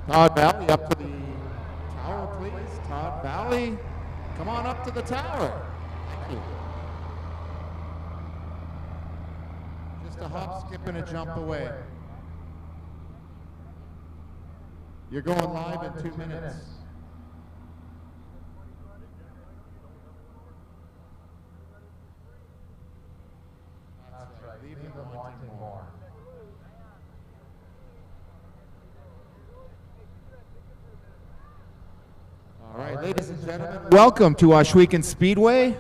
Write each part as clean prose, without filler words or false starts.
Todd Valley up to the tower, please. Todd Valley, come on up to the tower. Thank you. Just a hop, skip, and a jump away. You're going live in 2 minutes. That's right. Leave them wanting more. All right, ladies and gentlemen, welcome to Ohsweken Speedway,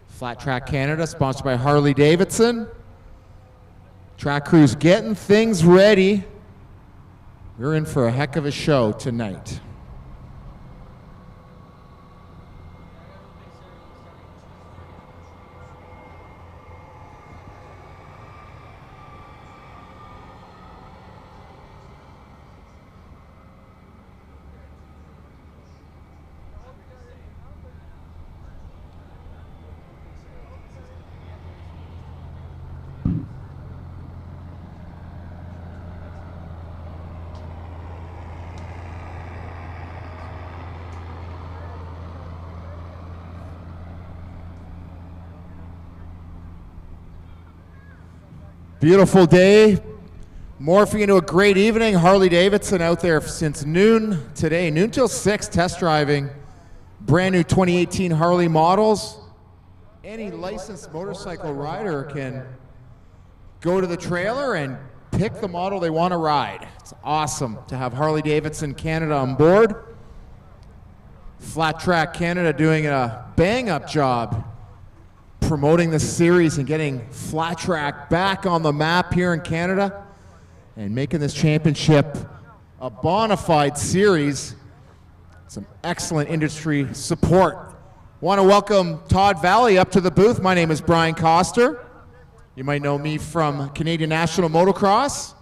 Flat Track Canada, sponsored by Harley Davidson. Track crew's getting things ready. We're in for a heck of a show tonight. Beautiful day, morphing into a great evening. Harley Davidson out there since noon today, noon till 6, test driving brand new 2018 Harley models. Any licensed motorcycle rider can go to the trailer and pick the model they want to ride. It's awesome to have Harley Davidson Canada on board. Flat Track Canada doing a bang-up job promoting the series and getting flat track back on the map here in Canada and making this championship a bona fide series. Some excellent industry support. Want to welcome Todd Valley up to the booth. My name is Brian Coster. You might know me from Canadian National Motocross.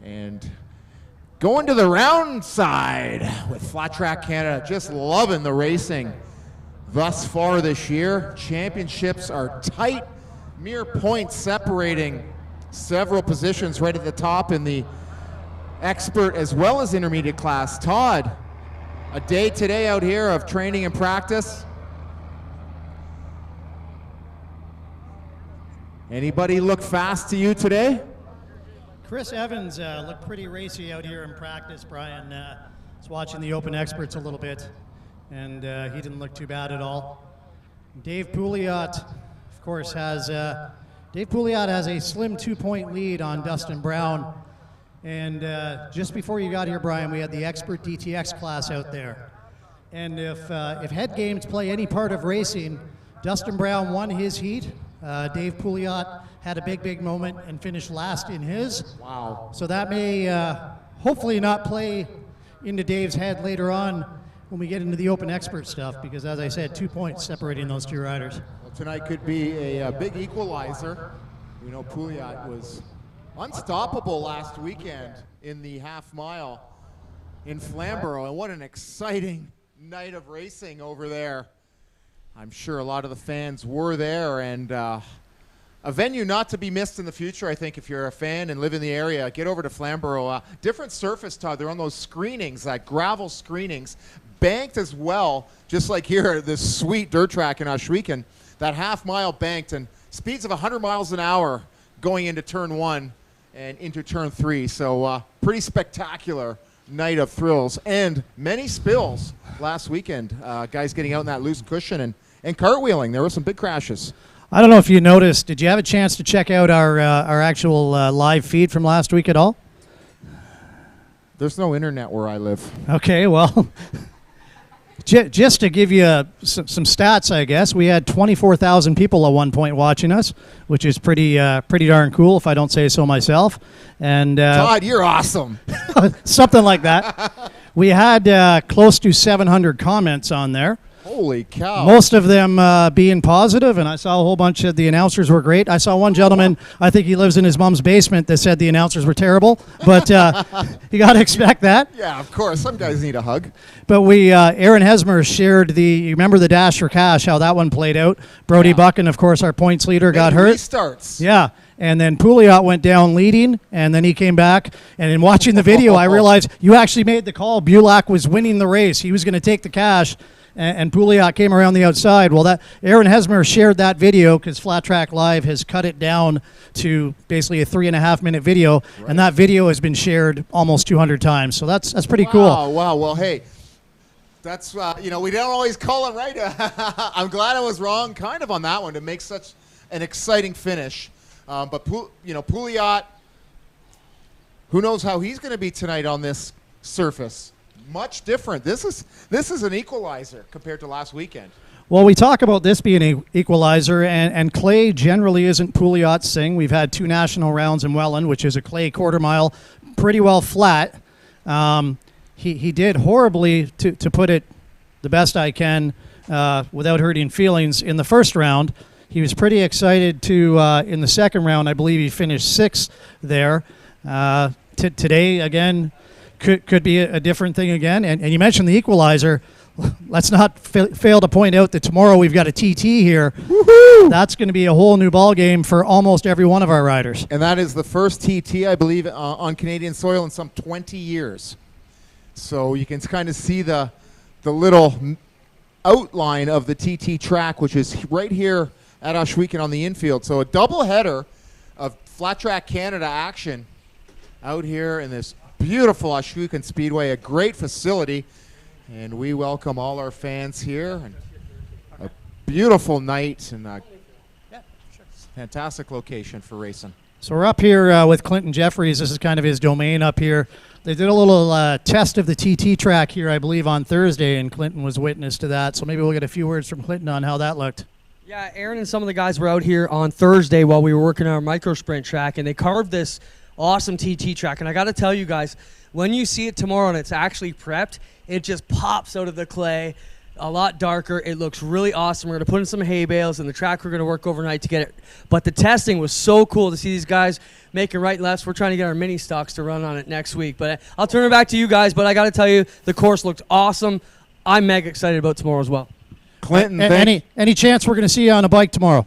And going to the round side with Flat Track Canada, just loving the racing. Thus far this year, championships are tight, mere points separating several positions right at the top in the expert as well as intermediate class. Todd, a day today out here of training and practice. Anybody look fast to you today? Chris Evans looked pretty racy out here in practice, Brian. Was watching the open experts a little bit, and he didn't look too bad at all. Dave Pouliot, of course, has a slim 2-point lead on Dustin Brown. And just before you got here, Brian, we had the expert DTX class out there. And if head games play any part of racing, Dustin Brown won his heat. Dave Pouliot had a big moment and finished last in his. Wow. So that may hopefully not play into Dave's head later on when we get into the open expert stuff, because as I said, 2 points separating those two riders. Well, tonight could be a big equalizer. We know Pouliot was unstoppable last weekend in the half mile in Flamborough, and what an exciting night of racing over there. I'm sure a lot of the fans were there, and a venue not to be missed in the future. I think if you're a fan and live in the area, get over to Flamborough. Different surface, Todd. They're on those screenings, like gravel screenings, banked as well, just like here at this sweet dirt track in Ohsweken. That half mile banked, and speeds of 100 miles an hour going into turn 1 and into turn 3. So pretty spectacular night of thrills and many spills last weekend. Guys getting out in that loose cushion and cartwheeling. There were some big crashes. I don't know if you noticed, did you have a chance to check out our actual live feed from last week at all? There's no internet where I live. Okay, well, just to give you some stats, I guess, we had 24,000 people at one point watching us, which is pretty darn cool, if I don't say so myself. And Todd, you're awesome. Something like that. We had close to 700 comments on there. Holy cow. Most of them being positive, and I saw a whole bunch of the announcers were great. I saw one gentleman, I think he lives in his mom's basement, that said the announcers were terrible, but you got to expect that. Yeah, of course. Some guys need a hug. But Aaron Hesmer shared you remember the Dash for Cash, how that one played out. Brody Buck, and of course our points leader, got hurt. Restarts. Yeah, and then Pouliot went down leading, and then he came back. And in watching the video, I realized you actually made the call. Bulak was winning the race. He was going to take the cash, and Pouliot came around the outside. Well, that Aaron Hesmer shared that video because Flat Track Live has cut it down to basically a 3.5-minute video, right. And that video has been shared almost 200 times. So that's pretty cool. Wow. Well, hey, that's we don't always call it right. I'm glad I was wrong, kind of on that one to make such an exciting finish. But Pouliot, who knows how he's going to be tonight on this surface? Much different. This is an equalizer compared to last weekend. Well, we talk about this being an equalizer, and clay generally isn't Pouliot's thing. We've had 2 national rounds in Welland, which is a clay quarter mile, pretty well flat. He did horribly, to put it the best I can, without hurting feelings, in the first round. He was pretty excited to, in the second round, I believe he finished 6th there. Today, again, could be a different thing again. And you mentioned the equalizer. Let's not fail to point out that tomorrow we've got a TT here. Woo-hoo! That's going to be a whole new ball game for almost every one of our riders. And that is the first TT, I believe, on Canadian soil in some 20 years. So you can kind of see the little outline of the TT track, which is right here at Ohsweken on the infield. So a double header of Flat Track Canada action out here in this beautiful Ohsweken Speedway, a great facility, and we welcome all our fans here. And a beautiful night and a fantastic location for racing. So we're up here with Clinton Jeffries. This is kind of his domain up here. They did a little test of the TT track here, I believe, on Thursday, and Clinton was witness to that. So maybe we'll get a few words from Clinton on how that looked. Yeah, Aaron and some of the guys were out here on Thursday while we were working on our micro sprint track, and they carved this awesome TT track. And I got to tell you guys, when you see it tomorrow and it's actually prepped, it just pops out of the clay a lot darker. It looks really awesome. We're going to put in some hay bales, and the track we're going to work overnight to get it. But the testing was so cool to see these guys making right and lefts. We're trying to get our mini stocks to run on it next week. But I'll turn it back to you guys. But I got to tell you, the course looked awesome. I'm mega excited about tomorrow as well. Clinton, any chance we're going to see you on a bike tomorrow?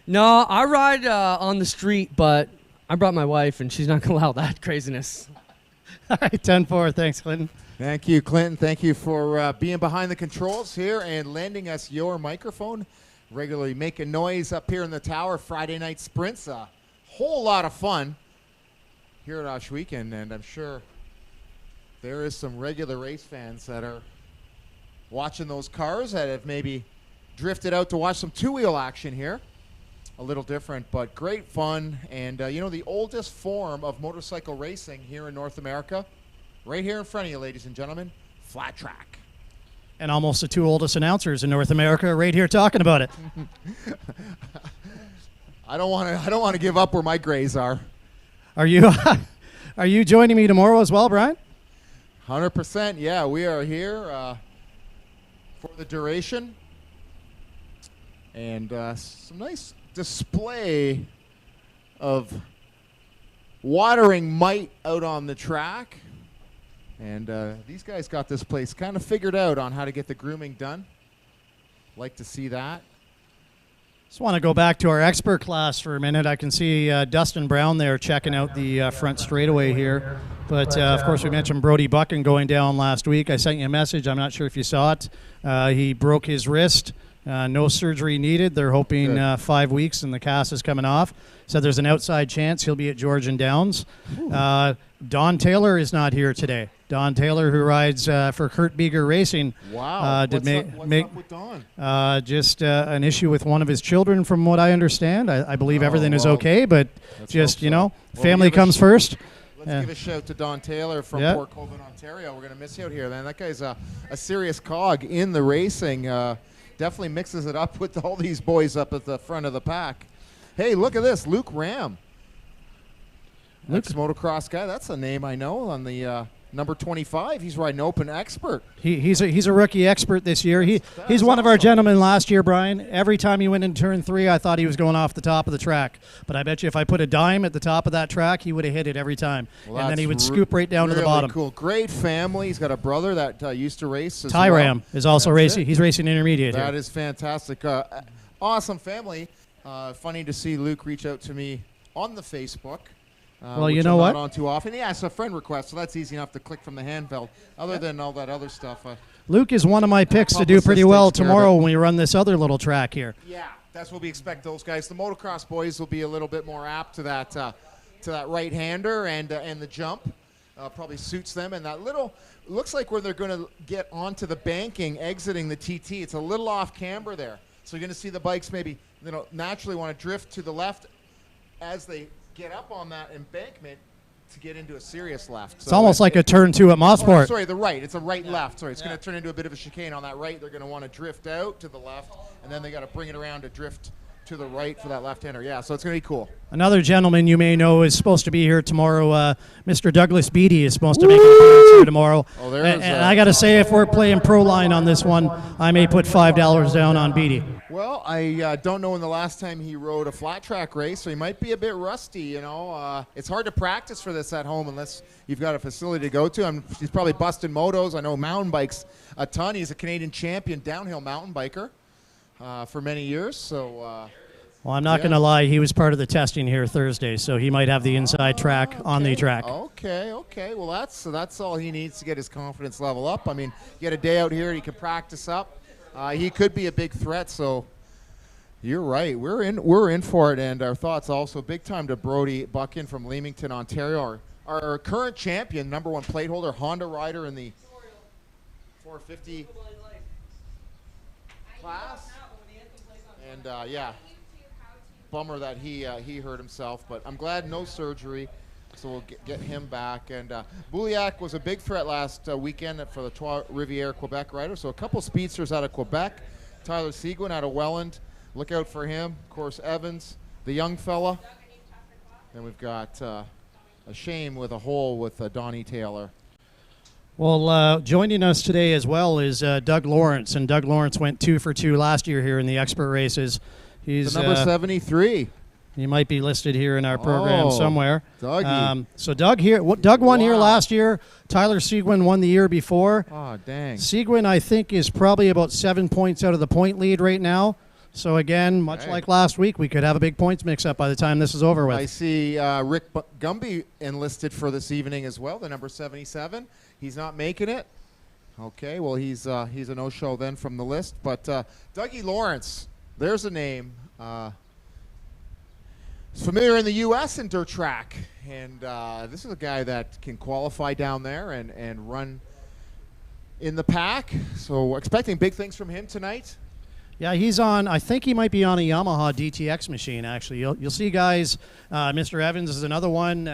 No, I ride on the street, but I brought my wife, and she's not going to allow that craziness. All right, 10-4. Thanks, Clinton. Thank you, Clinton. Thank you for being behind the controls here and lending us your microphone. Regularly making noise up here in the tower. Friday night sprints. A whole lot of fun here at Ohsweken, and I'm sure there is some regular race fans that are watching those cars that have maybe drifted out to watch some two-wheel action here. A little different, but great fun. And, the oldest form of motorcycle racing here in North America, right here in front of you, ladies and gentlemen, flat track. And almost the 2 oldest announcers in North America right here talking about it. I don't want to give up where my grays are. Are you joining me tomorrow as well, Brian? 100%. Yeah, we are here for the duration. And some nice display of watering might out on the track. And these guys got this place kind of figured out on how to get the grooming done. Like to see that. Just want to go back to our expert class for a minute. I can see Dustin Brown there checking out the front straightaway here. But, of course, we mentioned Brody Buchan going down last week. I sent you a message. I'm not sure if you saw it. He broke his wrist. No surgery needed. They're hoping 5 weeks, and the cast is coming off. So there's an outside chance he'll be at Georgian Downs. Don Taylor is not here today. Don Taylor, who rides for Kurt Beeger Racing. Wow. What's up with Don? Just an issue with one of his children, from what I understand. I believe everything is okay, but just, family comes first. Let's give a shout to Don Taylor from Port Colborne, Ontario. We're going to miss you out here, man. That guy's a serious cog in the racing. Definitely mixes it up with all these boys up at the front of the pack. Hey, look at this. Luke Ram. Ex-motocross guy. That's a name I know on the number 25. He's riding Open Expert. He's a rookie expert this year. He's one of our gentlemen last year, Brian. Every time he went in turn 3, I thought he was going off the top of the track. But I bet you if I put a dime at the top of that track, he would have hit it every time. Well, and then he would scoop right down to the bottom. Cool. Great family. He's got a brother that used to race as Tyram is also racing. He's racing intermediate That is fantastic. Awesome family. Funny to see Luke reach out to me on the Facebook. Well, which you know I'm what? Not on too often. Yeah, it's a friend request, so that's easy enough to click from the handheld. Other than all that other stuff. Luke is one of my picks to do Publicist pretty well takes care of tomorrow it. when we run this other little track here. Yeah, that's what we expect those guys. The motocross boys will be a little bit more apt to that right-hander and the jump. Probably suits them. And that little looks like where they're going to get onto the banking, exiting the TT. It's a little off camber there, so you're going to see the bikes maybe naturally want to drift to the left as they get up on that embankment to get into a serious left. It's almost like a turn 2 at Mosport. Sorry, the right. It's a right-left. Sorry, it's going to turn into a bit of a chicane on that right. They're going to want to drift out to the left, and then they got to bring it around to drift to the right for that left-hander. Yeah, so it's going to be cool. Another gentleman you may know is supposed to be here tomorrow. Mr. Douglas Beatty is supposed to make an appearance here tomorrow. Oh, there is. And I got to say, if we're playing pro line on this one, I may put $5 down on Beatty. Well, I don't know when the last time he rode a flat track race, so he might be a bit rusty. It's hard to practice for this at home unless you've got a facility to go to. He's probably busting motos. I know mountain bikes a ton. He's a Canadian champion downhill mountain biker for many years. So. Well, I'm not going to lie. He was part of the testing here Thursday, so he might have the inside track on the track. Okay. Well, that's all he needs to get his confidence level up. I mean, get a day out here, he can practice up. He could be a big threat. So you're right. We're in for it, and our thoughts also big time to Brody Buckin from Leamington, Ontario, our current champion, number 1 plate holder, Honda rider in the 450 class, and bummer that he hurt himself, but I'm glad no surgery, so we'll get him back. And Bouliac was a big threat last weekend for the Trois Rivières Quebec rider, so a couple speedsters out of Quebec. Tyler Seguin out of Welland, look out for him. Of course, Evans, the young fella. And we've got a shame with a hole with Donnie Taylor. Well, joining us today as well is Doug Lawrence, and Doug Lawrence went 2 for 2 last year here in the expert races. He's the number 73. He might be listed here in our program somewhere. Dougie. So Doug here. Doug won here last year. Tyler Seguin won the year before. Oh, dang. Seguin, I think, is probably about 7 points out of the point lead right now. So again, much like last week, we could have a big points mix-up by the time this is over with. I see Rick Gumby enlisted for this evening as well, the number 77. He's not making it. Okay, well, he's a no-show then from the list. But Dougie Lawrence, there's a name. He's familiar in the U.S. in dirt track, and this is a guy that can qualify down there and run in the pack. So expecting big things from him tonight. Yeah, he's on. I think he might be on a Yamaha DTX machine. Actually, you'll see guys. Mr. Evans is another one,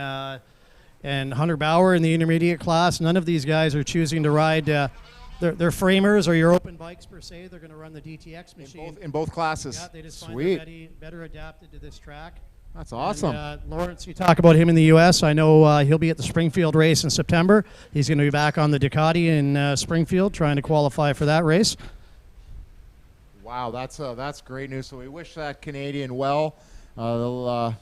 and Hunter Bauer in the intermediate class. None of these guys are choosing to ride. They're framers or your open bikes per se. They're going to run the DTX machine In both classes. Yeah, they just Sweet. find they're better adapted to this track. That's awesome. And, Lawrence, you talk about him in the U.S. I know he'll be at the Springfield race in September. He's going to be back on the Ducati in Springfield, trying to qualify for that race. Wow, that's great news. So we wish that Canadian well. I'm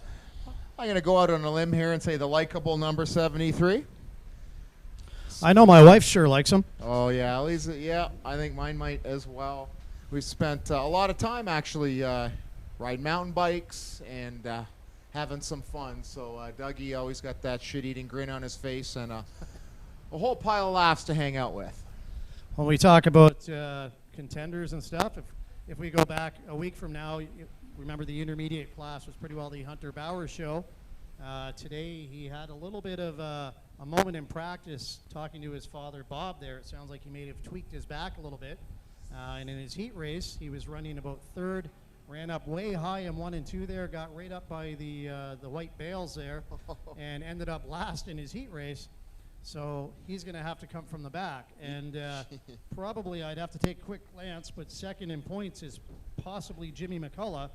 going to go out on a limb here and say the likable number 73. I know my wife sure likes him. Oh, yeah. At least, yeah, I think mine might as well. We've spent a lot of time actually riding mountain bikes and having some fun. So Dougie always got that shit-eating grin on his face and a whole pile of laughs to hang out with. When we talk about contenders and stuff, if we go back a week from now, remember the intermediate class was pretty well the Hunter Bauer show. Today he had a little bit of a moment in practice talking to his father, Bob, there. It sounds like he may have tweaked his back a little bit. And in his heat race, he was running about third, ran up way high in 1 and 2 there, got right up by the white bales there, and ended up last in his heat race. So he's going to have to come from the back. And probably I'd have to take a quick glance, but second in points is possibly Jimmy McCullough.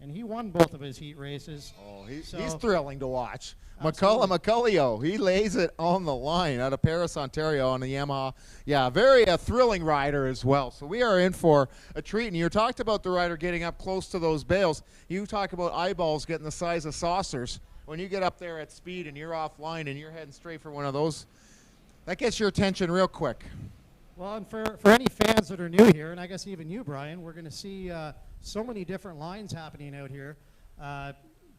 And he won both of his heat races. Oh, he's thrilling to watch. McCullio, he lays it on the line out of Paris, Ontario on the Yamaha. Yeah, very thrilling rider as well. So we are in for a treat. And you talked about the rider getting up close to those bales. You talk about eyeballs getting the size of saucers. When you get up there at speed and you're offline and you're heading straight for one of those, that gets your attention real quick. Well, and for any fans that are new here, and I guess even you, Brian, we're going to see so many different lines happening out here.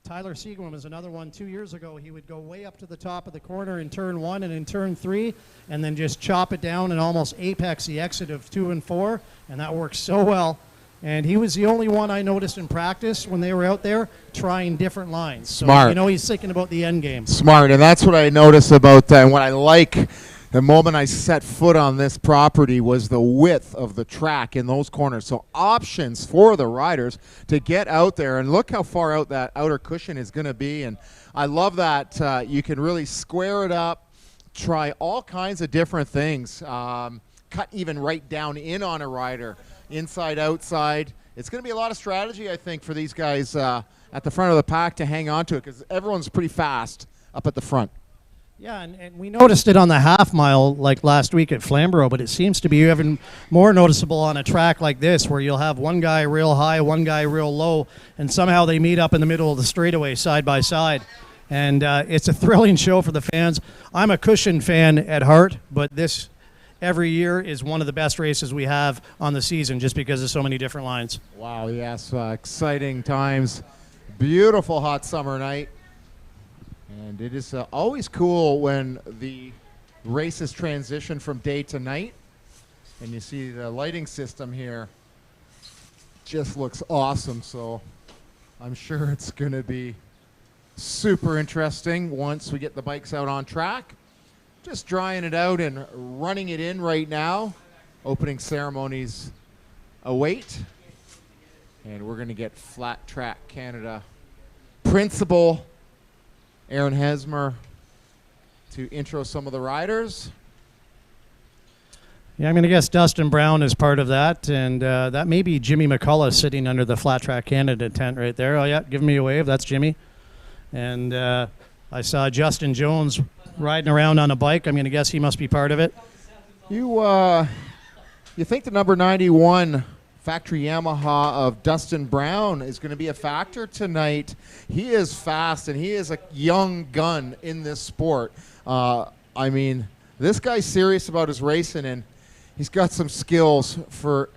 Tyler Seguin was another one 2 years ago. He would go way up to the top of the corner in turn 1 and in turn 3, and then just chop it down and almost apex the exit of 2 and 4, and that works so well. And he was the only one I noticed in practice when they were out there trying different lines. Smart. So, you know, he's thinking about the end game. Smart, and that's what I noticed about that. And what I like the moment I set foot on this property was the width of the track in those corners. So options for the riders to get out there, and look how far out that outer cushion is going to be. And I love that you can really square it up, try all kinds of different things, cut even right down in on a rider, inside, outside. It's going to be a lot of strategy, I think, for these guys at the front of the pack to hang on to it, because everyone's pretty fast up at the front. Yeah, and we noticed it on the half mile like last week at Flamborough, but it seems to be even more noticeable on a track like this, where you'll have one guy real high, one guy real low, and somehow they meet up in the middle of the straightaway side by side. And it's a thrilling show for the fans. I'm a cushion fan at heart, but this every year is one of the best races we have on the season just because of so many different lines. Wow, yes, exciting times. Beautiful hot summer night. And it is always cool when the races transition from day to night. And you see the lighting system here just looks awesome. So I'm sure it's going to be super interesting once we get the bikes out on track. Just drying it out and running it in right now. Opening ceremonies await. And we're going to get Flat Track Canada principal Aaron Hesmer to intro some of the riders. Yeah, I'm going to guess Dustin Brown is part of that, and that may be Jimmy McCullough sitting under the Flat Track Canada tent right there. Oh, yeah, give me a wave. That's Jimmy. And I saw Justin Jones riding around on a bike. I'm going to guess he must be part of it. You think the number 91 factory Yamaha of Dustin Brown is going to be a factor tonight? He is fast, and he is a young gun in this sport. I mean, this guy's serious about his racing, and he's got some skills for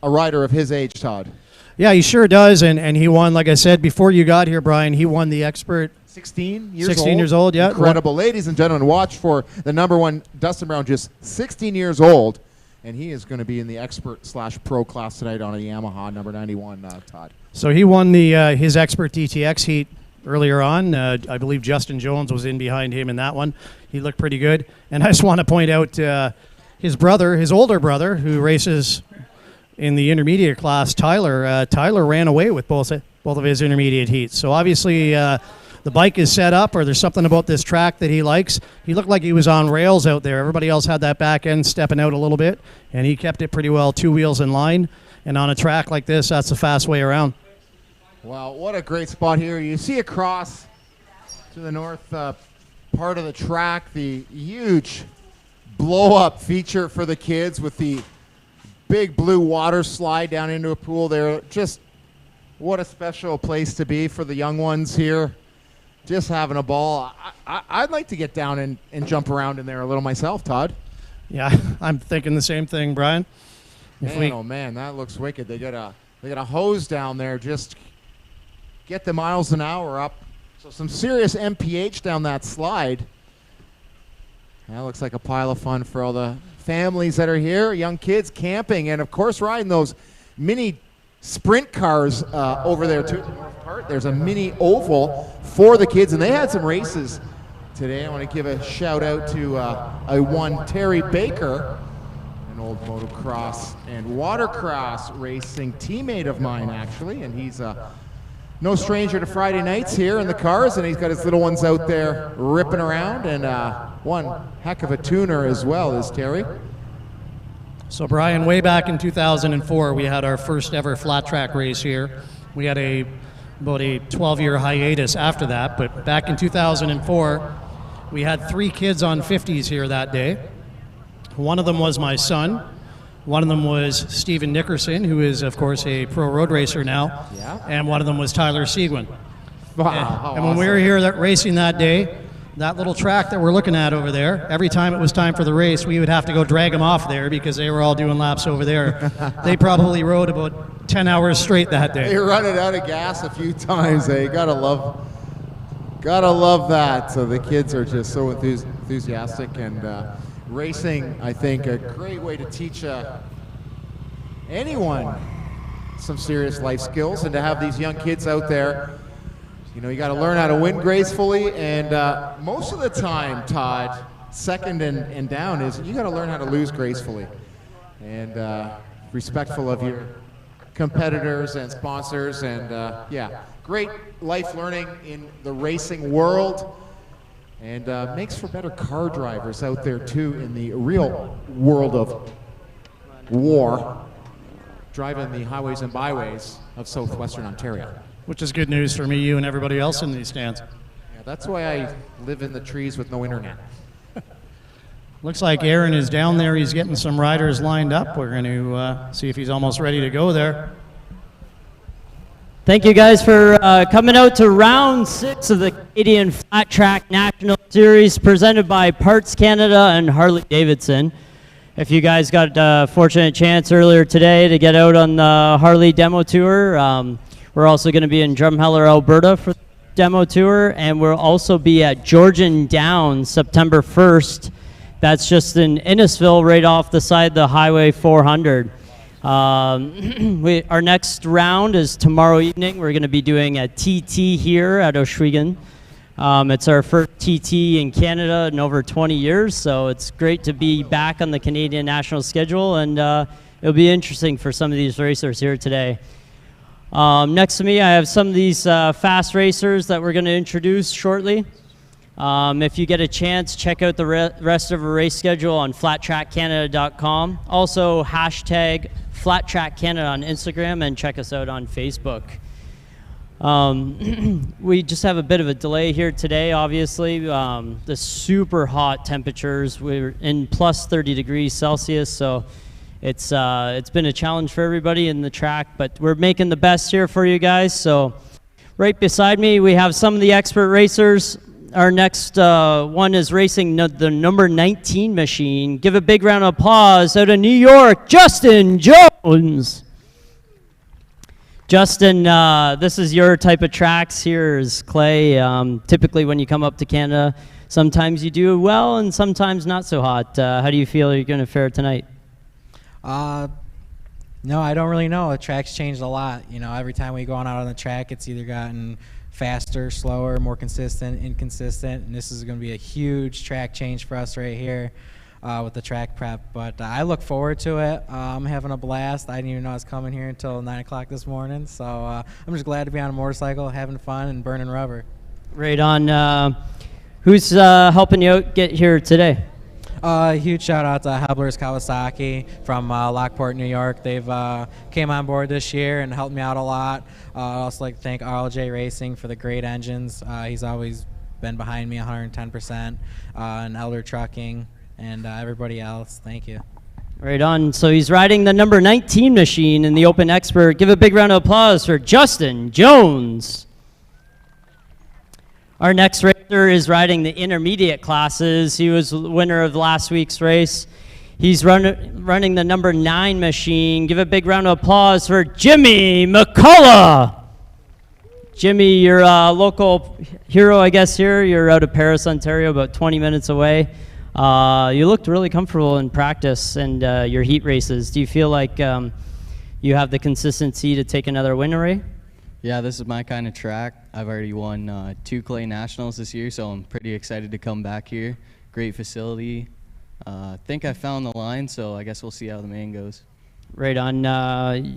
a rider of his age, Todd. Yeah, he sure does, and he won, like I said, before you got here, Brian, he won the Expert. 16 years 16 old. years old, yeah. Incredible. Ladies and gentlemen, watch for the number 1, Dustin Brown, just 16 years old. And he is going to be in the Expert/Pro class tonight on a Yamaha number 91, Todd. So he won the his Expert DTX heat earlier on. I believe Justin Jones was in behind him in that one. He looked pretty good. And I just want to point out his brother, his older brother, who races in the intermediate class, Tyler. Tyler ran away with both of his intermediate heats. So obviously the bike is set up, or there's something about this track that he likes. He looked like he was on rails out there. Everybody else had that back end stepping out a little bit, and he kept it pretty well, 2 wheels in line. And on a track like this, that's the fast way around. Wow, what a great spot here. You see across to the north part of the track the huge blow-up feature for the kids with the big blue water slide down into a pool there. Just what a special place to be for the young ones here. Just having a ball. I'd like to get down and jump around in there a little myself, Todd. Yeah, I'm thinking the same thing, Brian. Oh man, that looks wicked. They got a hose down there. Just get the miles an hour up. So some serious MPH down that slide. That looks like a pile of fun for all the families that are here, young kids camping, and of course riding those mini sprint cars over there too. There's a mini oval for the kids, and they had some races today. I want to give a shout out to one Terry Baker, an old motocross and watercross racing teammate of mine actually, and he's no stranger to Friday nights here in the cars, and he's got his little ones out there ripping around, and one heck of a tuner as well is Terry. So Brian, way back in 2004, we had our first ever flat track race here. We had about a 12-year hiatus after that, but back in 2004, we had 3 kids on 50s here that day. One of them was my son. One of them was Stephen Nickerson, who is, of course, a pro road racer now. Yeah. And one of them was Tyler Seguin. Wow, And when we were here racing that day, that little track that we're looking at over there, every time it was time for the race, we would have to go drag them off there because they were all doing laps over there. They probably rode about 10 hours straight that day. They run it out of gas a few times. They gotta love that. So the kids are just so enthusiastic, and racing, I think, a great way to teach anyone some serious life skills, and to have these young kids out there. You know, you got to learn how to win gracefully, and most of the time, Todd, second and down is you got to learn how to lose gracefully, and respectful of your competitors and sponsors, and yeah, great life learning in the racing world, and makes for better car drivers out there too in the real world of war, driving the highways and byways of southwestern Ontario. Which is good news for me, you, and everybody else in these stands. Yeah, that's why I live in the trees with no internet. Looks like Aaron is down there. He's getting some riders lined up. We're going to see if he's almost ready to go there. Thank you guys for coming out to round 6 of the Canadian Flat Track National Series presented by Parts Canada and Harley Davidson. If you guys got a fortunate chance earlier today to get out on the Harley demo tour, we're also going to be in Drumheller, Alberta for the demo tour, and we'll also be at Georgian Downs September 1st. That's just in Innisfil, right off the side of the Highway 400. Our next round is tomorrow evening. We're going to be doing a TT here at Ohsweken. It's our first TT in Canada in over 20 years, so it's great to be back on the Canadian national schedule, and it'll be interesting for some of these racers here today. Next to me, I have some of these fast racers that we're going to introduce shortly. If you get a chance, check out the rest of our race schedule on flattrackcanada.com. Also, hashtag FlatTrackCanada on Instagram, and check us out on Facebook. We just have a bit of a delay here today, obviously. The super hot temperatures, we're in plus 30 degrees Celsius, so it's been a challenge for everybody in the track, but we're making the best here for you guys. So right beside me, we have some of the expert racers. Our next one is racing the number 19 machine. Give a big round of applause out of New York, Justin Jones. Justin, this is your type of tracks. Here is clay. Typically when you come up to Canada, sometimes you do well and sometimes not so hot. How do you feel you're going to fare tonight? No, I don't really know. The track's changed a lot. You know, every time we go out on the track, it's either gotten faster, slower, more consistent, inconsistent, and this is going to be a huge track change for us right here with the track prep. But I look forward to it. I'm having a blast. I didn't even know I was coming here until 9 o'clock this morning, so I'm just glad to be on a motorcycle, having fun, and burning rubber. Right on. Who's helping you out get here today? Huge shout out to Hebler's Kawasaki from Lockport, New York. They've came on board this year and helped me out a lot. I'd also like to thank RLJ Racing for the great engines. He's always been behind me 110%, and Elder Trucking, and everybody else. Thank you. Right on. So he's riding the number 19 machine in the Open Expert. Give a big round of applause for Justin Jones. Our next racer is riding the intermediate classes. He was the winner of last week's race. He's running the number 9 machine. Give a big round of applause for Jimmy McCullough. Jimmy, you're a local hero, I guess, here. You're out of Paris, Ontario, about 20 minutes away. You looked really comfortable in practice and your heat races. Do you feel like you have the consistency to take another win array? Yeah, this is my kind of track. I've already won 2 Clay Nationals this year, so I'm pretty excited to come back here. Great facility. Think I found the line, so I guess we'll see how the main goes. Right on.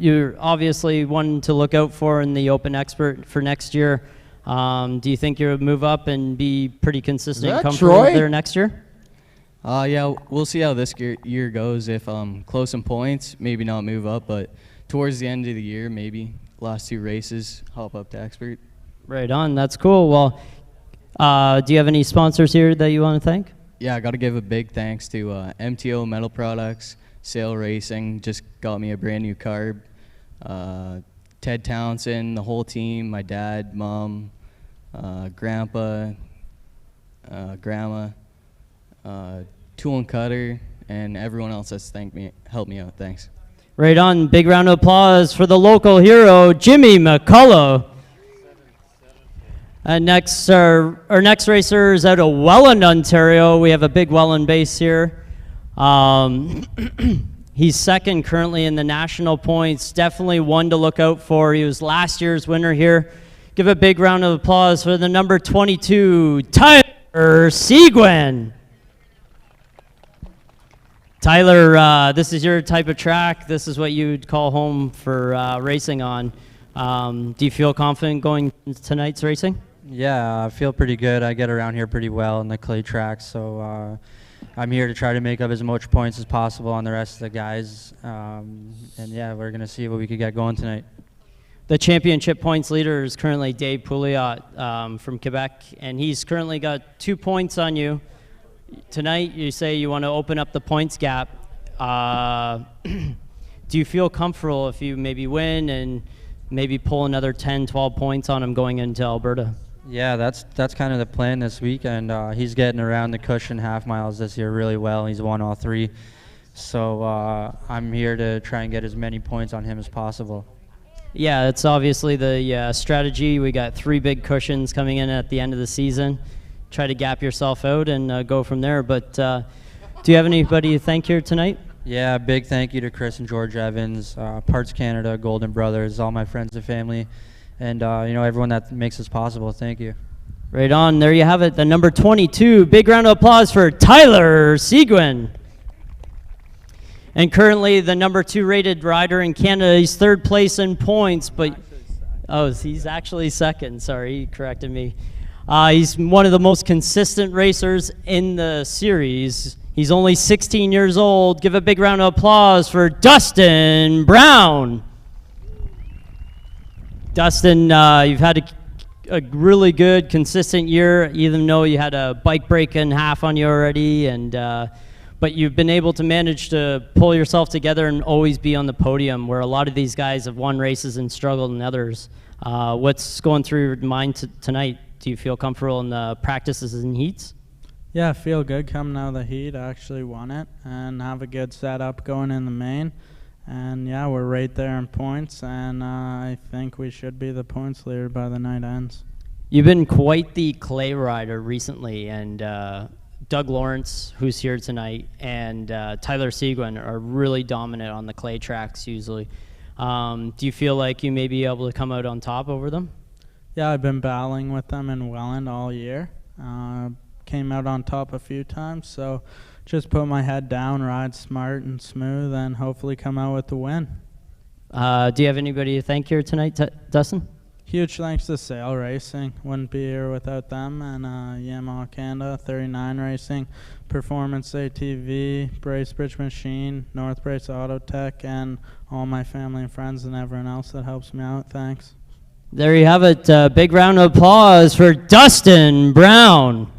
You're obviously one to look out for in the Open Expert for next year. Do you think you'll move up and be pretty consistent and comfortable there next year? Yeah, we'll see how this year goes. If I'm close in points, maybe not move up, but towards the end of the year, maybe. Last 2 races, hop up to expert. Right on. That's cool. Well, do you have any sponsors here that you want to thank? Yeah, I got to give a big thanks to MTO Metal Products, Sail Racing, just got me a brand new carb. Ted Townsend, the whole team, my dad, mom, grandpa, grandma, tool and cutter, and everyone else that's helped me out. Thanks. Right on. Big round of applause for the local hero, Jimmy McCullough. And next, our next racer is out of Welland, Ontario. We have a big Welland base here. He's second currently in the national points. Definitely one to look out for. He was last year's winner here. Give a big round of applause for the number 22, Tyler Seguin. Tyler, this is your type of track. This is what you'd call home for racing on. Do you feel confident going into tonight's racing? Yeah, I feel pretty good. I get around here pretty well in the clay track, so I'm here to try to make up as much points as possible on the rest of the guys. And yeah, we're going to see what we could get going tonight. The championship points leader is currently Dave Pouliot from Quebec, and he's currently got 2 points on you. Tonight, you say you want to open up the points gap. Do you feel comfortable if you maybe win and maybe pull another 10, 12 points on him going into Alberta? Yeah, that's kind of the plan this week, and he's getting around the cushion half miles this year really well. He's won all 3. So I'm here to try and get as many points on him as possible. Yeah, that's obviously the strategy. We got 3 big cushions coming in at the end of the season. Try to gap yourself out and go from there. But do you have anybody to thank here tonight? Yeah, big thank you to Chris and George Evans, Parts Canada, Golden Brothers, all my friends and family, and everyone that makes this possible. Thank you. Right on. There you have it. The number 22. Big round of applause for Tyler Seguin. And currently the number 2 rated rider in Canada. He's 3rd place in points, but he's actually 2nd. Sorry, he corrected me. He's one of the most consistent racers in the series. He's only 16 years old. Give a big round of applause for Dustin Brown. Dustin, you've had a really good, consistent year, even though you had a bike break in half on you already, but you've been able to manage to pull yourself together and always be on the podium, where a lot of these guys have won races and struggled in others. What's going through your mind tonight? Do you feel comfortable in the practices and heats? Yeah, I feel good coming out of the heat. I actually won it and have a good setup going in the main. And yeah, we're right there in points, and I think we should be the points leader by the night ends. You've been quite the clay rider recently, and Doug Lawrence, who's here tonight, and Tyler Seguin are really dominant on the clay tracks usually. Do you feel like you may be able to come out on top over them? Yeah, I've been battling with them in Welland all year. Came out on top a few times, so just put my head down, ride smart and smooth, and hopefully come out with the win. Do you have anybody to thank here tonight, Dustin? Huge thanks to Sail Racing. Wouldn't be here without them. And Yamaha Canada, 39 Racing, Performance ATV, Bracebridge Machine, North Brace Auto Tech, and all my family and friends and everyone else that helps me out. Thanks. There you have it. Big round of applause for Dustin Brown.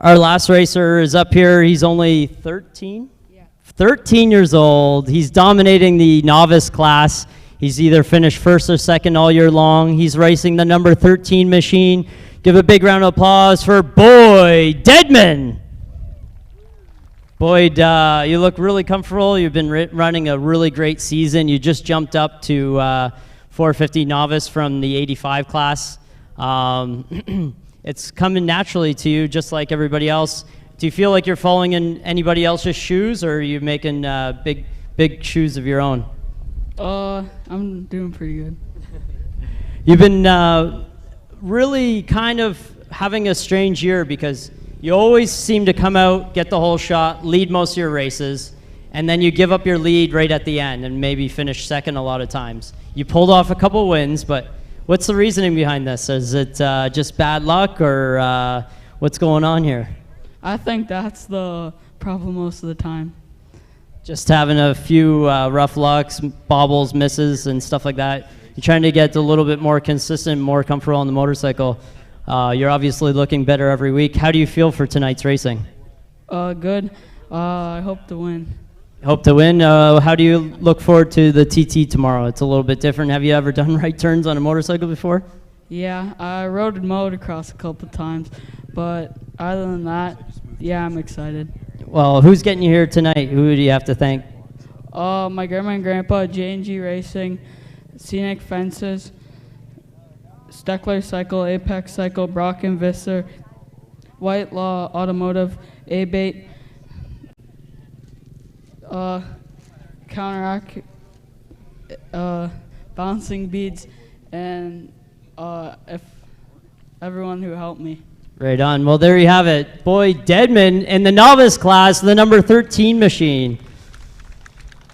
Our last racer is up here. He's only 13? Yeah. 13 years old. He's dominating the novice class. He's either finished 1st or 2nd all year long. He's racing the number 13 machine. Give a big round of applause for Boyd Deadman. Boyd, you look really comfortable. You've been running a really great season. You just jumped up to 450 novice from the 85 class. It's coming naturally to you, just like everybody else. Do you feel like you're following in anybody else's shoes, or are you making big shoes of your own? I'm doing pretty good. You've been really kind of having a strange year, because you always seem to come out, get the whole shot, lead most of your races, and then you give up your lead right at the end and maybe finish 2nd a lot of times. You pulled off a couple wins, but what's the reasoning behind this? Is it just bad luck, or what's going on here? I think that's the problem most of the time. Just having a few rough lucks, bobbles, misses, and stuff like that. You're trying to get a little bit more consistent, more comfortable on the motorcycle. You're obviously looking better every week. How do you feel for tonight's racing? Good. I hope to win. Hope to win. How do you look forward to the TT tomorrow? It's a little bit different. Have you ever done right turns on a motorcycle before? Yeah, I rode motocross a couple times, but other than that, yeah, I'm excited. Well, who's getting you here tonight? Who do you have to thank? My grandma and grandpa, J&G Racing, Scenic Fences, Steckler Cycle, Apex Cycle, Brock and Visser, White Law Automotive, A-Bait, Counteract, Bouncing Beads, and if everyone who helped me. Right on. Well, there you have it. Boyd Dedman in the novice class, the number 13 machine.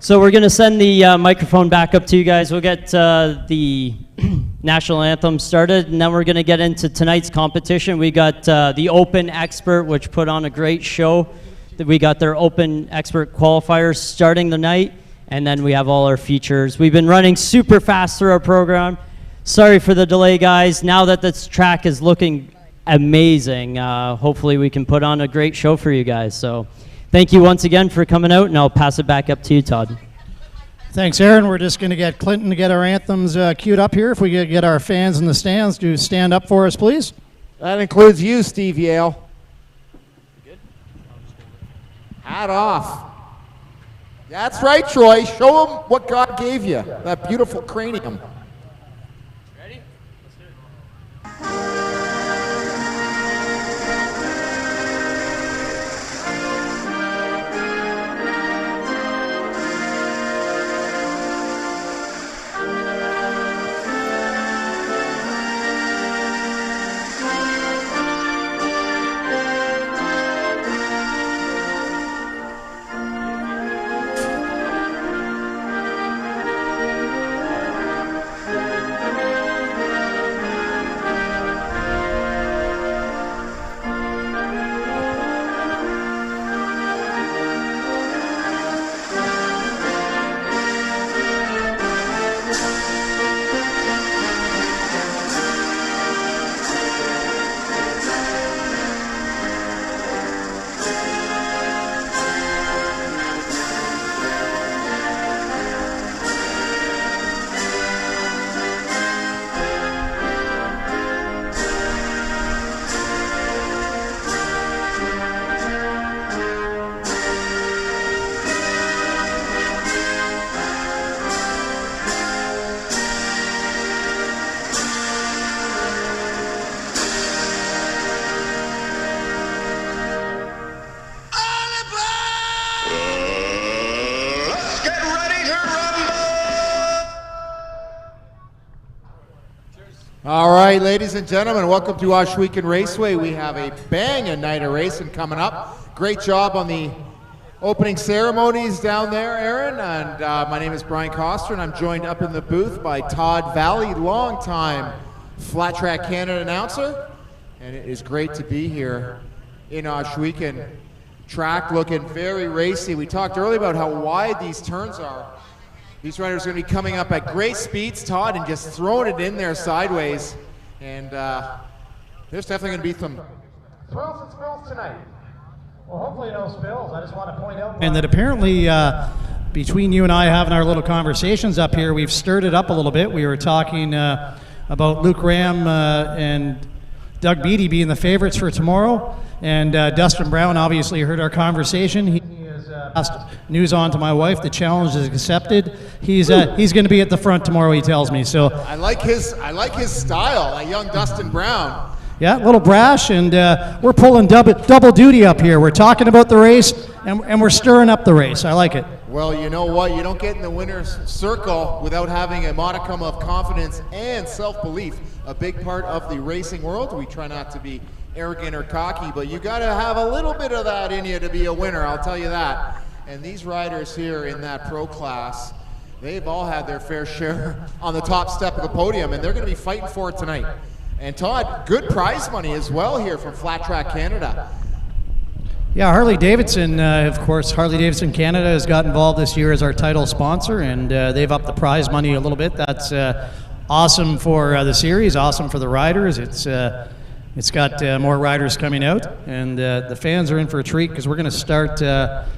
So we're going to send the microphone back up to you guys. We'll get the national anthem started, and then we're going to get into tonight's competition. We got the Open Expert, which put on a great show. We got their Open Expert qualifiers starting the night, and then we have all our features. We've been running super fast through our program. Sorry for the delay, guys. Now that this track is looking amazing, hopefully we can put on a great show for you guys. So thank you once again for coming out, and I'll pass it back up to you, Todd. Thanks, Aaron. We're just going to get Clinton to get our anthems queued up here. If we could get our fans in the stands to stand up for us, please. That includes you, Steve Yale. Hat off. That's right, Troy. Show them what God gave you, that beautiful cranium. Ready? Let's do it. All right, ladies and gentlemen, welcome to Ohsweken Raceway. We have a banging night of racing coming up. Great job on the opening ceremonies down there, Aaron. And my name is Brian Coster, and I'm joined up in the booth by Todd Valley, longtime Flat Track Canada announcer. And it is great to be here in Ohsweken. Track looking very racy. We talked earlier about how wide these turns are. These riders are going to be coming up at great speeds, Todd, and just throwing it in there sideways. And there's definitely going to be some thrills and spills tonight. Well, hopefully no spills. I just want to point out. And that apparently between you and I having our little conversations up here, we've stirred it up a little bit. We were talking about Luke Ram and Doug Beattie being the favorites for tomorrow. And Dustin Brown obviously heard our conversation. He has passed news on to my wife. The challenge is accepted. He's going to be at the front tomorrow, he tells me. So I like his style, a young Dustin Brown. Yeah, a little brash, and we're pulling double duty up here. We're talking about the race, and we're stirring up the race. I like it. Well, you know what? You don't get in the winner's circle without having a modicum of confidence and self-belief. A big part of the racing world. We try not to be arrogant or cocky, but you got to have a little bit of that in you to be a winner, I'll tell you that. And these riders here in that pro class, they've all had their fair share on the top step of the podium, and they're going to be fighting for it tonight. And Todd, good prize money as well here from Flat Track Canada. Yeah, Harley Davidson, of course, Harley Davidson Canada has got involved this year as our title sponsor, and they've upped the prize money a little bit. That's awesome for the series, awesome for the riders. It's got more riders coming out, and the fans are in for a treat because we're going to start as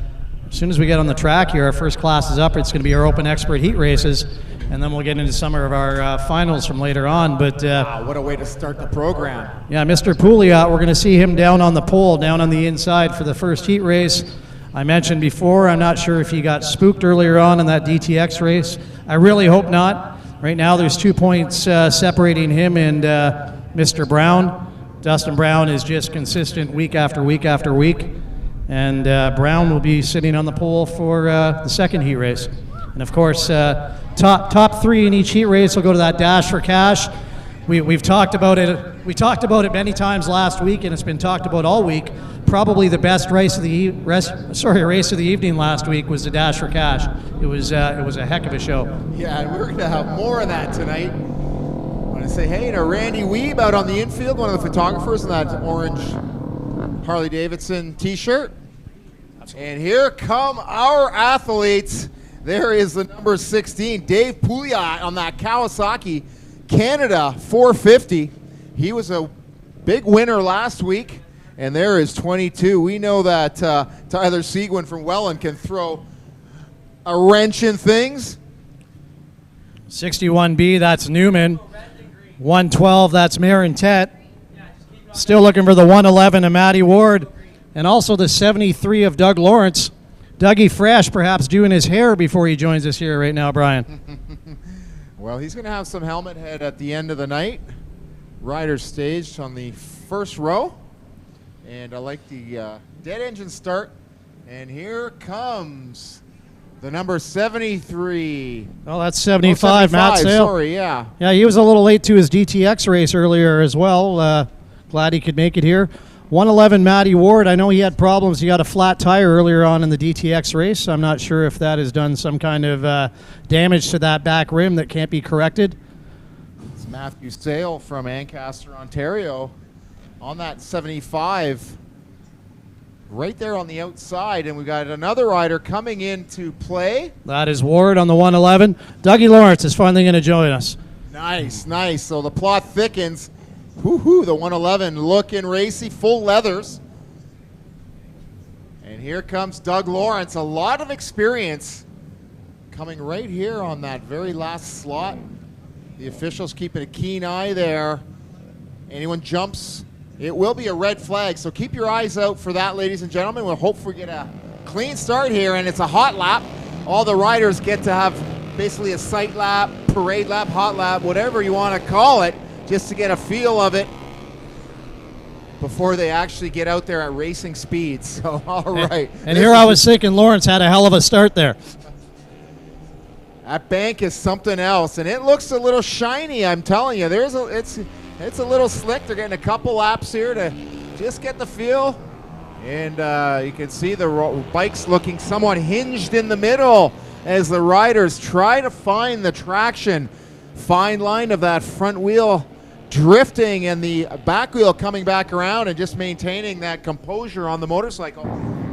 soon as we get on the track here. Our first class is up. It's going to be our Open Expert Heat races, and then we'll get into some of our finals from later on. But Wow, what a way to start the program. yeah, Mr. Pouliot, we're going to see him down on the pole, down on the inside for the first heat race. I mentioned before, I'm not sure if he got spooked earlier on in that DTX race. I really hope not. Right now there's 2 points separating him and Mr. Brown. Dustin Brown is just consistent week after week after week. And Brown will be sitting on the pole for the second heat race. And of course, top three in each heat race will go to that dash for cash. We've talked about it. We talked about it many times last week, and it's been talked about all week. Probably the best race of the evening last week was the dash for cash. It was a heck of a show. Yeah, and we're going to have more of that tonight. I want to say hey to Randy Weeb out on the infield, one of the photographers in that orange Harley Davidson t-shirt. And here come our athletes. There is the number 16, Dave Pouliot on that Kawasaki Canada 450. He was a big winner last week. And there is 22. We know that Tyler Seguin from Welland can throw a wrench in things. 61B, that's Newman. 112, that's Marin Tet. Still looking for the 111 of Matty Ward. And also the 73 of Doug Lawrence. Dougie Fresh perhaps doing his hair before he joins us here right now, Brian. Well, he's going to have some helmet head at the end of the night. Riders staged on the first row. And I like the dead engine start. And here comes the number 73. Oh, that's 75, Matt Sale. Sorry, yeah. Yeah, he was a little late to his DTX race earlier as well. Glad he could make it here. 111, Matty Ward. I know he had problems. He got a flat tire earlier on in the DTX race. I'm not sure if that has done some kind of damage to that back rim that can't be corrected. It's Matthew Sale from Ancaster, Ontario. On that 75, right there on the outside, and we got another rider coming into play. That is Ward on the 111. Dougie Lawrence is finally going to join us. Nice, nice. So the plot thickens. Woohoo, the 111 looking racy, full leathers. And here comes Doug Lawrence, a lot of experience coming right here on that very last slot. The officials keeping a keen eye there. Anyone jumps, it will be a red flag, so keep your eyes out for that, ladies and gentlemen. We'll hopefully get a clean start here, and it's a hot lap. All the riders get to have basically a sight lap, parade lap, hot lap, whatever you want to call it, just to get a feel of it before they actually get out there at racing speed. So, all right. And here I was thinking Lawrence had a hell of a start there. That bank is something else, and it looks a little shiny, I'm telling you. It's a little slick. They're getting a couple laps here to just get the feel. And you can see the bikes looking somewhat hinged in the middle as the riders try to find the traction. Fine line of that front wheel drifting and the back wheel coming back around and just maintaining that composure on the motorcycle.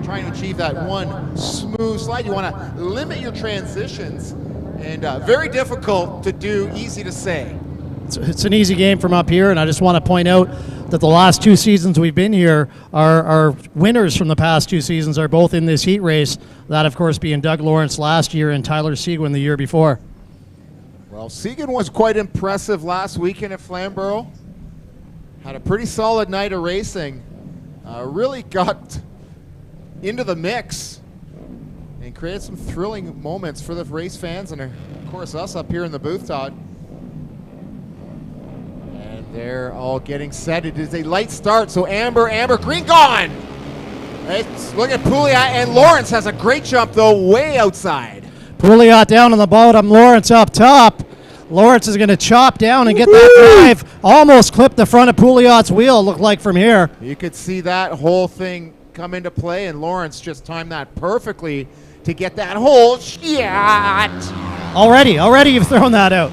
Trying to achieve that one smooth slide. You want to limit your transitions. And very difficult to do, easy to say. It's an easy game from up here, and I just want to point out that the last 2 seasons we've been here, our winners from the past 2 seasons are both in this heat race. That, of course, being Doug Lawrence last year and Tyler Seguin the year before. Well, Seguin was quite impressive last weekend at Flamborough. Had a pretty solid night of racing. Really got into the mix and created some thrilling moments for the race fans and, of course, us up here in the booth, Todd. They're all getting set. It is a light start, so Amber, green gone! Look at Pouliot, and Lawrence has a great jump, though, way outside. Pouliot down on the bottom, Lawrence up top. Lawrence is going to chop down and get that drive. Almost clipped the front of Pouliot's wheel, looked like from here. You could see that whole thing come into play, and Lawrence just timed that perfectly to get that whole shot. Already you've thrown that out.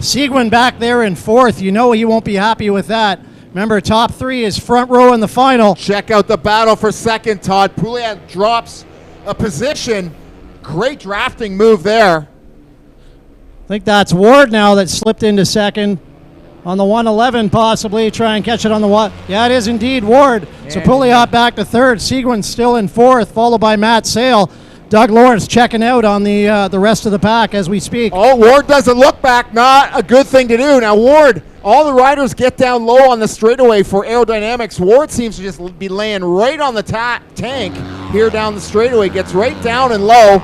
Seguin back there in 4th. You know he won't be happy with that. Remember, top 3 is front row in the final. Check out the battle for second, Todd. Pouliot drops a position. Great drafting move there. I think that's Ward now that slipped into second. On the 111 possibly, try and catch it on the what? Yeah, it is indeed Ward. So Pouliot back to 3rd. Seguin still in 4th, followed by Matt Sale. Doug Lawrence checking out on the rest of the pack as we speak. Oh, Ward doesn't look back. Not a good thing to do. Now, Ward, all the riders get down low on the straightaway for aerodynamics. Ward seems to just be laying right on the tank here down the straightaway. Gets right down and low.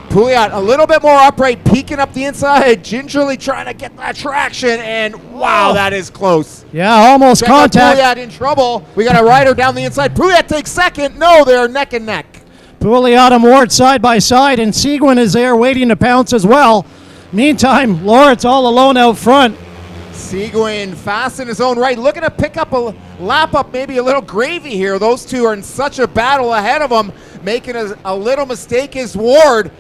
Pouliot a little bit more upright, peeking up the inside, gingerly trying to get that traction, and wow, that is close. Yeah, almost Check out contact. Pouliot in trouble. We got a rider down the inside. Pouliot takes second. No, they're neck and neck. Pouliot and Ward side by side, and Seguin is there waiting to pounce as well. Meantime, Lawrence all alone out front. Seguin fast in his own right, looking to pick up a lap up, maybe a little gravy here. Those two are in such a battle ahead of him. Making a little mistake is Ward.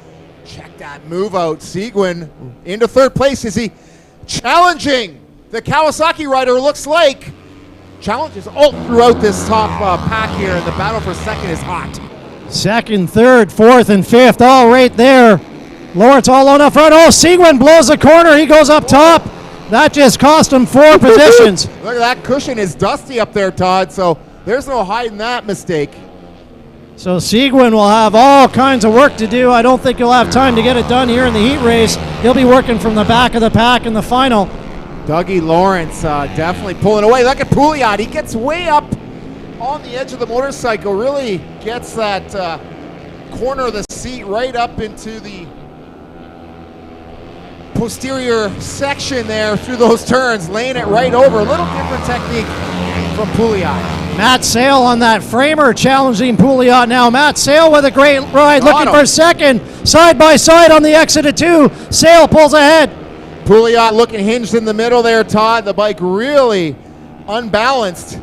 Check that move out. Seguin into third place. Is he challenging the Kawasaki rider? Looks like challenges all throughout this top pack here, and the battle for second is hot. Second, third, fourth, and fifth, all right there. Lawrence all alone up front. Oh, Seguin blows the corner. He goes up top. That just cost him 4 positions. Look at that cushion is dusty up there, Todd, so there's no hiding that mistake. So Seguin will have all kinds of work to do. I don't think he'll have time to get it done here in the heat race. He'll be working from the back of the pack in the final. Dougie Lawrence definitely pulling away. Look at Pouliot. He gets way up on the edge of the motorcycle, really gets that corner of the seat right up into the posterior section there through those turns, laying it right over. A little different technique from Pouliot. Matt Sale on that framer challenging Pouliot now. Matt Sale with a great ride, looking for second. Side by side on the exit of 2. Sale pulls ahead. Pouliot looking hinged in the middle there, Todd. The bike really unbalanced.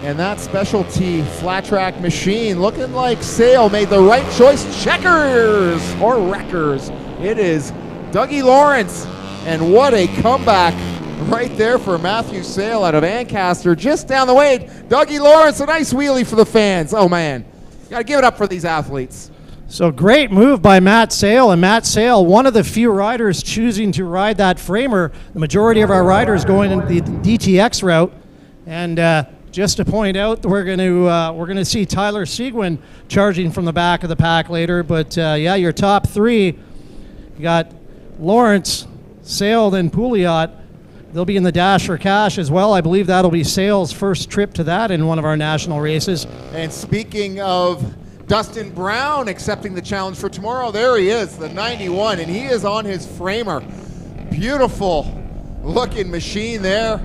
And that specialty flat track machine looking like Sale made the right choice. Checkers or wreckers. It is Dougie Lawrence. And what a comeback right there for Matthew Sale out of Ancaster, just down the way. Dougie Lawrence, a nice wheelie for the fans. Oh man, got to give it up for these athletes. So great move by Matt Sale, and Matt Sale, one of the few riders choosing to ride that framer. The majority of our riders going in the DTX route, and just to point out, we're going to see Tyler Seguin charging from the back of the pack later. But yeah, your top 3, you got Lawrence, Sale, then Pouliot. They'll be in the dash for cash as well. I believe that'll be Sale's first trip to that in one of our national races. And speaking of Dustin Brown accepting the challenge for tomorrow, there he is, the 91, and he is on his framer. Beautiful looking machine there.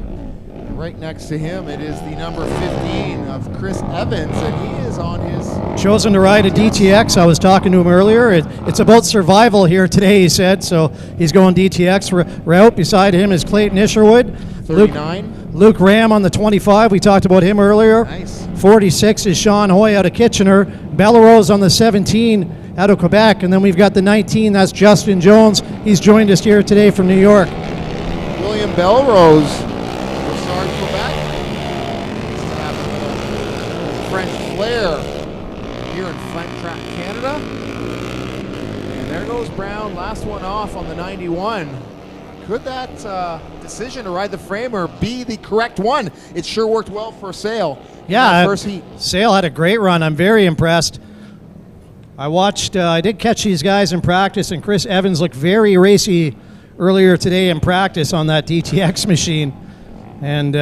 Right next to him, it is the number 15 of Chris Evans, and he is on his... Chosen to ride a DTX. I was talking to him earlier. It's about survival here today, he said, so he's going DTX route. Beside him is Clayton Isherwood. 39. Luke Ram on the 25. We talked about him earlier. Nice. 46 is Sean Hoy out of Kitchener. Bellerose on the 17 out of Quebec. And then we've got the 19, that's Justin Jones. He's joined us here today from New York. William Belrose. Quebec. French Flair here in Flat Track, Canada. And there goes Brown, last one off on the 91. Could that decision to ride the framer be the correct one? It sure worked well for Sale. Yeah, first heat. Sale had a great run. I'm very impressed. I did catch these guys in practice, and Chris Evans looked very racy earlier today in practice on that DTX machine. And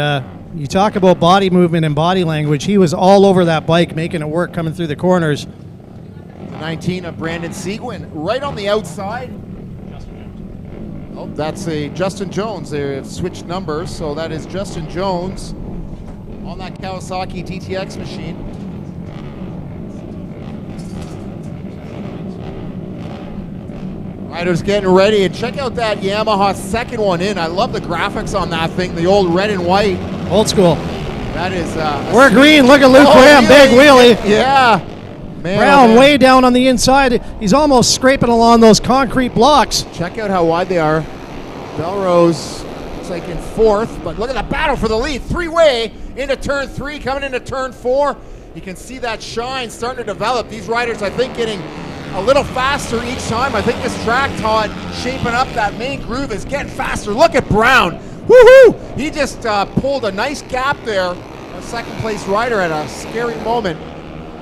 you talk about body movement and body language. He was all over that bike, making it work coming through the corners. The 19 of Brandon Seguin, right on the outside. Oh, that's a Justin Jones. They've switched numbers, so that is Justin Jones on that Kawasaki DTX machine. Riders getting ready, and check out that Yamaha second one in. I love the graphics on that thing, the old red and white. Old school. That is... We're green. Look at Luke Graham, big wheelie. Yeah. Man, Brown way down on the inside. He's almost scraping along those concrete blocks. Check out how wide they are. Belrose looks like in fourth, but look at the battle for the lead. Three-way into turn 3, coming into turn 4. You can see that shine starting to develop. These riders, I think, getting a little faster each time. I think this track, Todd, shaping up. That main groove is getting faster. Look at Brown. Woohoo! He just pulled a nice gap there. A second place rider at a scary moment.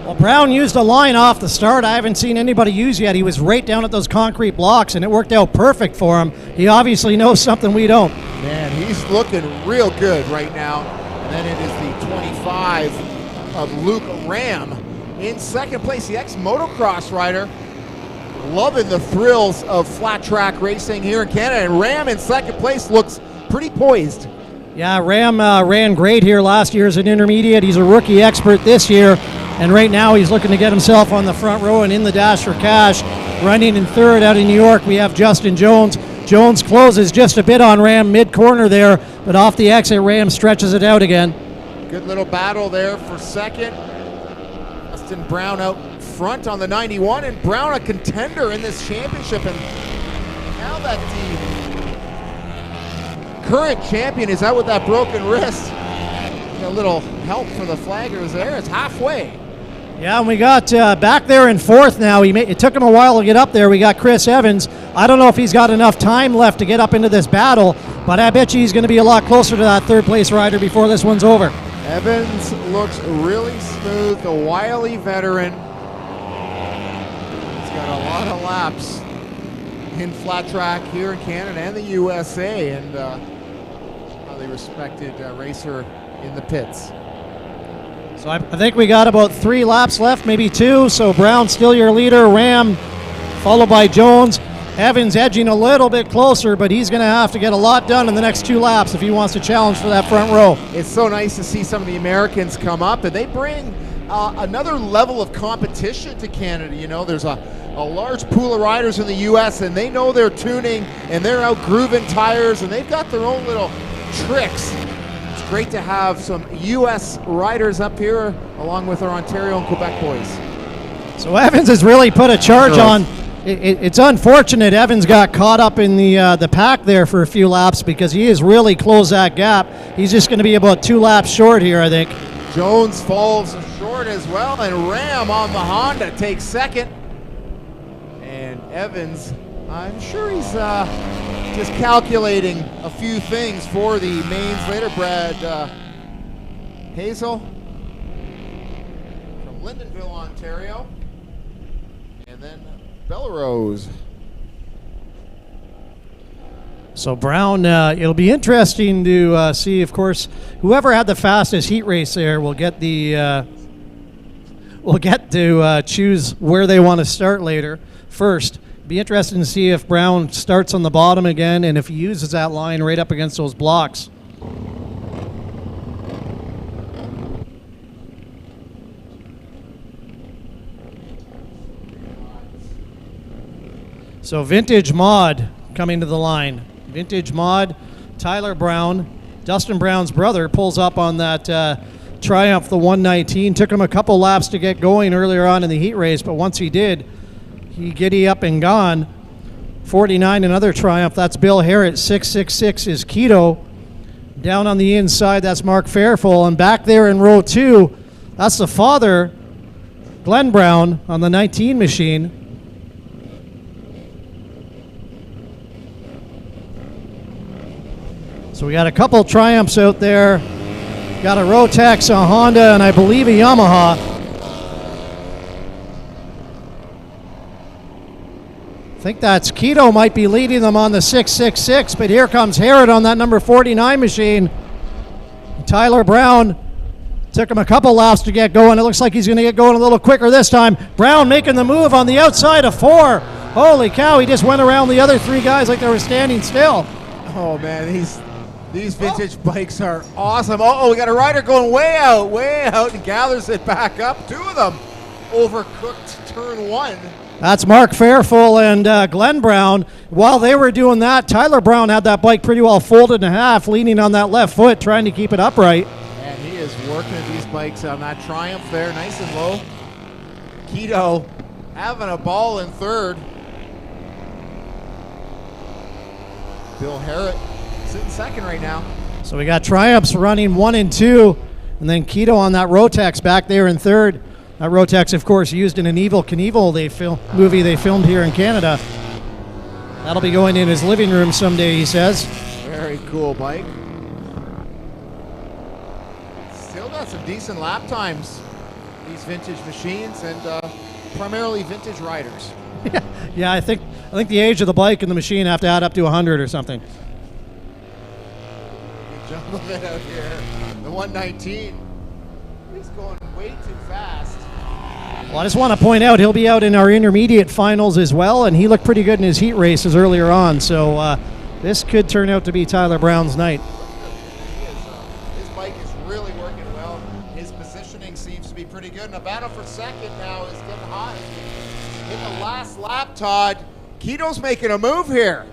Well, Brown used a line off the start I haven't seen anybody use yet. He was right down at those concrete blocks, and it worked out perfect for him. He obviously knows something we don't. Man, he's looking real good right now. And then it is the 25 of Luke Ram in second place, the ex-motocross rider. Loving the thrills of flat track racing here in Canada. And Ram in second place looks pretty poised. Yeah, Ram ran great here last year as an intermediate. He's a rookie expert this year. And right now he's looking to get himself on the front row and in the dash for cash. Running in third out of New York, we have Justin Jones. Jones closes just a bit on Ram mid-corner there, but off the exit, Ram stretches it out again. Good little battle there for second. Justin Brown out front on the 91, and Brown a contender in this championship. And now that the current champion is out with that broken wrist, a little help for the flaggers there. It's halfway. Yeah, and we got back there in fourth now. It took him a while to get up there. We got Chris Evans. I don't know if he's got enough time left to get up into this battle, but I bet you he's going to be a lot closer to that third place rider before this one's over. Evans looks really smooth, the wily veteran. He's got a lot of laps in flat track here in Canada and the USA, and highly respected racer in the pits. So I think we got about 3 laps left, maybe 2. So Brown still your leader, Ram followed by Jones. Evans edging a little bit closer, but he's going to have to get a lot done in the next 2 laps if he wants to challenge for that front row. It's so nice to see some of the Americans come up, and they bring another level of competition to Canada. You know, there's a large pool of riders in the U.S., and they know their tuning, and they're out grooving tires, and they've got their own little tricks. It's great to have some U.S. riders up here, along with our Ontario and Quebec boys. So Evans has really put a charge on. It's unfortunate Evans got caught up in the pack there for a few laps because he has really closed that gap. He's just going to be about 2 laps short here, I think. Jones falls short as well, and Ram on the Honda takes second. And Evans, I'm sure he's just calculating a few things for the mains later. Brad Hazel from Lyndonville, Ontario. And then Bellerose. So Brown, it'll be interesting to see, of course, whoever had the fastest heat race there will get to choose where they want to start later. First, be interesting to see if Brown starts on the bottom again and if he uses that line right up against those blocks. So Vintage Mod coming to the line. Vintage Mod, Tyler Brown, Dustin Brown's brother, pulls up on that Triumph, the 119. Took him a couple laps to get going earlier on in the heat race, but once he did, he giddy up and gone. 49, another Triumph. That's Bill Harrett. 666 is Keto. Down on the inside, that's Mark Fairfull. And back there in row 2, that's the father, Glenn Brown, on the 19 machine. So we got a couple Triumphs out there. Got a Rotax, a Honda, and I believe a Yamaha. I think that's Keto might be leading them on the 666, but here comes Harrod on that number 49 machine. Tyler Brown took him a couple laps to get going. It looks like he's going to get going a little quicker this time. Brown making the move on the outside of 4. Holy cow, he just went around the other 3 guys like they were standing still. Oh man, these vintage bikes are awesome. Oh, we got a rider going way out, and gathers it back up. 2 of them overcooked turn 1. That's Mark Fairfull and Glenn Brown. While they were doing that, Tyler Brown had that bike pretty well folded in half, leaning on that left foot, trying to keep it upright. And he is working these bikes on that Triumph there, nice and low. Keto having a ball in third. Bill Harrett sitting second right now. So we got Triumphs running 1 and 2, and then Keto on that Rotax back there in third. That Rotax, of course, used in an Evel Knievel movie they filmed here in Canada. That'll be going in his living room someday, he says. Very cool bike. Still got some decent lap times, these vintage machines and primarily vintage riders. Yeah, I think the age of the bike and the machine have to add up to 100 or something. Good gentleman out here. The 119. He's going way too fast. Well, I just want to point out he'll be out in our intermediate finals as well, and he looked pretty good in his heat races earlier on. So this could turn out to be Tyler Brown's night. His bike is really working well. His positioning seems to be pretty good. And the battle for second now is getting hot. In the last lap, Todd, Keto's making a move here.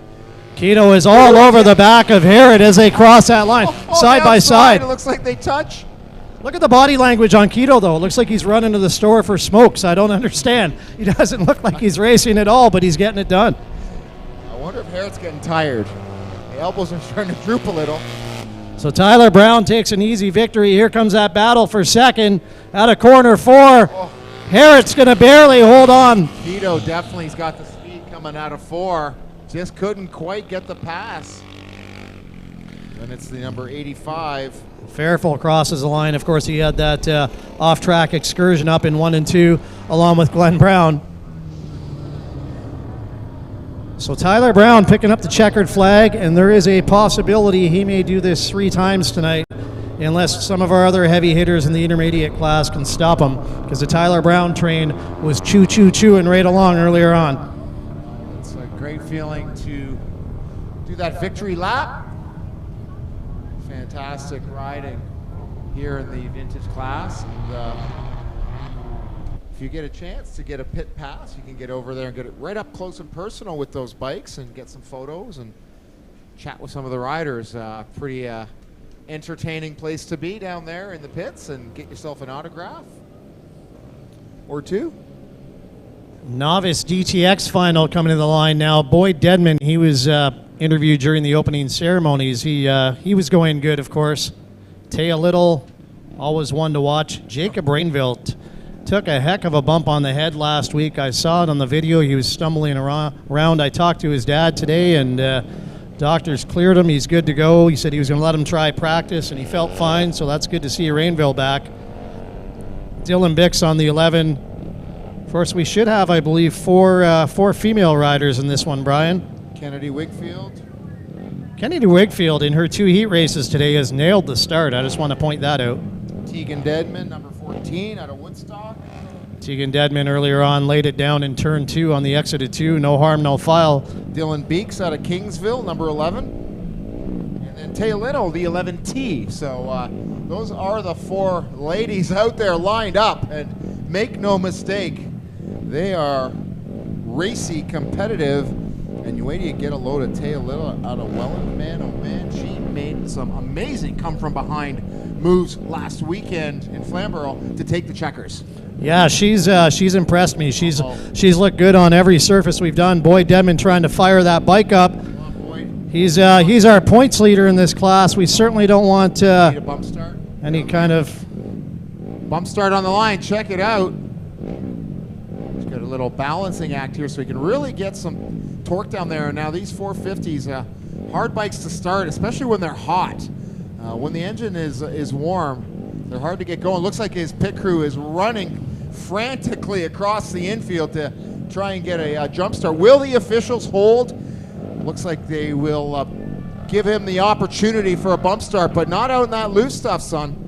Keto is all over the back of Herod as they cross that line, side by side. It looks like they touch. Look at the body language on Keto, though. It looks like he's running to the store for smokes. I don't understand. He doesn't look like he's racing at all, but he's getting it done. I wonder if Herritt's getting tired. The elbows are starting to droop a little. So Tyler Brown takes an easy victory. Here comes that battle for second out of corner 4. Oh. Herritt's going to barely hold on. Keto definitely's got the speed coming out of 4. Just couldn't quite get the pass. Then it's the number 85. Fairfield crosses the line. Of course, he had that off-track excursion up in 1 and 2 along with Glenn Brown. So Tyler Brown picking up the checkered flag, and there is a possibility he may do this 3 times tonight unless some of our other heavy hitters in the intermediate class can stop him, because the Tyler Brown train was chewing right along earlier on. It's a great feeling to do that victory lap. Fantastic riding here in the vintage class. And if you get a chance to get a pit pass, you can get over there and get it right up close and personal with those bikes and get some photos and chat with some of the riders. Pretty entertaining place to be down there in the pits, and get yourself an autograph or 2. Novice DTX Final coming to the line now. Boyd Dedman, he was interviewed during the opening ceremonies. He was going good, of course. Taya Little, always one to watch. Jacob Rainville took a heck of a bump on the head last week. I saw it on the video. He was stumbling around. I talked to his dad today, and doctors cleared him. He's good to go. He said he was going to let him try practice, and he felt fine, so that's good to see Rainville back. Dylan Bix on the 11. Of course, we should have, I believe, four female riders in this one, Brian. Kennedy Wigfield. Kennedy Wigfield in her 2 heat races today has nailed the start. I just want to point that out. Tegan Dedman, number 14, out of Woodstock. Tegan Dedman earlier on laid it down in turn 2 on the exit of 2. No harm, no foul. Dylan Beeks out of Kingsville, number 11. And then Taya Little, the 11T. So those are the 4 ladies out there lined up. And make no mistake, they are racy, competitive. And you wait till you get a load of Taya Little out of Welland. Man, oh man, she made some amazing come-from-behind moves last weekend in Flamborough to take the checkers. Yeah, she's impressed me. She's looked good on every surface we've done. Boyd Dedman trying to fire that bike up. He's our points leader in this class. We certainly don't want Need a bump start? any kind of Bump start on the line. Check it out. He's got a little balancing act here so he can really get some torque down there. And now these 450s, hard bikes to start, especially when they're hot. When the engine is warm, they're hard to get going. Looks like his pit crew is running frantically across the infield to try and get a jump start. Will the officials hold? Looks like they will give him the opportunity for a bump start, but not out in that loose stuff, son.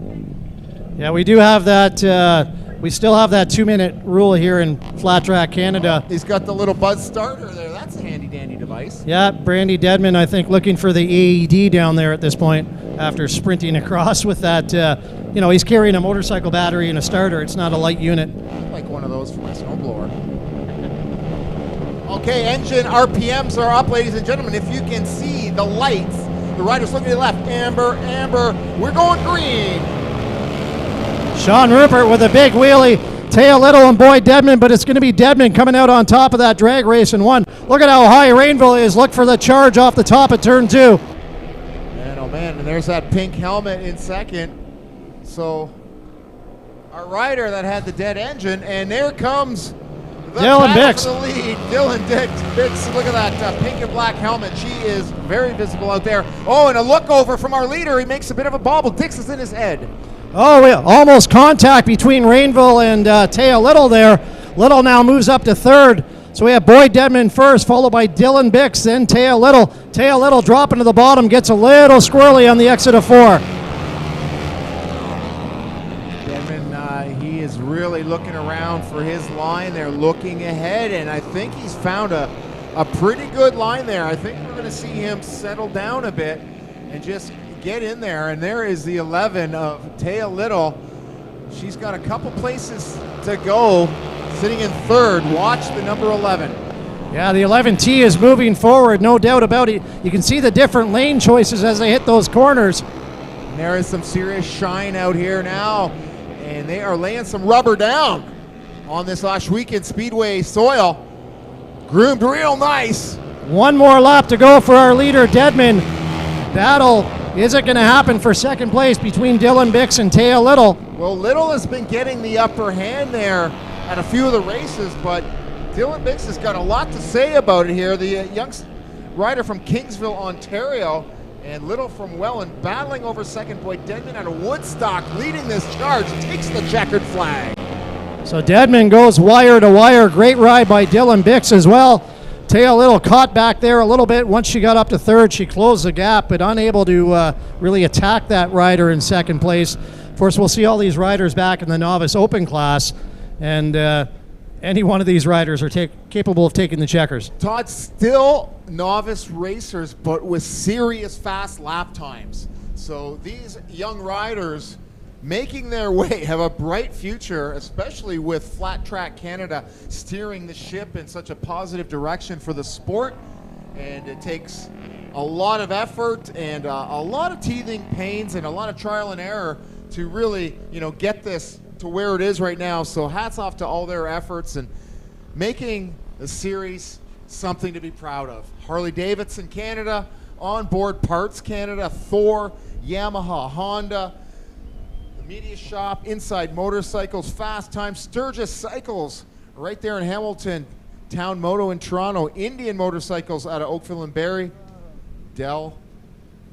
Yeah, we do have that. We still have that 2-minute rule here in Flat Track Canada. He's got the little buzz starter there. That's a handy dandy device. Yeah, Brandy Dedman, I think, looking for the AED down there at this point after sprinting across with that. He's carrying a motorcycle battery and a starter. It's not a light unit. I'd like one of those for my snowblower. Okay, engine RPMs are up, ladies and gentlemen. If you can see the lights, the rider's looking to the left. Amber, we're going green. Sean Rupert with a big wheelie. Taya Little and Boyd Dedman, but it's going to be Dedman coming out on top of that drag race in 1. Look at how high Rainville is. Look for the charge off the top of turn 2. Man, oh man, and there's that pink helmet in second. So our rider that had the dead engine, and there comes the Dylan Bix. For the lead. Dylan Bix, look at that pink and black helmet. She is very visible out there. Oh, and a look over from our leader. He makes a bit of a bobble. Dix is in his head. Oh, yeah, almost contact between Rainville and Taya Little there. Little now moves up to third. So we have Boyd Dedman first, followed by Dylan Bix, then Taya Little. Taya Little dropping to the bottom, gets a little squirrely on the exit of 4. Dedman, he is really looking around for his line. They're looking ahead, and I think he's found a pretty good line there. I think we're going to see him settle down a bit and just get in there. And there is the 11 of Taya Little. She's got a couple places to go, sitting in third. Watch the number 11. Yeah, the 11T is moving forward, no doubt about it. You can see the different lane choices as they hit those corners. And there is some serious shine out here now, and they are laying some rubber down on this Ohsweken Speedway soil. Groomed real nice. One more lap to go for our leader, Dedman. Battle isn't going to happen for second place between Dylan Bix and Taya Little. Well, Little has been getting the upper hand there at a few of the races, but Dylan Bix has got a lot to say about it here. The young rider from Kingsville, Ontario, and Little from Welland battling over second. Boyd Dedman out of Woodstock leading this charge, takes the checkered flag. So Dedman goes wire to wire. Great ride by Dylan Bix as well. Taya Little caught back there a little bit. Once she got up to third, she closed the gap, but unable to really attack that rider in second place. Of course, we'll see all these riders back in the Novice Open class, and any one of these riders are capable of taking the checkers. Todd, still novice racers, but with serious fast lap times. So these young riders making their way have a bright future, especially with Flat Track Canada steering the ship in such a positive direction for the sport. And it takes a lot of effort and a lot of teething pains and a lot of trial and error to really, get this to where it is right now. So hats off to all their efforts and making the series something to be proud of. Harley Davidson Canada, Onboard Parts Canada, Thor, Yamaha, Honda, Media Shop, Inside Motorcycles, Fast Time, Sturgis Cycles right there in Hamilton, Town Moto in Toronto, Indian Motorcycles out of Oakville and Barrie, Dell,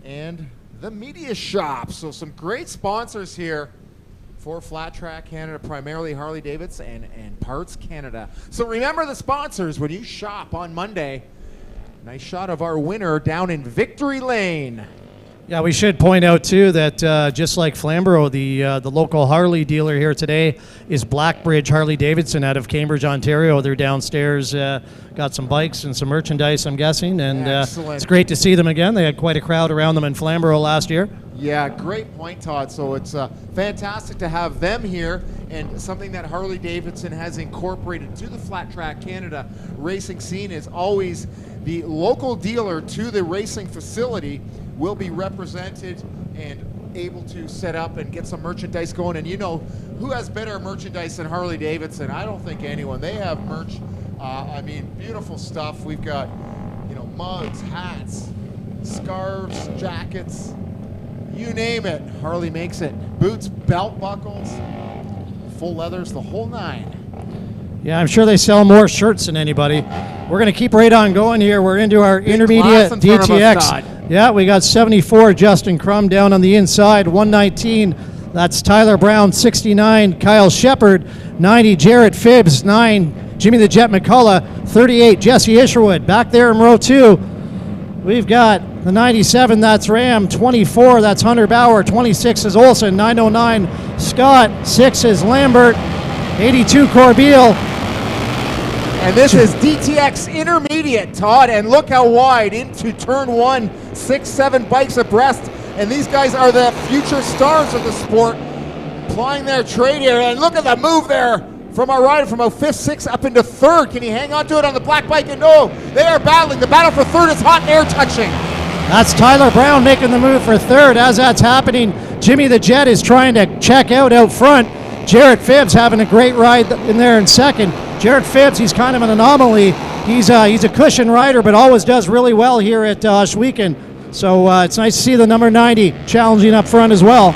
and the Media Shop. So some great sponsors here for Flat Track Canada, primarily Harley Davidson and Parts Canada. So remember the sponsors when you shop on Monday. Nice shot of our winner down in Victory Lane. Yeah, we should point out too that just like Flamborough, the local Harley dealer here today is Blackbridge Harley Davidson out of Cambridge, Ontario. They're downstairs, got some bikes and some merchandise, I'm guessing, and it's great to see them again. They had quite a crowd around them in Flamborough last year. Yeah, great point, Todd. So it's fantastic to have them here, and something that Harley Davidson has incorporated to the Flat Track Canada racing scene is always the local dealer to the racing facility will be represented and able to set up and get some merchandise going. And who has better merchandise than Harley Davidson? I don't think anyone. They have merch, beautiful stuff. We've got, mugs, hats, scarves, jackets, you name it. Harley makes it. Boots, belt buckles, full leathers, the whole nine. Yeah, I'm sure they sell more shirts than anybody. We're going to keep right on going here. We're into our intermediate DTX. Yeah, we got 74 Justin Crum down on the inside, 119. That's Tyler Brown, 69. Kyle Shepard, 90. Jarrett Phibbs, 9. Jimmy the Jet McCullough, 38. Jesse Isherwood back there in row 2. We've got the 97, that's Ram. 24, that's Hunter Bauer. 26 is Olson. 909, Scott. 6 is Lambert. 82, Corbeil. And this is DTX Intermediate, Todd, and look how wide into turn 1, 6-7 bikes abreast, and these guys are the future stars of the sport, applying their trade here, and look at the move there from our rider from 5th, 6th up into 3rd. Can he hang on to it on the black bike? And no, they are battling. The battle for 3rd is hot and air touching. That's Tyler Brown making the move for 3rd. As that's happening, Jimmy the Jet is trying to check out front. Jarrett Phibbs having a great ride in there in 2nd. Jarrett Phibbs, he's kind of an anomaly. He's a cushion rider, but always does really well here at Ohsweken. So it's nice to see the number 90 challenging up front as well.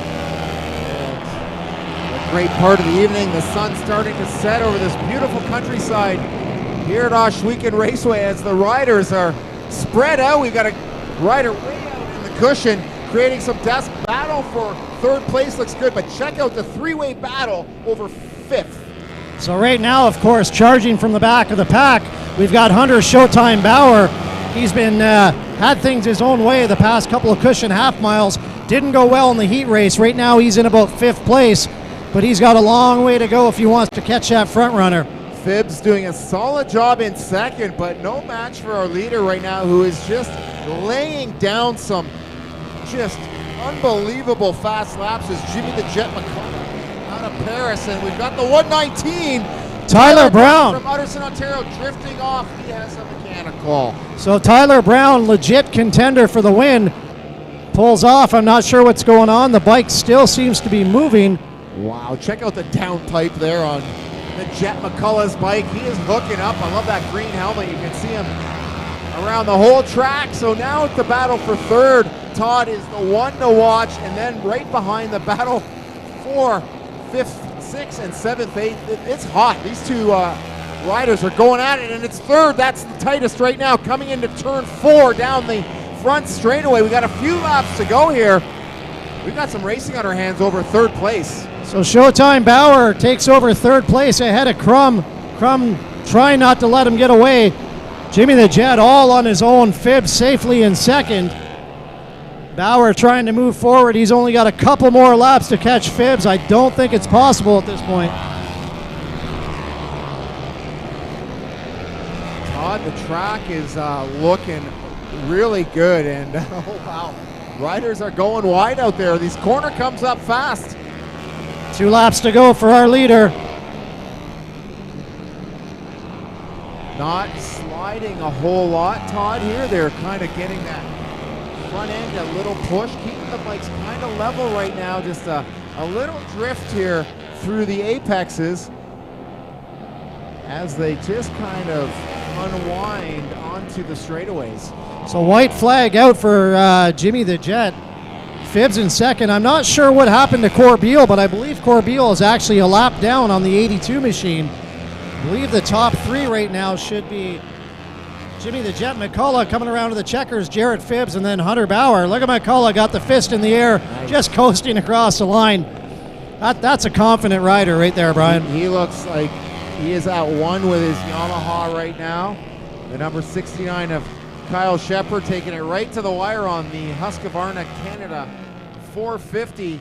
A great part of the evening. The sun's starting to set over this beautiful countryside here at Ohsweken Raceway as the riders are spread out. We've got a rider way out in the cushion. creating some desk battle for third place. Looks good, but check out the three-way battle over fifth. So right now, of course, charging from the back of the pack, we've got Hunter Showtime Bauer. He's been had things his own way the past couple of cushion half miles. Didn't go well in the heat race. Right now he's in about fifth place, but he's got a long way to go if he wants to catch that front runner. Phibbs doing a solid job in second, but no match for our leader right now, who is just laying down some just unbelievable fast laps, is Jimmy the Jet McCullough out of Paris. And we've got the 119. Tyler Brown from Utterson, Ontario, drifting off. He has a mechanical. So Tyler Brown, legit contender for the win, pulls off. I'm not sure what's going on. The bike still seems to be moving. Wow, check out the down type there on the Jet McCullough's bike. He is hooking up. I love that green helmet. You can see him around the whole track. So now it's the battle for third. Todd is the one to watch, and then right behind the battle for fifth, sixth, and seventh, eighth. It's hot. These two riders are going at it, and it's third. That's the tightest right now, coming into turn 4 down the front straightaway. We got a few laps to go here. We've got some racing on our hands over third place. So Showtime Bauer takes over third place ahead of Crum. Crum trying not to let him get away. Jimmy the Jet all on his own. Phibbs safely in second. Bauer trying to move forward. He's only got a couple more laps to catch Phibbs. I don't think it's possible at this point. Todd, the track is looking really good, and oh wow, riders are going wide out there. This corner comes up fast. 2 laps to go for our leader. Not sliding a whole lot, Todd, here. They're kind of getting that front end a little push, keeping the bikes kind of level right now. Just a little drift here through the apexes as they just kind of unwind onto the straightaways. So white flag out for Jimmy the Jet. Phibbs in second. I'm not sure what happened to Corbeil, but I believe Corbeil is actually a lap down on the 82 machine. I believe the top 3 right now should be Jimmy the Jet McCullough coming around to the checkers, Jarrett Phibbs, and then Hunter Bauer. Look at McCullough, got the fist in the air, just coasting across the line. That's a confident rider right there, Brian. He looks like he is at one with his Yamaha right now. The number 69 of Kyle Shepard taking it right to the wire on the Husqvarna Canada 450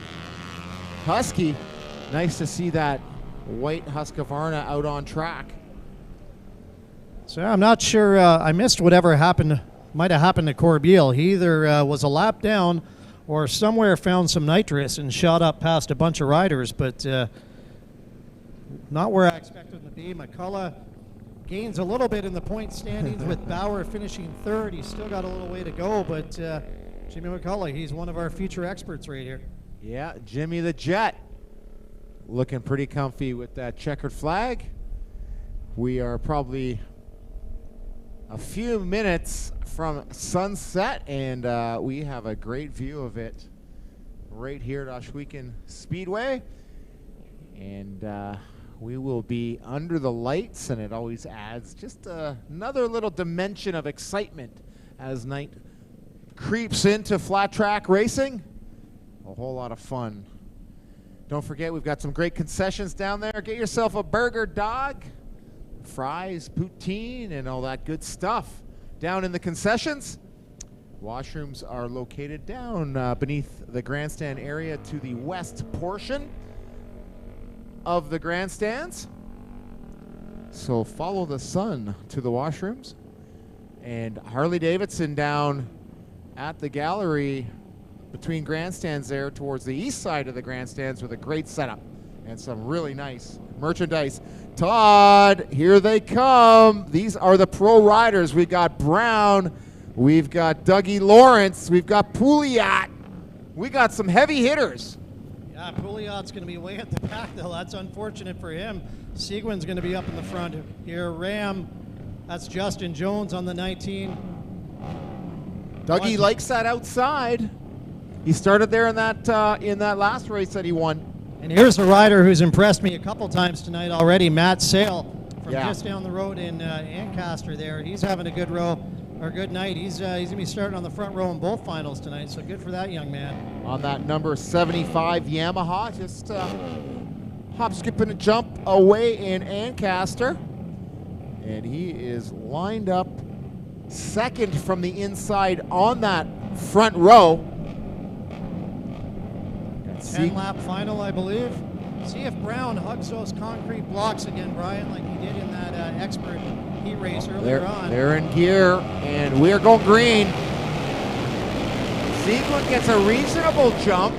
Husky. Nice to see that white Husqvarna out on track. So I'm not sure, I missed whatever might have happened to Corbeil. He either was a lap down or somewhere found some nitrous and shot up past a bunch of riders, but not where I expected him to be. McCullough gains a little bit in the point standings with Bauer finishing third. He's still got a little way to go, but Jimmy McCullough, he's one of our feature experts right here. Yeah, Jimmy the Jet looking pretty comfy with that checkered flag. We are probably a few minutes from sunset, and we have a great view of it right here at Ohsweken Speedway. And we will be under the lights, and it always adds just another little dimension of excitement as night creeps into flat track racing. A whole lot of fun. Don't forget, we've got some great concessions down there. Get yourself a burger, dog, fries, poutine, and all that good stuff down in the concessions. Washrooms are located down beneath the grandstand area to the west portion of the grandstands. So follow the sun to the washrooms. And Harley Davidson down at the gallery between grandstands there towards the east side of the grandstands with a great setup and some really nice merchandise. Todd, here they come. These are the pro riders. We've got Brown, we've got Dougie Lawrence, we've got Pouliot. We got some heavy hitters. Yeah, Pouliot's going to be way at the back, though. That's unfortunate for him. Seguin's going to be up in the front here. Ram, that's Justin Jones on the 19. Dougie likes that outside. He started there in that last race that he won. And here's a rider who's impressed me a couple times tonight already, Matt Sale from Yeah. just down the road in Ancaster there. He's having a good row. or good night. He's going to be starting on the front row in both finals tonight, so good for that young man. On that number 75 Yamaha, just hop, skip, and a jump away in Ancaster. And he is lined up second from the inside on that front row. 10-lap final, I believe. See if Brown hugs those concrete blocks again, Brian, like he did in that expert heat race earlier on. They're in gear, and we're going green. Seguin gets a reasonable jump.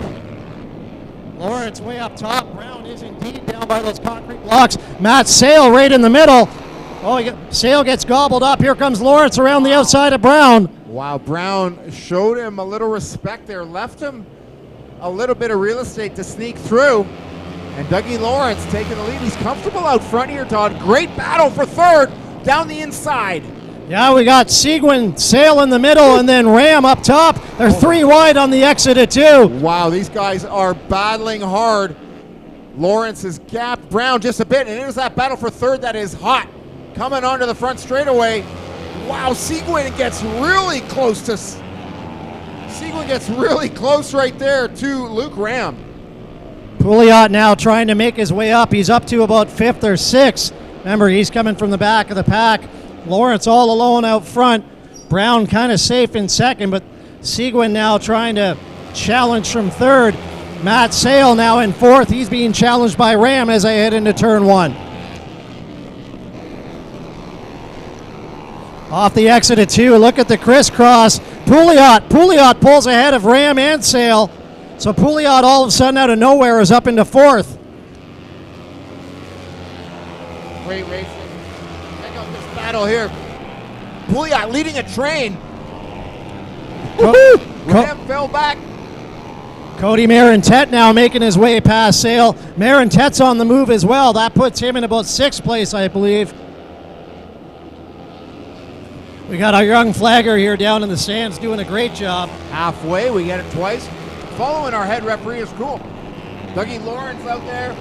Lawrence way up top. Brown is indeed down by those concrete blocks. Matt Sale right in the middle. Sale gets gobbled up. Here comes Lawrence around the outside of Brown. Wow, Brown showed him a little respect there, left him a little bit of real estate to sneak through. And Dougie Lawrence taking the lead. He's comfortable out front here, Todd. Great battle for third down the inside. Yeah, we got Seguin, Sale in the middle, and then Ram up top. They're 3 wide on the exit at 2. Wow, these guys are battling hard. Lawrence has gapped Brown just a bit, and there's that battle for third that is hot. Coming onto the front straightaway. Wow, Seguin gets really close to... Seguin gets really close right there to Luke Ram. Pouliot now trying to make his way up. He's up to about 5th or 6th. Remember, he's coming from the back of the pack. Lawrence all alone out front. Brown kind of safe in second, but Seguin now trying to challenge from 3rd. Matt Sale now in 4th. He's being challenged by Ram as they head into turn 1. Off the exit at 2, look at the crisscross. Pouliot pulls ahead of Ram and Sale. So Pouliot all of a sudden out of nowhere is up into 4th. Great racing. Check out this battle here. Pouliot leading a train. Ram fell back. Cody Marintet now making his way past Sale. Marintet's on the move as well. That puts him in about 6th place, I believe. We got our young flagger here down in the stands doing a great job. Halfway, we get it twice. Following our head referee is cool. Dougie Lawrence out there.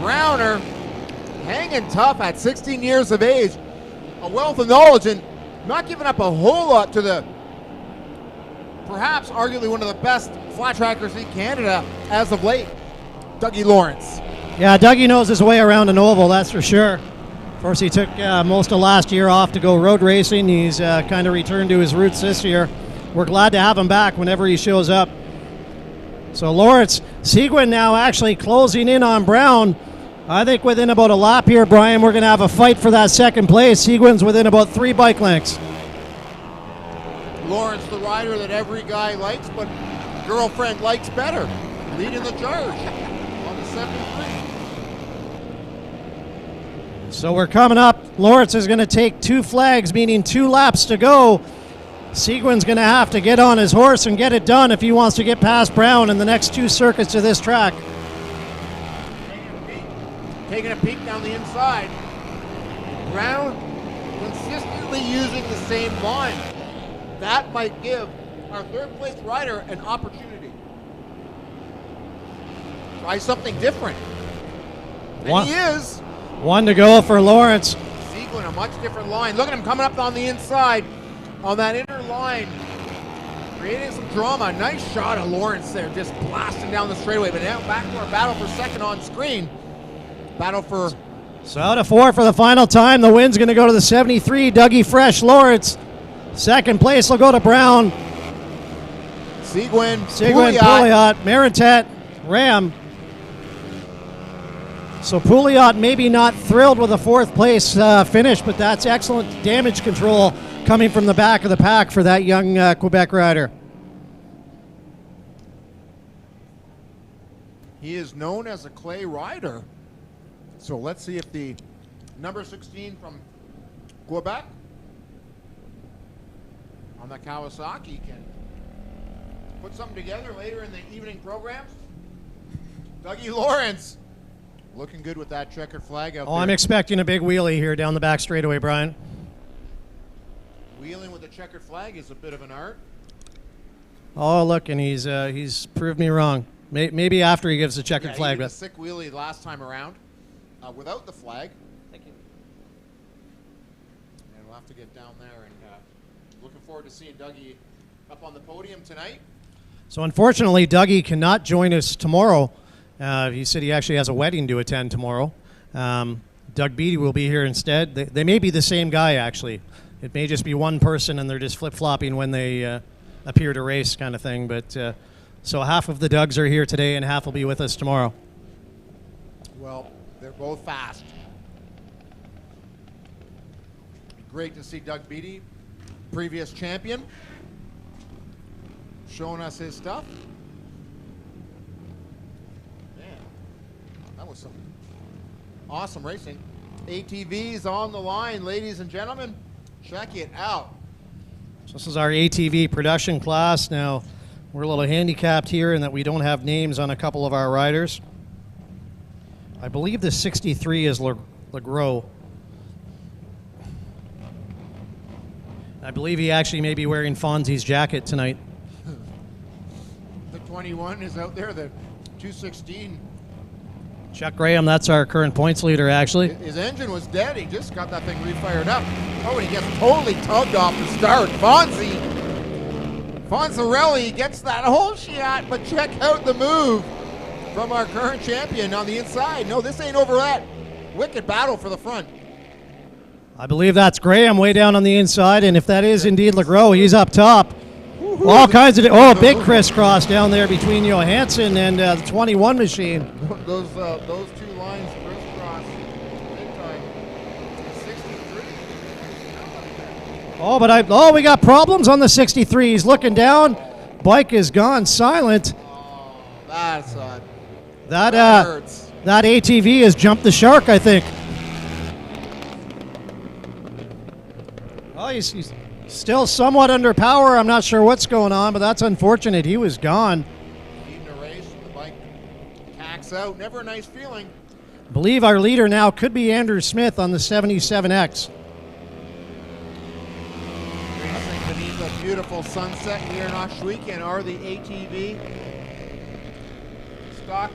Browner hanging tough at 16 years of age. A wealth of knowledge and not giving up a whole lot to the perhaps arguably one of the best flat trackers in Canada as of late, Dougie Lawrence. Yeah, Dougie knows his way around an oval, that's for sure. Of course, he took most of last year off to go road racing. He's kind of returned to his roots this year. We're glad to have him back whenever he shows up. So Lawrence, Seguin now actually closing in on Brown. I think within about a lap here, Brian, we're going to have a fight for that 2nd place. Seguin's within about 3 bike lengths. Lawrence, the rider that every guy likes, but girlfriend likes better, leading the charge on the 73. So we're coming up. Lawrence is going to take 2 flags, meaning 2 laps to go. Seguin's going to have to get on his horse and get it done if he wants to get past Brown in the next 2 circuits of this track. Taking a peek down the inside. Brown consistently using the same line. That might give our 3rd place rider an opportunity. Try something different. And he is. 1 to go for Lawrence. Seguin, a much different line. Look at him coming up on the inside, on that inner line, creating some drama. Nice shot of Lawrence there, just blasting down the straightaway. But now back to our battle for 2nd on screen. Battle for... So out of 4 for the final time. The win's going to go to the 73, Dougie Fresh Lawrence. 2nd place will go to Brown. Seguin, Pouliot, Marintet, Ram. So Pouliot maybe not thrilled with a 4th place finish, but that's excellent damage control coming from the back of the pack for that young Quebec rider. He is known as a clay rider. So let's see if the number 16 from Quebec on the Kawasaki can put something together later in the evening programs. Dougie Lawrence looking good with that checkered flag out there. I'm expecting a big wheelie here down the back straightaway, Brian. Wheeling with a checkered flag is a bit of an art. Oh, look, and he's proved me wrong. Maybe after he gives the checkered flag. He did But a sick wheelie last time around without the flag. Thank you. And we'll have to get down there and looking forward to seeing Dougie up on the podium tonight. So unfortunately, Dougie cannot join us tomorrow. He said he actually has a wedding to attend tomorrow. Doug Beatty will be here instead. They may be the same guy, actually. It may just be one person, and they're just flip-flopping when they appear to race kind of thing. But so half of the Dougs are here today, and half will be with us tomorrow. Well, they're both fast. Great to see Doug Beatty, previous champion, showing us his stuff. Man, that was some awesome racing. ATVs on the line, ladies and gentlemen. Check it out. So this is our ATV production class. Now, we're a little handicapped here in that we don't have names on a couple of our riders. I believe the 63 is LeGros. I believe he actually may be wearing Fonzie's jacket tonight. The 21 is out there, the 216. Chuck Graham, that's our current points leader, actually. His engine was dead. He just got that thing refired up. Oh, and he gets totally tugged off the start. Fonzarelli gets that whole shot, but check out the move from our current champion on the inside. No, this ain't over that. Wicked battle for the front. I believe that's Graham way down on the inside, and if that is indeed LeGros, he's up top. All kinds of, big crisscross down there between Johansson and the 21 machine. Those two lines crisscross big time. 63. We got problems on the 63. He's looking down. Bike is gone silent. Oh, that's that hurts. That ATV has jumped the shark, I think. Oh, he's still somewhat under power. I'm not sure what's going on, but that's unfortunate. He was gone. Leading a race, the bike tacks out. Never a nice feeling. I believe our leader now could be Andrew Smith on the 77X. Racing beneath a beautiful sunset here in Ohsweken are the ATV stock.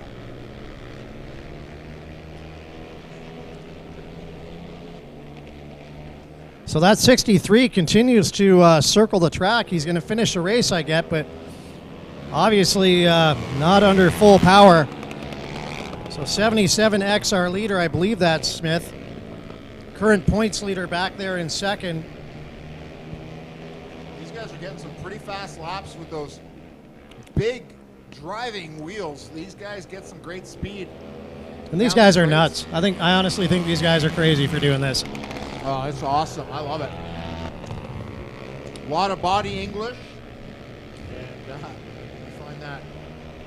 So that 63 continues to circle the track. He's going to finish the race, I get, but obviously not under full power. So 77X, our leader, I believe that's Smith. Current points leader back there in second. These guys are getting some pretty fast laps with those big driving wheels. These guys get some great speed. And these guys are nuts. I honestly think these guys are crazy for doing this. Oh, it's awesome. I love it. A lot of body English. And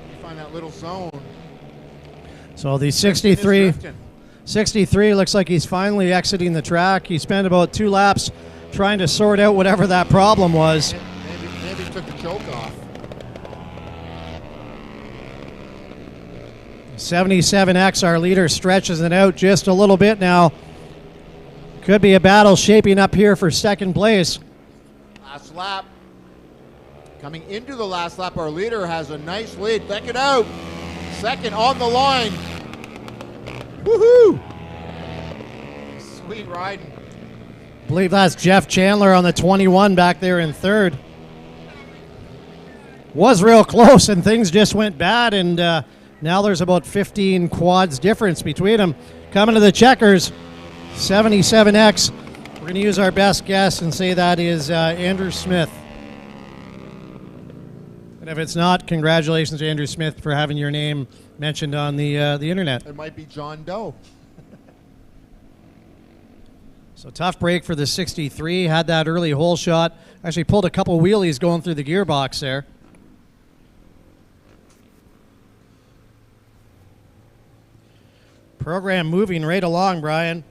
you find that little zone. So the 63 looks like he's finally exiting the track. He spent about 2 laps trying to sort out whatever that problem was. Maybe took the choke off. 77X, our leader, stretches it out just a little bit now. Could be a battle shaping up here for second place. Last lap. Coming into the last lap, our leader has a nice lead. Check it out. Second on the line. Woohoo! Sweet riding. I believe that's Jeff Chandler on the 21 back there in third. Was real close and things just went bad, and now there's about 15 quads difference between them. Coming to the checkers, 77X. We're going to use our best guess and say that is Andrew Smith. And if it's not, congratulations, Andrew Smith, for having your name mentioned on the internet. It might be John Doe. So tough break for the 63. Had that early hole shot. Actually pulled a couple wheelies going through the gearbox there. Program moving right along, Brian.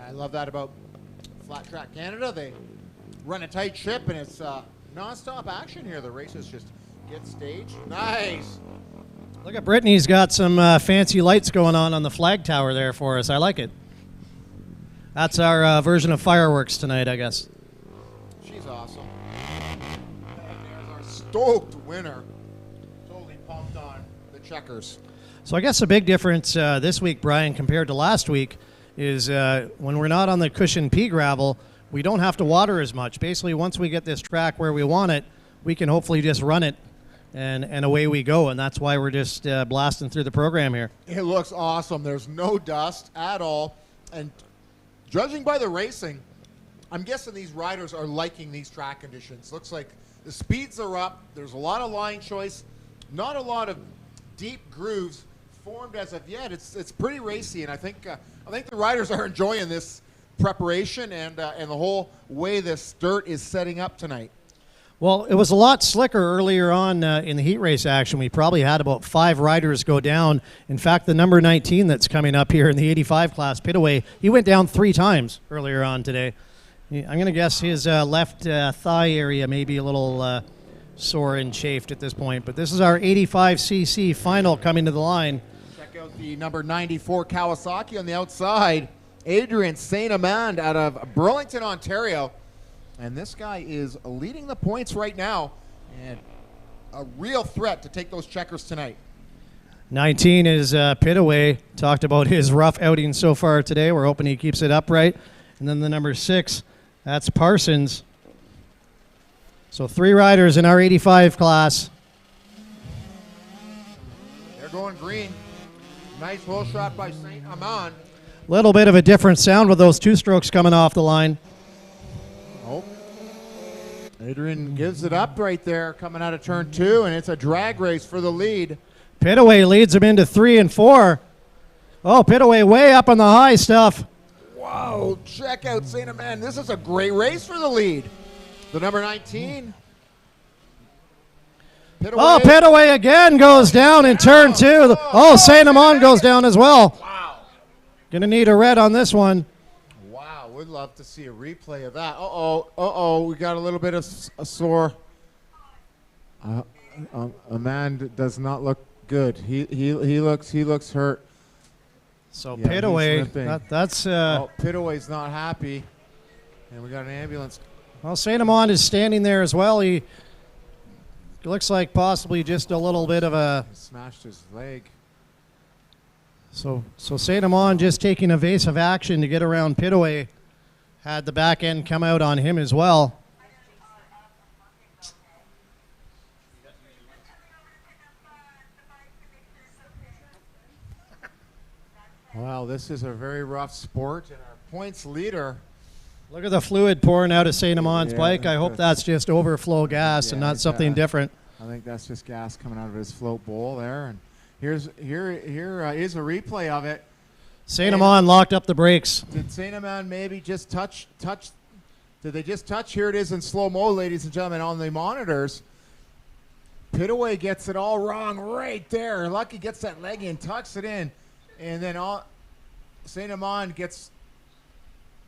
I love that about Flat Track Canada. They run a tight ship, and it's non-stop action here. The races just get staged. Nice. Look at Brittany's got some fancy lights going on the flag tower there for us. I like it. That's our version of fireworks tonight, I guess. She's awesome. And there's our stoked winner. Totally pumped on the checkers. So I guess the big difference this week, Brian, compared to last week is when we're not on the cushion pea gravel, we don't have to water as much. Basically, once we get this track where we want it, we can hopefully just run it, and away we go. And that's why we're just blasting through the program here. It looks awesome. There's no dust at all. And judging by the racing, I'm guessing these riders are liking these track conditions. Looks like the speeds are up. There's a lot of line choice, not a lot of deep grooves formed as of yet. It's pretty racy, and I think the riders are enjoying this preparation and the whole way this dirt is setting up tonight. Well, it was a lot slicker earlier on in the heat race action. We probably had about 5 riders go down. In fact, the number 19 that's coming up here in the 85 class, Pitaway, he went down 3 times earlier on today. I'm going to guess his left thigh area may be a little sore and chafed at this point. But this is our 85cc final coming to the line. Check out the number 94 Kawasaki on the outside. Adrian St. Amand out of Burlington, Ontario. And this guy is leading the points right now and a real threat to take those checkers tonight. 19 is Pitaway. Talked about his rough outing so far today. We're hoping he keeps it upright. And then the number 6, that's Parsons. So 3 riders in our 85 class. They're going green. Nice hole shot by St. Amand. Little bit of a different sound with those 2 strokes coming off the line. Oh. Adrian gives it up right there coming out of turn 2, and it's a drag race for the lead. Pitaway leads him into 3 and 4. Oh, Pitaway way up on the high stuff. Whoa, check out St. Amand. This is a great race for the lead. The number 19. Pitaway. Oh, Pitaway again goes down in turn 2. Oh, St. Amand goes down as well. Wow. Gonna need a red on this one. Wow, would love to see a replay of that. Uh-oh, we got a little bit of a sore. Amand does not look good. He looks hurt. So Yeah, Pitaway, that's Pitaway's not happy, and we got an ambulance. well, St. Amand is standing there as well. He looks like possibly just a little bit of a He smashed his leg. so St. Amand just taking evasive action to get around Pitaway. Had the back end come out on him as well. Wow, this is a very rough sport, and our points leader. Look at the fluid pouring out of St. Amand's Yeah, bike. I hope that's just overflow gas and Yeah, not something different. I think that's just gas coming out of his float bowl there, and here is a replay of it. St. Amand locked up the brakes. Did St. Amand maybe just touch? Did they just touch? Here it is in slow-mo, ladies and gentlemen, on the monitors. Pitaway gets it all wrong right there. Lucky gets that leg in, tucks it in, and then St. Amand gets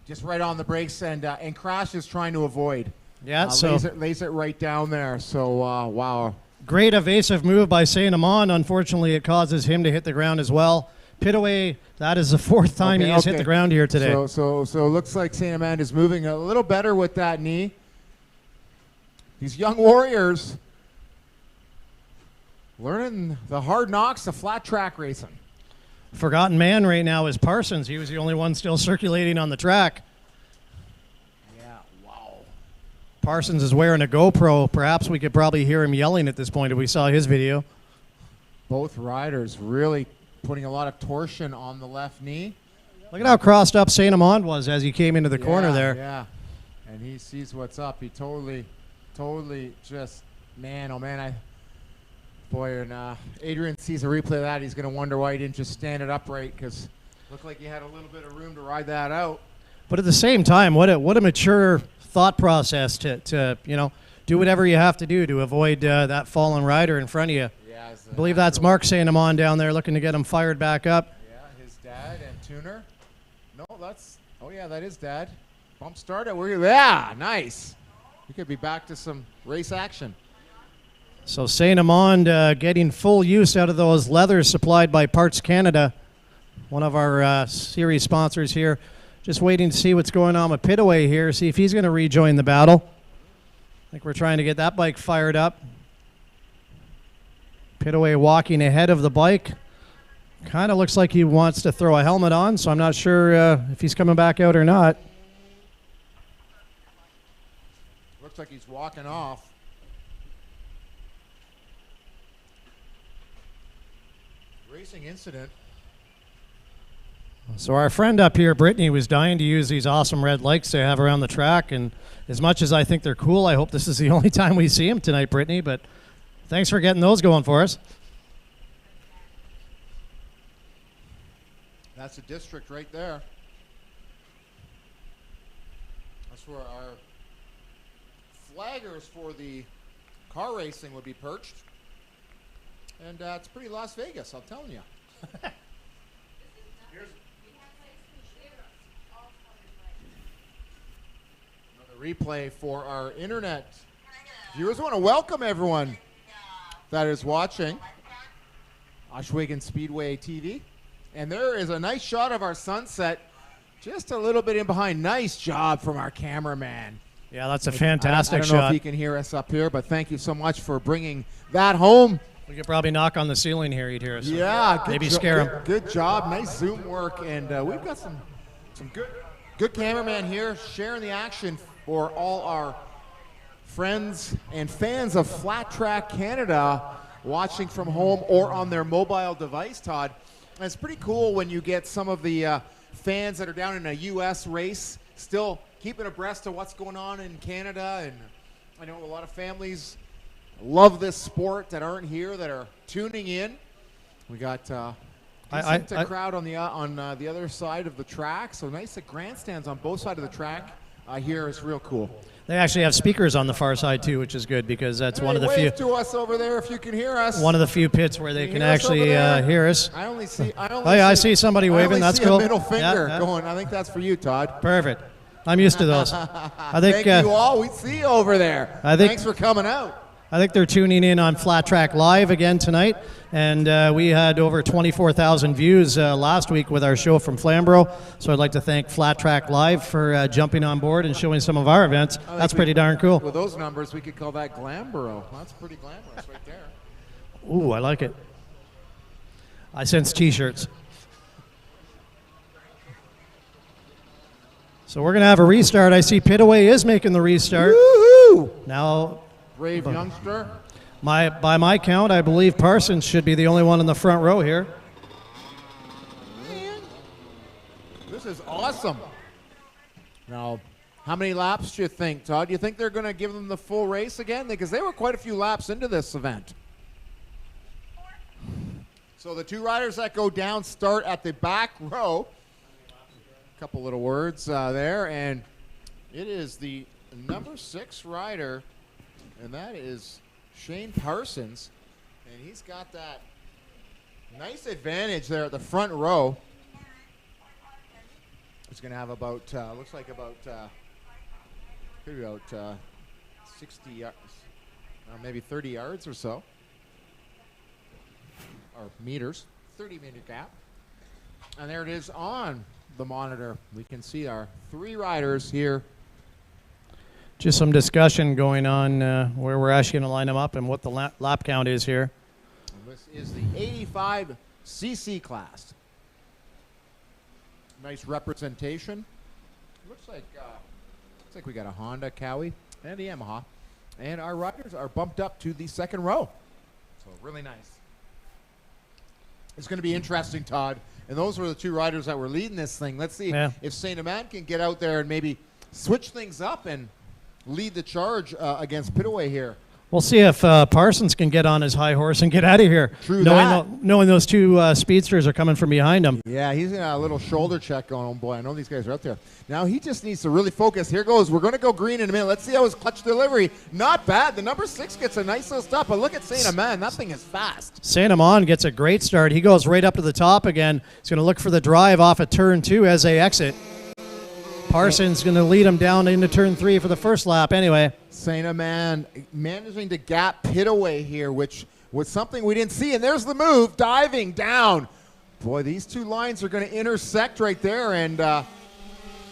just right on the brakes and crashes trying to avoid. Yeah, so lays it right down there. So, wow. great evasive move by St. Amand. Unfortunately, it causes him to hit the ground as well. Pitaway, that is the 4th time he has hit the ground here today. So it looks like St. Amand is moving a little better with that knee. These young warriors learning the hard knocks of flat track racing. Forgotten man right now is Parsons. He was the only one still circulating on the track. Yeah, wow. Parsons is wearing a GoPro. Perhaps we could probably hear him yelling at this point if we saw his video. Both riders really putting a lot of torsion on the left knee. Look at how crossed up St. Amand was as he came into the corner there. Yeah, and he sees what's up. He totally just, man, oh man, and Adrian sees a replay of that. He's going to wonder why he didn't just stand it upright, because looked like he had a little bit of room to ride that out. But at the same time, what a mature thought process to do whatever you have to do to avoid that fallen rider in front of you. Yeah, I believe that's Mark St. Amand down there looking to get him fired back up. Yeah, his dad and tuner. No, that is Dad. Bump started. Yeah, nice. We could be back to some race action. So St. Amand getting full use out of those leathers supplied by Parts Canada, one of our series sponsors here. Just waiting to see what's going on with Pitaway here, see if he's going to rejoin the battle. I think we're trying to get that bike fired up. Pitaway walking ahead of the bike. Kind of looks like he wants to throw a helmet on, so I'm not sure if he's coming back out or not. Looks like he's walking off. Racing incident. So our friend up here, Brittany, was dying to use these awesome red lights they have around the track, and as much as I think they're cool, I hope this is the only time we see them tonight, Brittany, but thanks for getting those going for us. That's the district right there. That's where our flaggers for the car racing would be perched. And it's pretty Las Vegas, I'm telling you. Another replay for our internet viewers. I want to welcome everyone that is watching Ohsweken Speedway TV. And there is a nice shot of our sunset just a little bit in behind. Nice job from our cameraman. Yeah, that's a fantastic I don't know if shot. he can hear us up here, but thank you so much for bringing that home. We could probably knock on the ceiling here, you'd hear us. Yeah, maybe scare him. Good job, nice zoom work, and we've got some good cameraman here sharing the action for all our friends and fans of Flat Track Canada watching from home or on their mobile device, Todd. And it's pretty cool when you get some of the fans that are down in a U.S. race still keeping abreast of what's going on in Canada. And I know a lot of families love this sport that aren't here, that are tuning in. We got a crowd on the other side of the track, so nice grandstands on both sides of the track. Here is real cool. They actually have speakers on the far side too, which is good because that's one of the wave few. to us over there if you can hear us. One of the few pits where they can actually hear us. I only see. I see somebody waving. That's cool. A middle finger going. I think that's for you, Todd. Perfect. I'm used to those. I think. Thank you all. We see you over there. Thanks for coming out. I think they're tuning in on Flat Track Live again tonight, and we had over 24,000 views last week with our show from Flamborough. So I'd like to thank Flat Track Live for jumping on board and showing some of our events. That's pretty darn cool. With those numbers, we could call that Glamborough. That's pretty glamorous right there. Ooh, I like it. I sense T-shirts. So we're going to have a restart. I see Pitaway is making the restart. Woohoo! Now, brave youngster. By my count, I believe Parsons should be the only one in the front row here. Man, this is awesome. Now, how many laps do you think, Todd? Do you think they're going to give them the full race again? Because they were quite a few laps into this event. So the two riders that go down start at the back row. A couple little words there, and it is the number 6 rider, and that is Shane Parsons, and he's got that nice advantage there at the front row. He's going to have about, looks like about, could be about 60 yards, maybe 30 yards or so, or meters, 30-meter gap. And there it is on the monitor. We can see our 3 riders here. Just some discussion going on where we're actually going to line them up and what the lap count is here. And this is the 85cc class. Nice representation. Looks like we got a Honda, Cowie, and a Yamaha. And our riders are bumped up to the second row. So really nice. It's going to be interesting, Todd. And those were the 2 riders that were leading this thing. Let's see if St. Amand can get out there and maybe switch things up and lead the charge against Pitaway here. We'll see if Parsons can get on his high horse and get out of here. True knowing those 2 speedsters are coming from behind him. Yeah, he's got a little shoulder check going on. Boy, I know these guys are out there. Now he just needs to really focus. Here goes. We're going to go green in a minute. Let's see how his clutch delivery. Not bad. The number 6 gets a nice little stop. But look at St. Amand. That thing is fast. St. Amand gets a great start. He goes right up to the top again. He's going to look for the drive off at turn 2 as they exit. Parsons going to lead him down into turn 3 for the first lap anyway. St. Amand managing to gap Pitaway here, which was something we didn't see. And there's the move, diving down. Boy, these 2 lines are going to intersect right there. And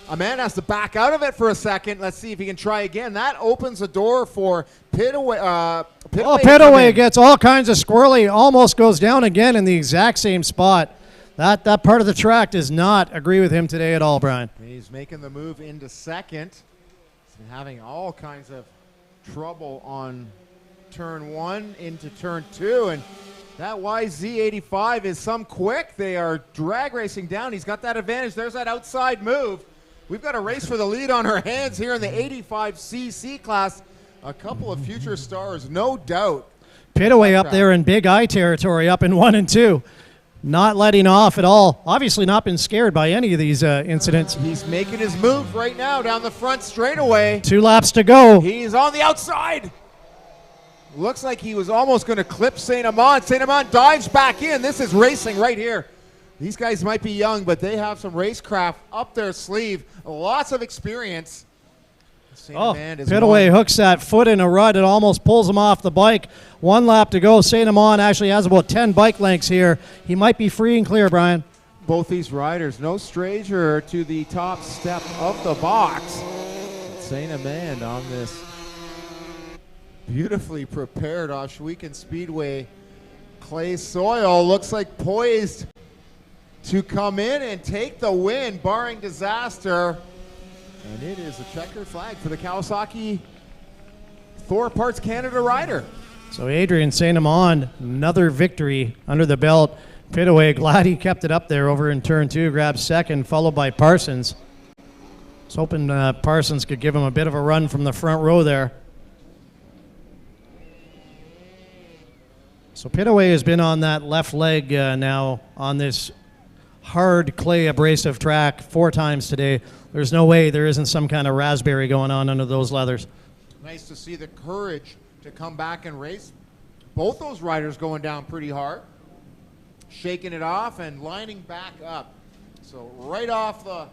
Amand has to back out of it for a second. Let's see if he can try again. That opens the door for Pitaway. Pitaway gets all kinds of squirrely, almost goes down again in the exact same spot. That part of the track does not agree with him today at all, Brian. He's making the move into second. He's been having all kinds of trouble on turn 1 into turn 2, and that YZ85 is some quick. They are drag racing down. He's got that advantage. There's that outside move. We've got a race for the lead on our hands here in the 85cc class. A couple of future stars, no doubt. Pitaway up there in Big I territory, up in 1 and 2. Not letting off at all. Obviously not been scared by any of these incidents. He's making his move right now down the front straightaway. 2 laps to go. He's on the outside. Looks like he was almost going to clip Saint Amand. Saint Amand dives back in. This is racing right here. These guys might be young, but they have some racecraft up their sleeve. Lots of experience. Pitaway hooks that foot in a rut. It almost pulls him off the bike. 1 lap to go. Saint Amand actually has about 10 bike lengths here. He might be free and clear, Brian. Both these riders, no stranger to the top step of the box. Saint Amand on this beautifully prepared Ohsweken Speedway clay soil. Looks like poised to come in and take the win, barring disaster. And it is a checkered flag for the Kawasaki Thor Parts Canada rider. So Adrian Saint Amand, another victory under the belt. Pitaway, glad he kept it up there over in turn 2, grabs second, followed by Parsons. Was hoping Parsons could give him a bit of a run from the front row there. So Pitaway has been on that left leg now on this hard clay abrasive track 4 times today. There's no way there isn't some kind of raspberry going on under those leathers. Nice to see the courage to come back and race. Both those riders going down pretty hard, shaking it off and lining back up. So right off the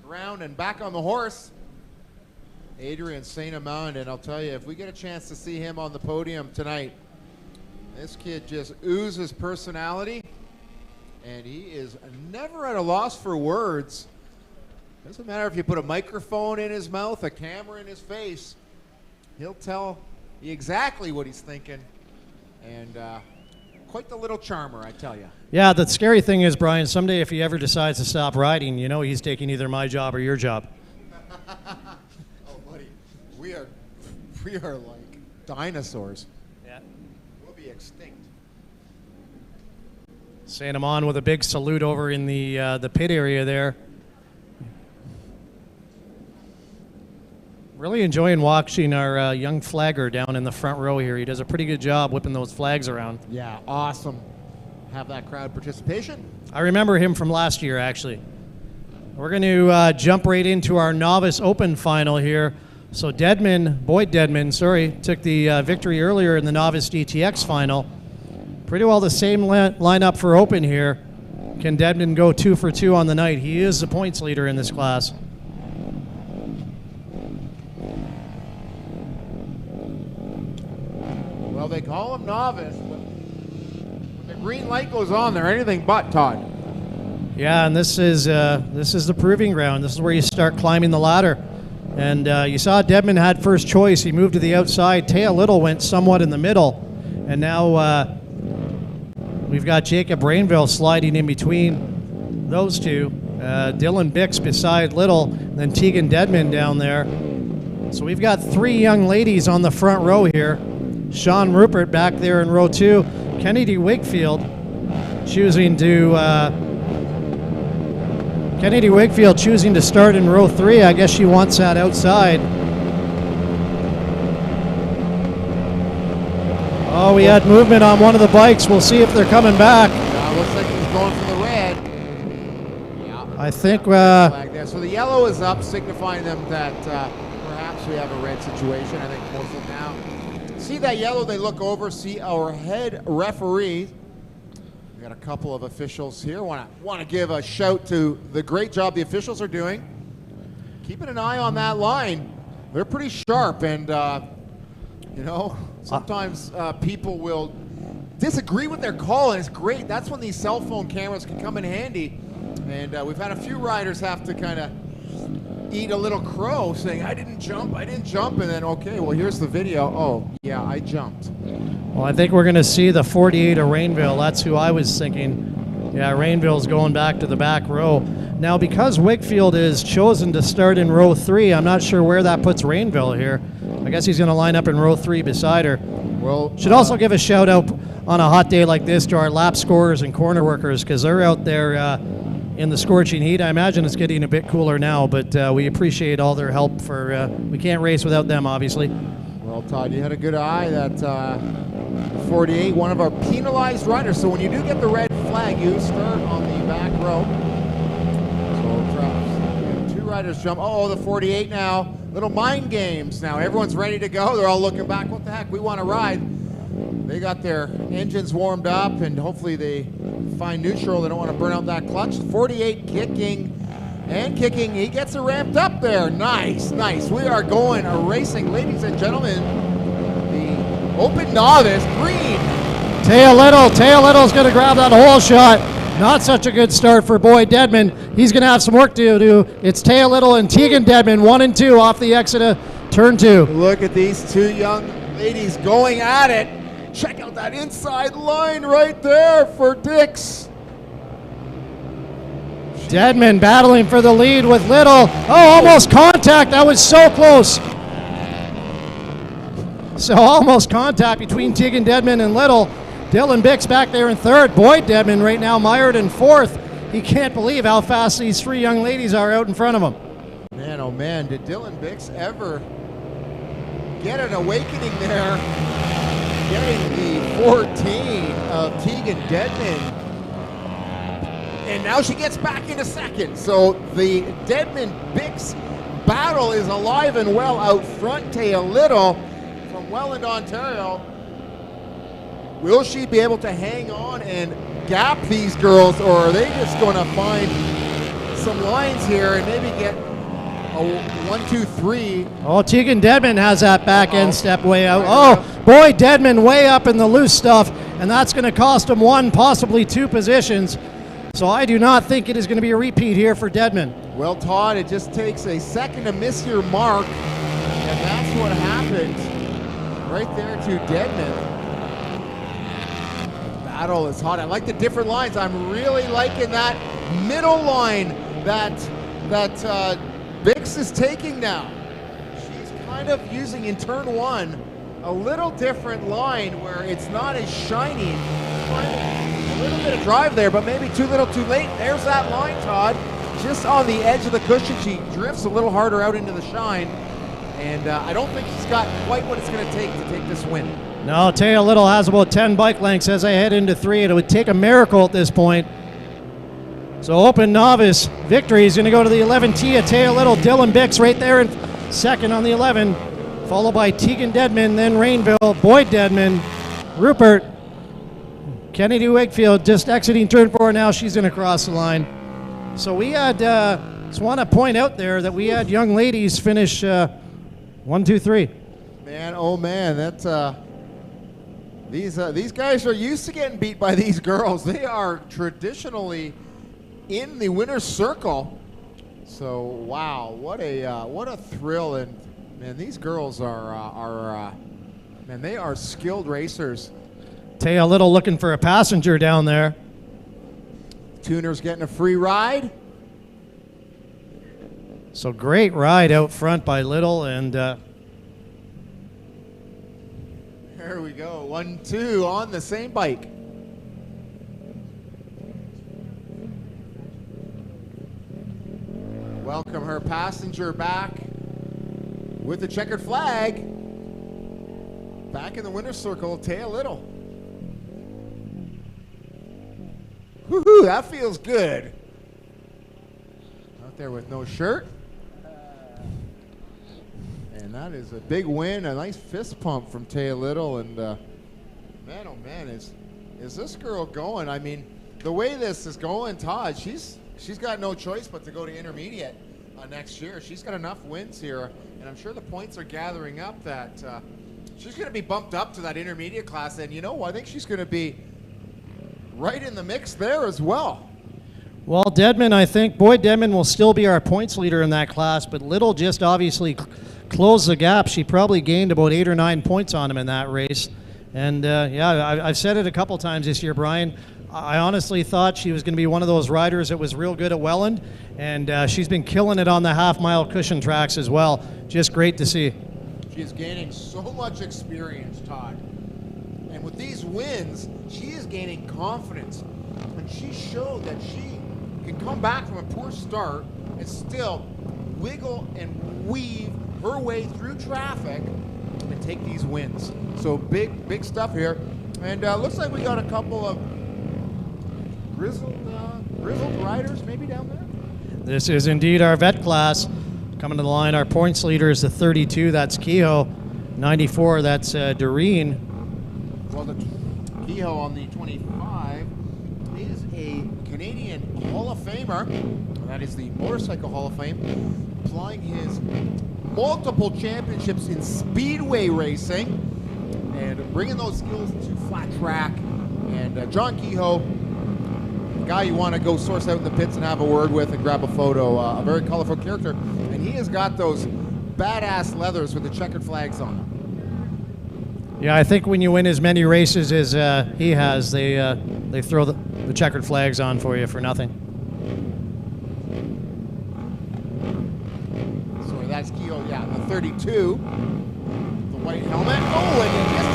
ground and back on the horse, Adrian Saint Amand. And I'll tell you, if we get a chance to see him on the podium tonight, this kid just oozes personality, and he is never at a loss for words. Doesn't matter if you put a microphone in his mouth, a camera in his face, he'll tell you exactly what he's thinking. And quite the little charmer, I tell you. Yeah, the scary thing is, Brian, someday if he ever decides to stop riding, you know he's taking either my job or your job. Oh, buddy, we are like dinosaurs. Yeah. We'll be extinct. Saint Amand with a big salute over in the pit area there. Really enjoying watching our young flagger down in the front row here. He does a pretty good job whipping those flags around. Yeah, awesome. Have that crowd participation. I remember him from last year, actually. We're going to jump right into our Novice Open Final here. So Boyd Dedman, took the victory earlier in the Novice DTX Final. Pretty well the same lineup for Open here. Can Dedman go 2 for 2 on the night? He is the points leader in this class. Well, they call him novice, but when the green light goes on, they're anything but, Todd. Yeah, and this is the proving ground. This is where you start climbing the ladder. And you saw Dedman had first choice. He moved to the outside. Taya Little went somewhat in the middle. And now we've got Jacob Rainville sliding in between those two. Dylan Bix beside Little, then Tegan Dedman down there. So we've got 3 young ladies on the front row here. Sean Rupert back there in row 2. Kennedy Wakefield choosing to start in row 3. I guess she wants that outside. Oh, we had movement on one of the bikes. We'll see if they're coming back. Looks like he's going for the red. Yeah. I think. Flag there. So the yellow is up, signifying them that perhaps we have a red situation. I think most of them now see that yellow. They look over, see our head referee. We got a couple of officials here. Want to give a shout to the great job the officials are doing, keeping an eye on that line. They're pretty sharp, and you know, sometimes people will disagree with their call, and it's great. That's when these cell phone cameras can come in handy. And we've had a few riders have to kind of eat a little crow, saying, I didn't jump, and then, okay, well, here's the video. Oh, yeah, I jumped. Well, I think we're going to see the 48 of Rainville. That's who I was thinking. Yeah, Rainville's going back to the back row. Now, because Wakefield is chosen to start in row 3, I'm not sure where that puts Rainville here. I guess he's going to line up in row 3 beside her. Well, Should also give a shout out on a hot day like this to our lap scorers and corner workers, because they're out there in the scorching heat. I imagine it's getting a bit cooler now, but we appreciate all their help. We can't race without them, obviously. Well, Todd, you had a good eye. That 48, one of our penalized riders. So when you do get the red flag, you start on the back row. So Travis, 2 riders jump. Oh, the 48 now. Little mind games now. Everyone's ready to go. They're all looking back. What the heck? We want to ride. They got their engines warmed up, and hopefully they find neutral. They don't want to burn out that clutch. 48 kicking and kicking. He gets it ramped up there. Nice, nice. We are going racing, ladies and gentlemen. The Open Novice green. Taya Little's going to grab that hole shot. Not such a good start for Boyd Dedman. He's going to have some work to do. It's Taya Little and Tegan Dedman, 1 and 2 off the exit of turn 2. Look at these 2 young ladies going at it. Check out that inside line right there for Dix. Dedman battling for the lead with Little. Oh, almost contact. That was so close. So almost contact between Tegan Dedman and Little. Dylan Bix back there in 3rd. Boyd Dedman right now mired in 4th. He can't believe how fast these 3 young ladies are out in front of him. Man, oh man, did Dylan Bix ever get an awakening there? Getting the 14 of Tegan Dedman. And now she gets back into 2nd. So the Dedman-Bix battle is alive and well out front. Taya Little from Welland, Ontario. Will she be able to hang on and gap these girls, or are they just going to find some lines here and maybe get a 1, 2, 3? Oh, Tegan Dedman has that back end step way out. Oh, boy, Dedman way up in the loose stuff, and that's going to cost him 1, possibly 2 positions. So I do not think it is going to be a repeat here for Dedman. Well, Todd, it just takes a second to miss your mark, and that's what happened right there to Dedman. Battle is hot. I like the different lines. I'm really liking that middle line that Bix is taking now. She's kind of using in turn 1 a little different line where it's not as shiny. A little bit of drive there, but maybe too little too late. There's that line, Todd. Just on the edge of the cushion. She drifts a little harder out into the shine. And I don't think she's got quite what it's going to take this win. No, Taya Little has about 10 bike lengths as they head into 3, and it would take a miracle at this point. So Open Novice victory is going to go to the 11 Taya Little. Dylan Bix right there in 2nd on the 11, followed by Tegan Dedman, then Rainville, Boyd Dedman, Rupert, Kennedy Wakefield just exiting turn 4 now. She's going to cross the line. So we had, just want to point out there that we had young ladies finish 1, 2, 3. Man, oh man, that's these guys are used to getting beat by these girls. They are traditionally in the winner's circle. So wow, what a thrill! And man, these girls are man, they are skilled racers. Taya Little looking for a passenger down there. Tuner's getting a free ride. So great ride out front by Little, and there we go, 1, 2 on the same bike. Welcome her passenger back with the checkered flag. Back in the winner's circle, Taya Little. Woohoo, that feels good. Out there with no shirt. And that is a big win, a nice fist pump from Taya Little. And man, oh man, is this girl going? I mean, the way this is going, Todd, she's got no choice but to go to intermediate next year. She's got enough wins here, and I'm sure the points are gathering up that she's going to be bumped up to that intermediate class. And you know, I think she's going to be right in the mix there as well. Well, Dedman, I think Boyd Dedman will still be our points leader in that class, but Little just obviously closed the gap. She probably gained about 8 or 9 points on him in that race. And yeah, I've said it a couple times this year, Brian. I honestly thought she was going to be one of those riders that was real good at Welland, and she's been killing it on the half-mile cushion tracks as well. Just great to see. She is gaining so much experience, Todd. And with these wins, she is gaining confidence. And she showed that she can come back from a poor start and still wiggle and weave her way through traffic and take these wins. So big stuff here. And looks like we got a couple of grizzled riders maybe down there. This is indeed our vet class. Coming to the line, our points leader is the 32, that's Kehoe. 94, that's Doreen. Well, the Kehoe on the 25 is a Canadian Hall of Famer. That is the Motorcycle Hall of Fame, applying his multiple championships in Speedway racing and bringing those skills to flat track. And John Kehoe, the guy you want to go source out in the pits and have a word with and grab a photo, a very colorful character. And he has got those badass leathers with the checkered flags on them. Yeah, I think when you win as many races as he has, they throw the checkered flags on for you for nothing. So that's Kehoe, yeah, the 32, the white helmet. Oh, and he just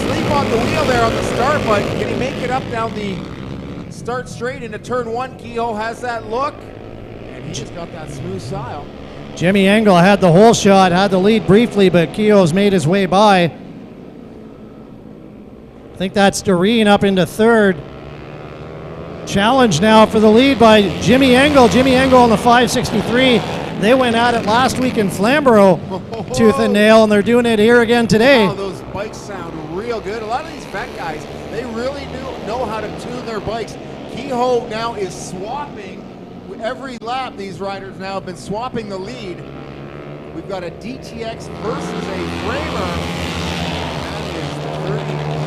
sleep on the wheel there on the start, but can he make it up down the start straight into turn 1? Kehoe has that look, and he just got that smooth style. Jimmy Engel had the whole shot, had the lead briefly, but Kehoe's made his way by. I think that's Doreen up into third. Challenge now for the lead by Jimmy Engel. Jimmy Engel on the 563. They went at it last week in Flamborough, tooth and nail, and they're doing it here again today. Oh, those bikes sound real good. A lot of these vet guys, they really know how to tune their bikes. Kehoe now is swapping every lap. These riders now have been swapping the lead. We've got a DTX versus a Framer. That is 32,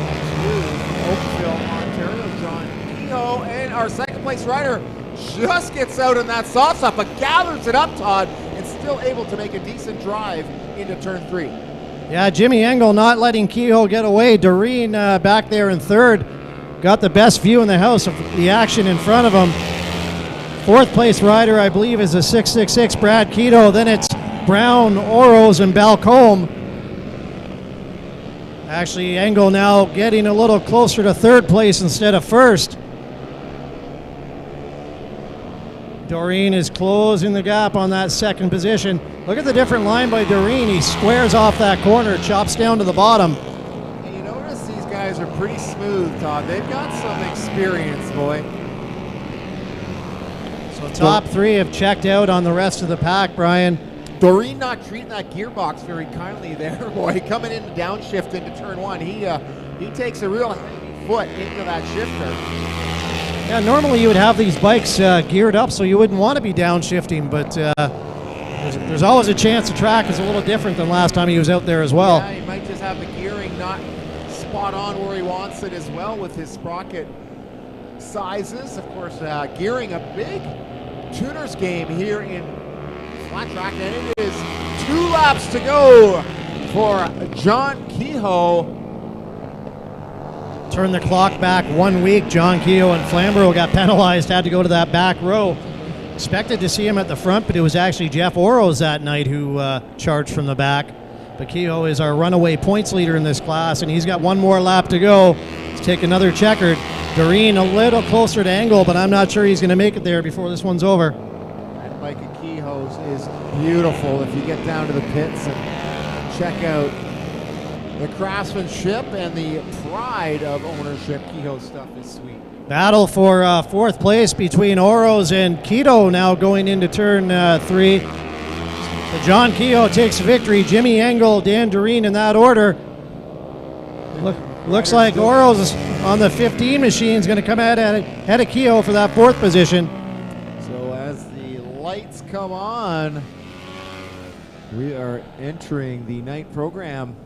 Oakville, Ontario, John Kehoe, and our second place rider just gets out in that soft spot, but gathers it up, Todd, and still able to make a decent drive into turn 3. Yeah, Jimmy Engel not letting Kehoe get away. Doreen back there in third. Got the best view in the house of the action in front of him. Fourth place rider, I believe, is a 666 Brad Keto. Then it's Brown, Oros, and Balcombe. Actually, Engel now getting a little closer to third place instead of first. Doreen is closing the gap on that second position. Look at the different line by Doreen. He squares off that corner, chops down to the bottom. And you notice these guys are pretty smooth, Todd. They've got some experience, boy. So top three have checked out on the rest of the pack, Brian. Doreen not treating that gearbox very kindly there, boy. Coming in downshift into turn 1. He takes a real heavy foot into that shifter. Yeah, normally you would have these bikes geared up so you wouldn't want to be downshifting, but there's always a chance the track is a little different than last time he was out there as well. Yeah, he might just have the gearing not spot on where he wants it as well with his sprocket sizes. Of course, gearing a big tuner's game here in flat track, and it is 2 laps to go for John Kehoe. Turn the clock back 1 week. John Kehoe and Flamborough got penalized, had to go to that back row. Expected to see him at the front, but it was actually Jeff Oros that night who charged from the back. But Kehoe is our runaway points leader in this class, and he's got 1 more lap to go. Let's take another checkered. Doreen a little closer to Engel, but I'm not sure he's going to make it there before this one's over. That bike of Kehoe's is beautiful if you get down to the pits and check out the craftsmanship and the pride of ownership. Kehoe stuff is sweet. Battle for 4th place between Oros and Keto now going into turn 3. So John Kehoe takes victory. Jimmy Engel, Dan Doreen in that order. Looks like Oros on the 15 machine is going to come ahead of Kehoe for that 4th position. So as the lights come on, we are entering the night program.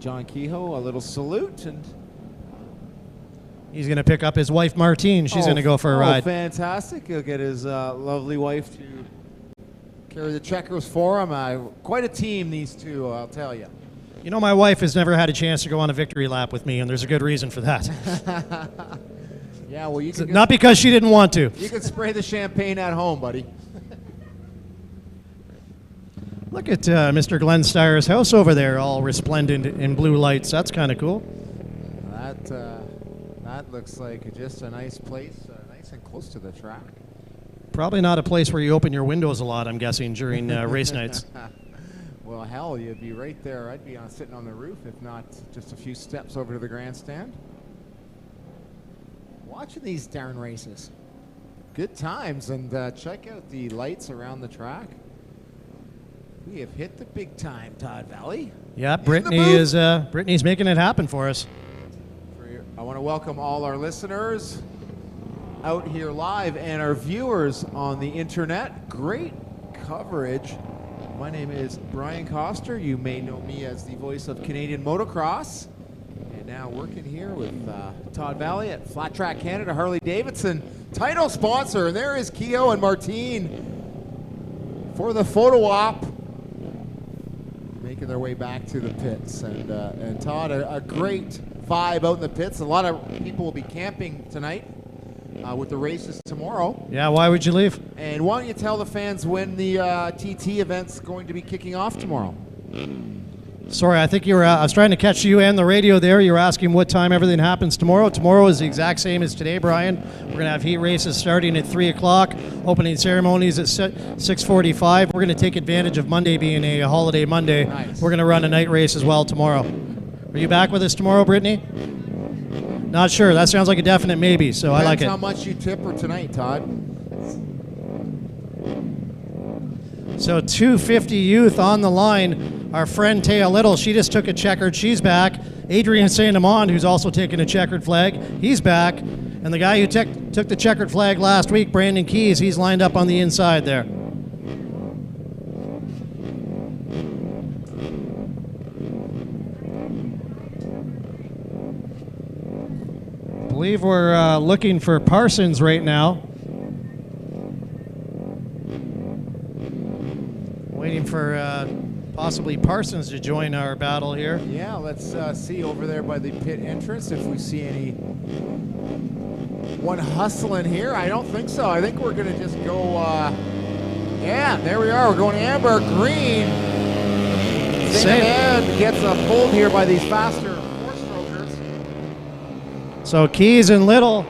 John Kehoe, a little salute, and he's going to pick up his wife Martine. She's going to go for a ride. Fantastic. He'll get his lovely wife to carry the checkers for him. Quite a team, these two, I'll tell you. You know, my wife has never had a chance to go on a victory lap with me, and there's a good reason for that. Yeah, well, you can not because she didn't want to. You can spray the champagne at home, buddy. Look at Mr. Glenn Steyer's house over there, all resplendent in blue lights. That's kind of cool. That looks like just a nice place, nice and close to the track. Probably not a place where you open your windows a lot, I'm guessing, during race nights. Well, hell, you'd be right there. I'd be sitting on the roof, if not just a few steps over to the grandstand. Watching these darn races. Good times, and check out the lights around the track. We have hit the big time, Todd Valley. Yeah, Brittany's making it happen for us. I want to welcome all our listeners out here live and our viewers on the internet. Great coverage. My name is Brian Coster. You may know me as the voice of Canadian Motocross. And now working here with Todd Valley at Flat Track Canada, Harley Davidson, title sponsor. And there is Keogh and Martine for the photo op, making their way back to the pits. And Todd, a great vibe out in the pits. A lot of people will be camping tonight with the races tomorrow. Yeah, why would you leave? And why don't you tell the fans when the TT event's going to be kicking off tomorrow? Sorry, I think you were. I was trying to catch you and the radio there. You were asking what time everything happens tomorrow. Tomorrow is the exact same as today, Brian. We're going to have heat races starting at 3 o'clock, opening ceremonies at 6:45. We're going to take advantage of Monday being a holiday Monday. Nice. We're going to run a night race as well tomorrow. Are you back with us tomorrow, Brittany? Not sure. That sounds like a definite maybe, so I like it. How much you tip her tonight, Todd? So 250 youth on the line. Our friend Taya Little, she just took a checkered. She's back. Adrian Saint Amand, who's also taking a checkered flag, he's back. And the guy who took the checkered flag last week, Brandon Keys, he's lined up on the inside there. I believe we're looking for Parsons right now. Waiting for possibly Parsons to join our battle here. Yeah, let's see over there by the pit entrance if we see anyone hustling here. I don't think so. I think we're going to just go, yeah, there we are. We're going amber, green. Same. Gets pulled here by these faster four-strokers. So Keys and Little,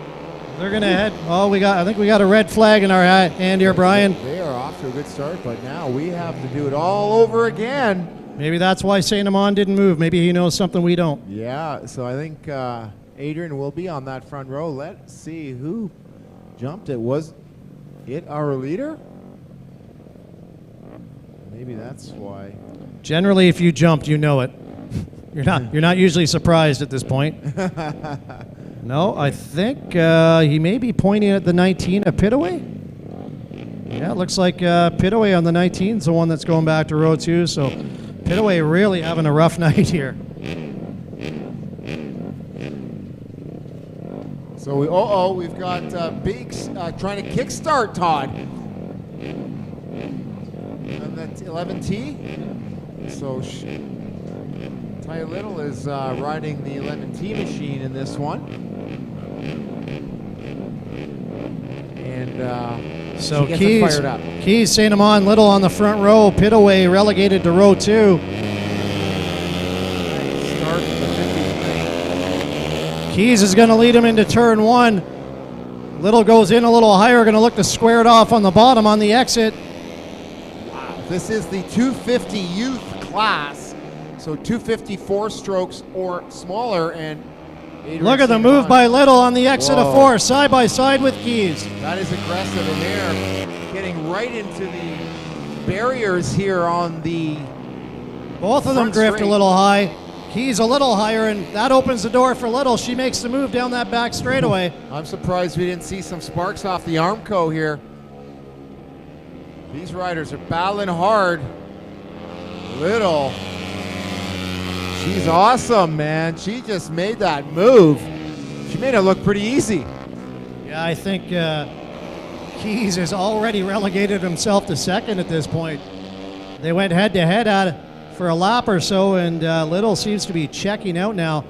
they're going to head. Oh, I think we got a red flag in our hand here, Brian. They are off to a good start, but now we have to do it all over again. Maybe that's why Saint Amand didn't move. Maybe he knows something we don't. Yeah, so I think Adrian will be on that front row. Let's see who jumped it. Was it our leader? Maybe that's why. Generally, if you jumped, you know it. You're not usually surprised at this point. No, I think he may be pointing at the 19 of Pitaway. Yeah, it looks like Pitaway on the 19 is the one that's going back to row 2. So Pitaway really having a rough night here. So we've got Biggs trying to kickstart Todd. And that 11T. So Ty Little is riding the 11T machine in this one. And so she gets Keys, fired up. Keys, Saint Amand, Little on the front row. Pitaway relegated to row 2. Start. Keys is going to lead him into turn 1. Little goes in a little higher, going to look to square it off on the bottom on the exit. Wow. This is the 250 youth class. So 254 strokes or smaller, and look at the move by Little on the exit of 4, side by side with Keys. That is aggressive, and they're getting right into the barriers here on the both of them drift a little high. Keys a little higher, and that opens the door for Little. She makes the move down that back straightaway. I'm surprised we didn't see some sparks off the Armco here. These riders are battling hard. Little. She's awesome, man. She just made that move. She made it look pretty easy. Yeah, I think Keys has already relegated himself to second at this point. They went head-to-head at it for a lap or so, and Little seems to be checking out now.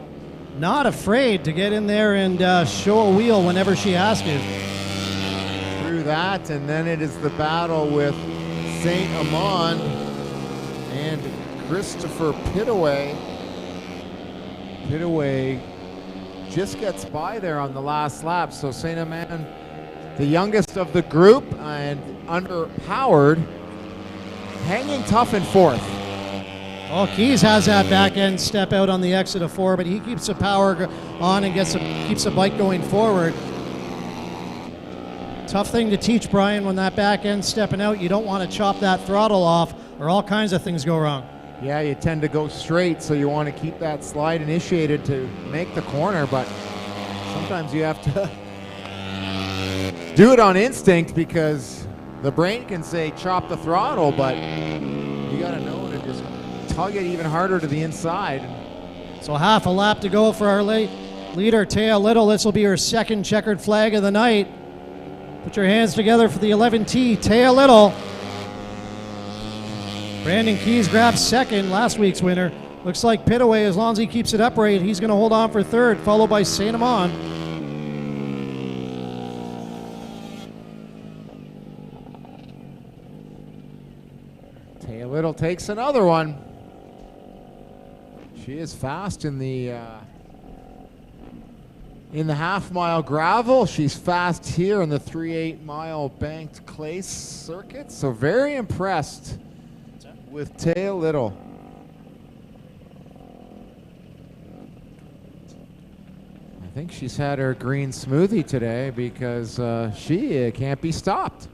Not afraid to get in there and show a wheel whenever she has to. Through that, and then it is the battle with Saint Amand. Christopher Pitaway. Pitaway just gets by there on the last lap. So St. Amand, the youngest of the group and underpowered, hanging tough in fourth. Oh, Keys has that back end step out on the exit of 4, but he keeps the power on and keeps the bike going forward. Tough thing to teach, Brian, when that back end stepping out. You don't want to chop that throttle off or all kinds of things go wrong. Yeah, you tend to go straight, so you want to keep that slide initiated to make the corner, but sometimes you have to do it on instinct because the brain can say chop the throttle, but you got to know to just tug it even harder to the inside. So half a lap to go for our leader, Taya Little. This will be her second checkered flag of the night. Put your hands together for the 11T, Taya Little. Brandon Keys grabs second, last week's winner. Looks like Pitaway, as long as he keeps it upright, he's going to hold on for third, followed by St. Amand. Taya Little takes another one. She is fast in the half-mile gravel. She's fast here in the 3/8 mile banked clay circuit. So very impressed with Taya Little. I think she's had her green smoothie today because she can't be stopped.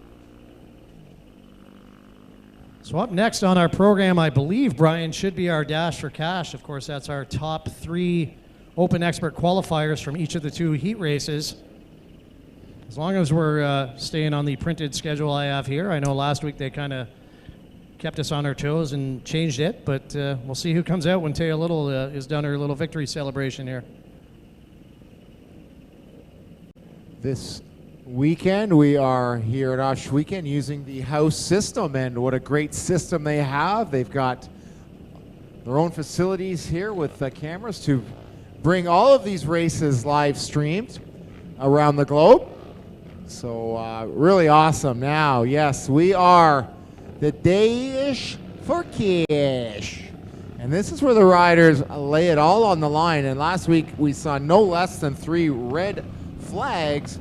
So up next on our program, I believe, Brian, should be our Dash for Cash. Of course, that's our top 3 Open Expert qualifiers from each of the 2 heat races. As long as we're staying on the printed schedule I have here. I know last week they kind of kept us on our toes and changed it, but we'll see who comes out when Taya Little is done her little victory celebration here. This weekend we are here at Ohsweken using the house system, and what a great system they have. They've got their own facilities here with cameras to bring all of these races live streamed around the globe. So really awesome. Now, yes, we are the Dash for Cash. And this is where the riders lay it all on the line. And last week we saw no less than 3 red flags.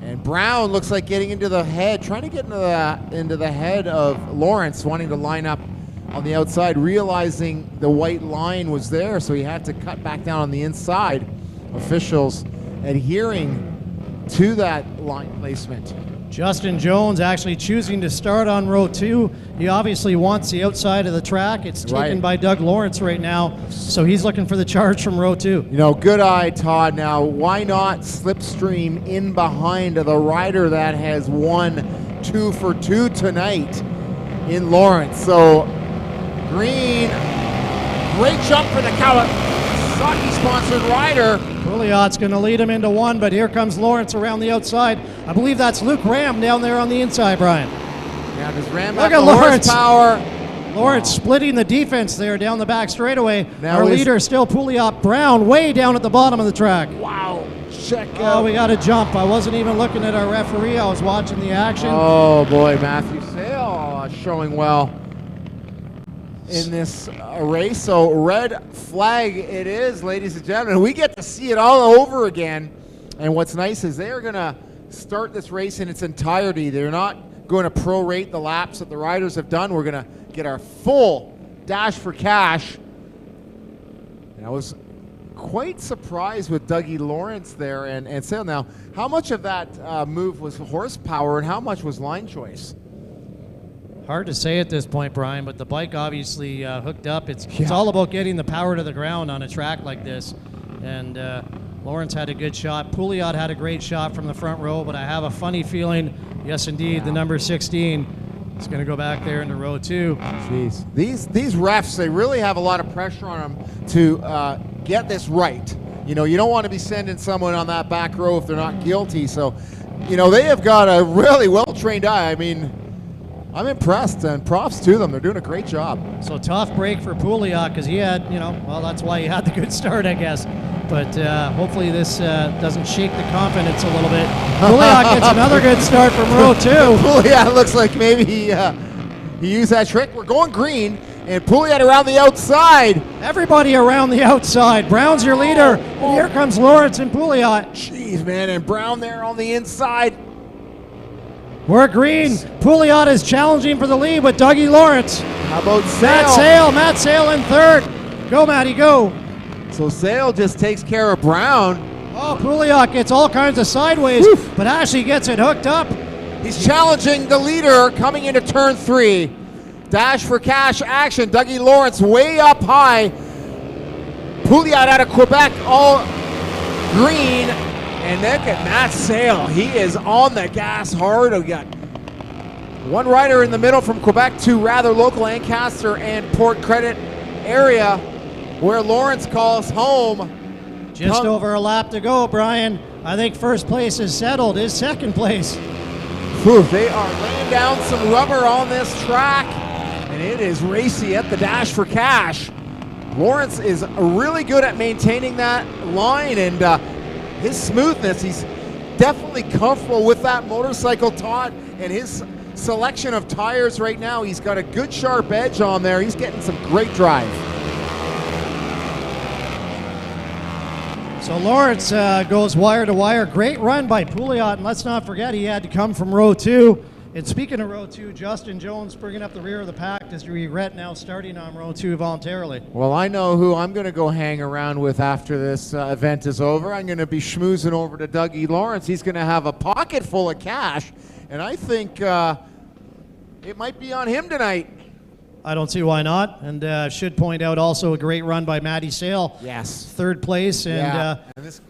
And Brown looks like getting into the head, trying to get into the head of Lawrence, wanting to line up on the outside, realizing the white line was there, so he had to cut back down on the inside. Officials adhering to that line placement. Justin Jones actually choosing to start on row 2. He obviously wants the outside of the track. It's taken by Doug Lawrence right now, so he's looking for the charge from row 2. You know, good eye, Todd. Now, why not slipstream in behind the rider that has won 2 for 2 tonight in Lawrence? So, green, great jump for the Kawasaki-sponsored rider. Pouliot's going to lead him into 1, but here comes Lawrence around the outside. I believe that's Luke Ram down there on the inside, Brian. Yeah, does Ram Look have at the Lawrence. horsepower? Lawrence splitting the defense there down the back straightaway. Now Our he's- leader still Pouliot. Brown way down at the bottom of the track. Wow, check Oh, out. we got a jump. I wasn't even looking at our referee. I was watching the action. Oh boy, Matthew Sale showing well in this race. So red flag it is, ladies and gentlemen. We get to see it all over again. And what's nice is they're going to start this race in its entirety. They're not going to prorate the laps that the riders have done. We're going to get our full Dash for Cash. And I was quite surprised with Dougie Lawrence there and Sale. Now, how much of that move was horsepower and how much was line choice? Hard to say at this point, Brian, but the bike obviously hooked up. It's all about getting the power to the ground on a track like this. And Lawrence had a good shot. Pouliot had a great shot from the front row, but I have a funny feeling, yes indeed, the number 16 is going to go back there into row 2. Jeez. These refs, they really have a lot of pressure on them to get this right. You know, you don't want to be sending someone on that back row if they're not guilty. So, you know, they have got a really well-trained eye. I mean, I'm impressed, and props to them. They're doing a great job. So tough break for Pouliot because he had, you know, well, that's why he had the good start, I guess. But hopefully this doesn't shake the confidence a little bit. Pouliot gets another good start from row 2. Pouliot looks like maybe he used that trick. We're going green, And Pouliot around the outside. Everybody around the outside. Brown's your leader. And here comes Lawrence and Pouliot. Jeez, man, and Brown there on the inside. We're green. Pouliot is challenging for the lead with Dougie Lawrence. How about Matt Sale in third. Go, Matty, go. So Sale just takes care of Brown. Oh, Pouliot gets all kinds of sideways, but Ashley gets it hooked up. He's challenging the leader coming into turn 3. Dash for cash action. Dougie Lawrence way up high. Pouliot out of Quebec, all green. And look at Matt Sale. He is on the gas hard. We got one rider in the middle from Quebec, 2 rather local, Ancaster and Port Credit area, where Lawrence calls home. Just over a lap to go, Brian. I think first place is settled. Is second place. Whew, they are laying down some rubber on this track, and it is racy at the dash for cash. Lawrence is really good at maintaining that line, and his smoothness, he's definitely comfortable with that motorcycle, Todd, and his selection of tires right now. He's got a good sharp edge on there. He's getting some great drive. So Lawrence goes wire to wire. Great run by Pouliot, and let's not forget he had to come from row 2. And speaking of row 2, Justin Jones bringing up the rear of the pack. Does he regret now starting on row 2 voluntarily? Well, I know who I'm going to go hang around with after this event is over. I'm going to be schmoozing over to Dougie Lawrence. He's going to have a pocket full of cash, and I think it might be on him tonight. I don't see why not. And should point out also a great run by Matty Sale. Yes. Third place. And,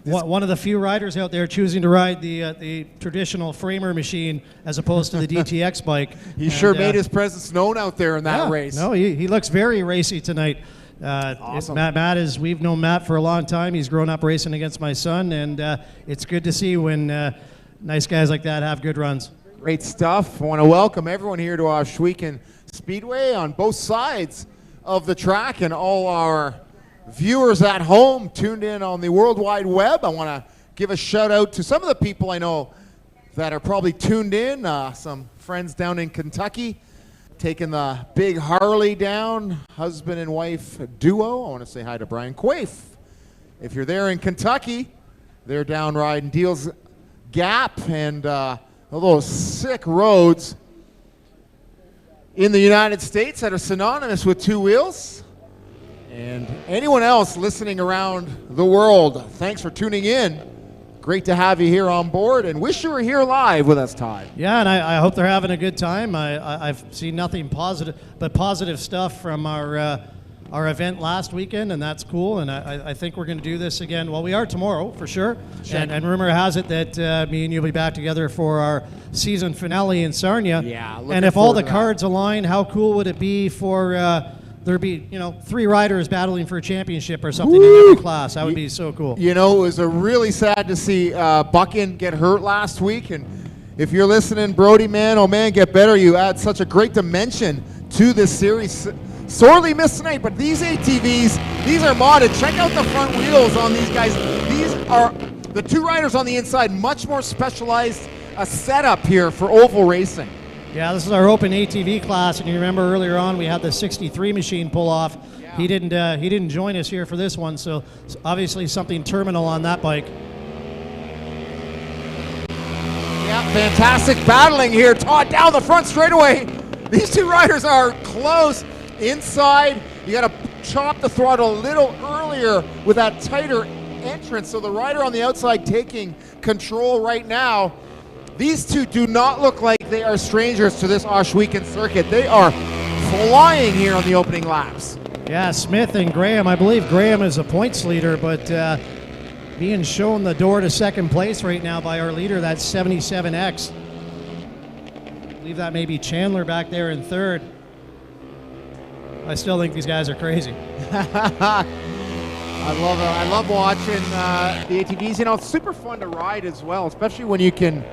one of the few riders out there choosing to ride the traditional framer machine as opposed to the DTX bike. He sure made his presence known out there in that race. No, he looks very racy tonight. Awesome. We've known Matt for a long time. He's grown up racing against my son, and it's good to see when nice guys like that have good runs. Great stuff. I want to welcome everyone here to Ohsweken Speedway on both sides of the track, and all our viewers at home tuned in on the World Wide Web. I want to give a shout out to some of the people I know that are probably tuned in. Some friends down in Kentucky taking the big Harley down, husband and wife duo. I want to say hi to Brian Quaife. If you're there in Kentucky, they're down riding Deals Gap and all those sick roads in the United States that are synonymous with 2 wheels. And anyone else listening around the world, thanks for tuning in. Great to have you here on board, and wish you were here live with us, Todd. Yeah, and I hope they're having a good time. I've seen nothing positive but positive stuff from our event last weekend, and that's cool. And I think we're going to do this again. Well, we are tomorrow for sure. And rumor has it that me and you'll be back together for our season finale in Sarnia. Yeah. And if all the cards align, how cool would it be for there be 3 riders battling for a championship or something in every class? That would be so cool. You know, it was really sad to see Buckin get hurt last week, and if you're listening, Brody, man, oh man, get better. You add such a great dimension to this series. Sorely missed tonight, but these ATVs, these are modded. Check out the front wheels on these guys. These are the 2 riders on the inside, much more specialized setup here for oval racing. Yeah, this is our open ATV class, and you remember earlier on we had the 63 machine pull off. Yeah. He didn't join us here for this one, so obviously something terminal on that bike. Yeah, fantastic battling here. Todd down the front straightaway. These 2 riders are close. Inside, you got to chop the throttle a little earlier with that tighter entrance. So the rider on the outside taking control right now. These 2 do not look like they are strangers to this Ohsweken circuit. They are flying here on the opening laps. Yeah, Smith and Graham. I believe Graham is a points leader, but being shown the door to second place right now by our leader, that's 77X. I believe that may be Chandler back there in third. I still think these guys are crazy. I love it. I love watching the ATVs. You know, it's super fun to ride as well, especially when you can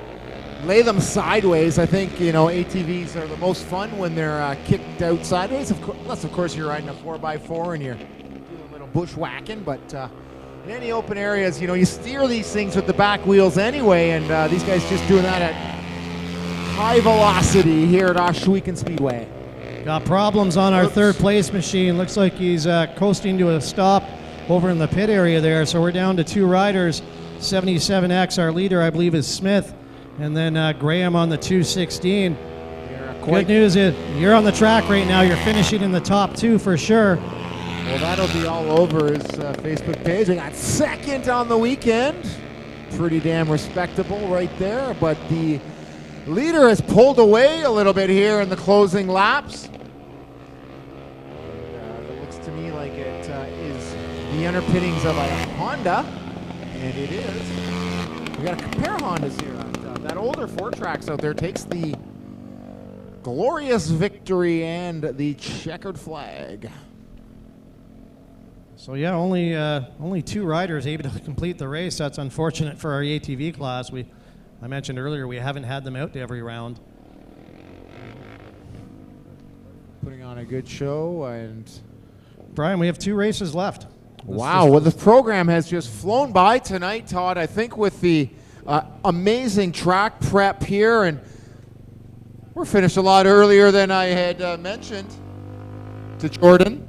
lay them sideways. I think, ATVs are the most fun when they're kicked out sideways. Unless, of course, you're riding a 4x4 and you're doing a little bushwhacking. But in any open areas, you steer these things with the back wheels anyway. And these guys just doing that at high velocity here at Ohsweken Speedway. Got problems on our third place machine. Looks like he's coasting to a stop over in the pit area there. So we're down to 2 riders. 77X, our leader, I believe, is Smith. And then Graham on the 216. Good news is you're on the track right now. You're finishing in the top 2 for sure. Well, that'll be all over his Facebook page. We got second on the weekend. Pretty damn respectable right there. But the leader has pulled away a little bit here in the closing laps. It looks to me like it is the underpinnings of a Honda, and it is. We got to compare Hondas here. That older 4-Trax out there takes the glorious victory and the checkered flag. So yeah, only 2 riders able to complete the race. That's unfortunate for our ATV class. I mentioned earlier we haven't had them out to every round. Putting on a good show, and Brian, we have 2 races left. Wow, well, the program has just flown by tonight, Todd. I think with the amazing track prep here, and we're finished a lot earlier than I had mentioned to Jordan.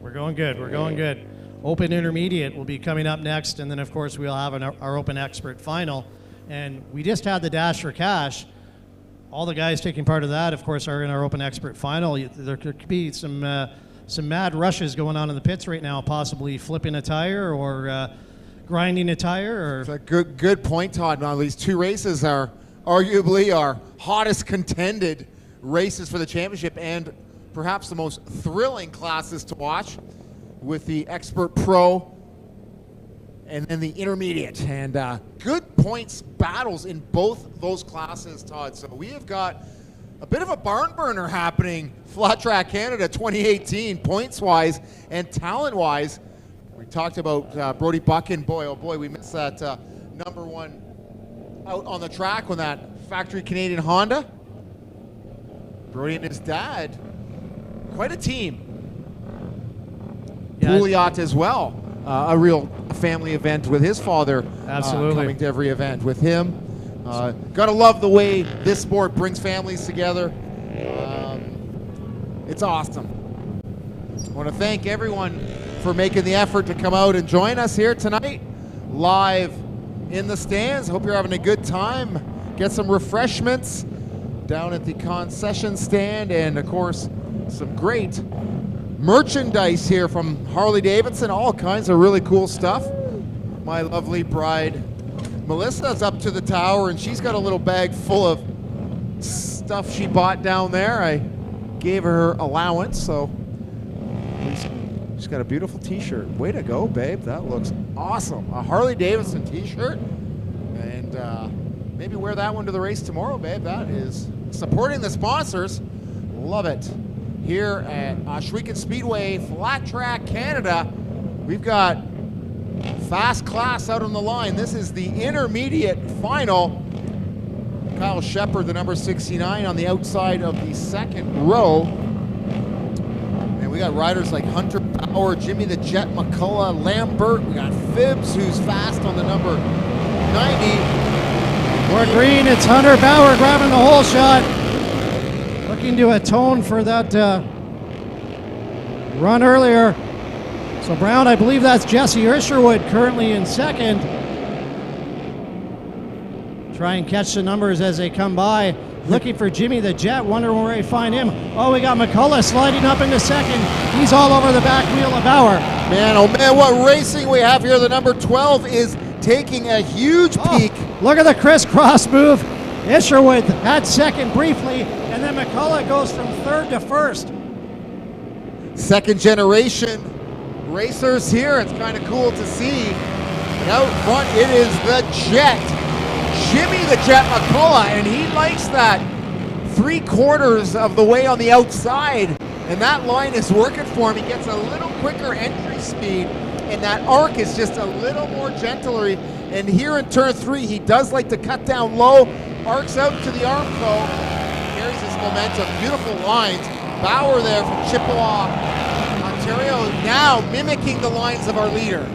We're going good. We're going good. Open Intermediate will be coming up next, and then of course we'll have our Open Expert Final. And we just had the Dash for Cash. All the guys taking part of that, of course, are in our Open Expert Final. There could be some mad rushes going on in the pits right now, possibly flipping a tire or grinding a tire. Or it's a good point, Todd. Now these 2 races are arguably our hottest contended races for the championship, and perhaps the most thrilling classes to watch, with the Expert Pro and then the Intermediate. And good points battles in both those classes, Todd. So we have got a bit of a barn burner happening, Flat Track Canada 2018, points-wise and talent-wise. We talked about Brody Buchan. Boy, oh boy, we missed that #1 out on the track on that factory Canadian Honda. Brody and his dad, quite a team. Yeah. Pouliot as well, a real family event with his father. Absolutely. Coming to every event with him. Gotta love the way this sport brings families together. It's awesome. I want to thank everyone for making the effort to come out and join us here tonight, live in the stands. Hope you're having a good time. Get some refreshments down at the concession stand, and of course, some great merchandise here from Harley Davidson, all kinds of really cool stuff. My lovely bride Melissa's up to the tower, and she's got a little bag full of stuff she bought down there. I gave her allowance, so she's got a beautiful t-shirt. Way to go, babe. That looks awesome. A Harley Davidson t-shirt, and maybe wear that one to the race tomorrow, babe. That is supporting the sponsors. Love it. Here at Ohsweken Speedway, Flat Track Canada, we've got fast class out on the line. This is the Intermediate Final. Kyle Shepard, the number 69, on the outside of the second row. And we got riders like Hunter Bauer, Jimmy the Jet McCullough, Lambert. We got Phibbs, who's fast on the number 90. We're green, it's Hunter Bauer grabbing the whole shot. Looking to atone for that run earlier. So Brown, I believe that's Jesse Isherwood currently in second. Try and catch the numbers as they come by. Looking for Jimmy the Jet, wonder where they find him. Oh, we got McCullough sliding up into second. He's all over the back wheel of Bauer. Man, oh man, what racing we have here. The number 12 is taking a huge peek. Look at the crisscross move. Isherwood had second briefly, and then McCullough goes from third to first. Second generation racers here. It's kind of cool to see. And out front, it is the Jet. Jimmy the Jet McCullough, and he likes that 3/4 of the way on the outside, and that line is working for him. He gets a little quicker entry speed, and that arc is just a little more gentler. And here in turn 3, he does like to cut down low, arcs out to the Armco, carries his momentum. Beautiful lines. Bauer there from Chippewa, Ontario, now mimicking the lines of our leader.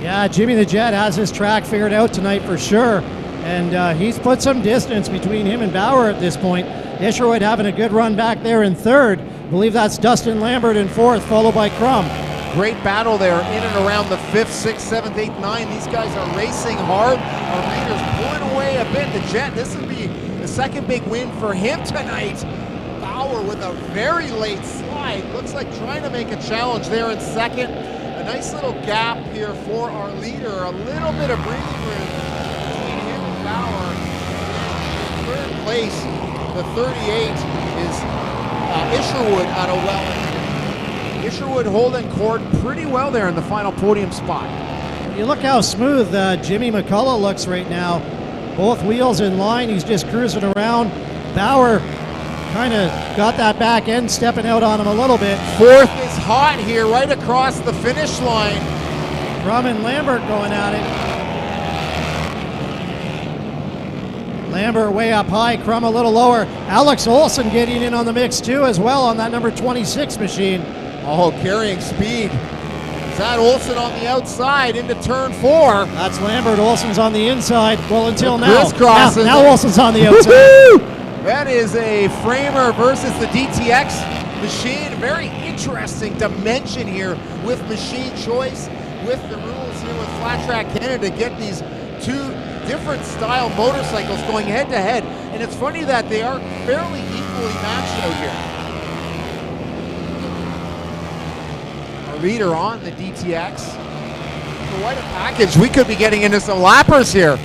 Yeah, Jimmy the Jet has his track figured out tonight for sure. And he's put some distance between him and Bauer at this point. Isherwood having a good run back there in third. I believe that's Dustin Lambert in fourth, followed by Crum. Great battle there in and around the 5th, 6th, 7th, 8th, 9th. These guys are racing hard. Our leader's pulling away a bit. The Jet, this would be the second big win for him tonight. Bauer with a very late slide. Looks like trying to make a challenge there in second. A nice little gap here for our leader. A little bit of breathing room between him and Bauer. In third place, the 38 is Isherwood out of Welland. Isherwood holding court pretty well there in the final podium spot. You look how smooth Jimmy McCullough looks right now. Both wheels in line, he's just cruising around. Bauer kind of got that back end stepping out on him a little bit. Fourth is hot here right across the finish line. Crum and Lambert going at it. Lambert way up high, Crum a little lower. Alex Olson getting in on the mix too as well on that number 26 machine. Oh, carrying speed. Is that Olson on the outside into turn 4? That's Lambert. Olson's on the inside. Well, until now. Crisscrossing. Now Olson's on the outside. That is a framer versus the DTX machine. Very interesting dimension here with machine choice, with the rules here with Flat Track Canada to get these two different style motorcycles going head to head. And it's funny that they are fairly equally matched out here. Leader on the DTX. Quite a package. We could be getting into some lappers here.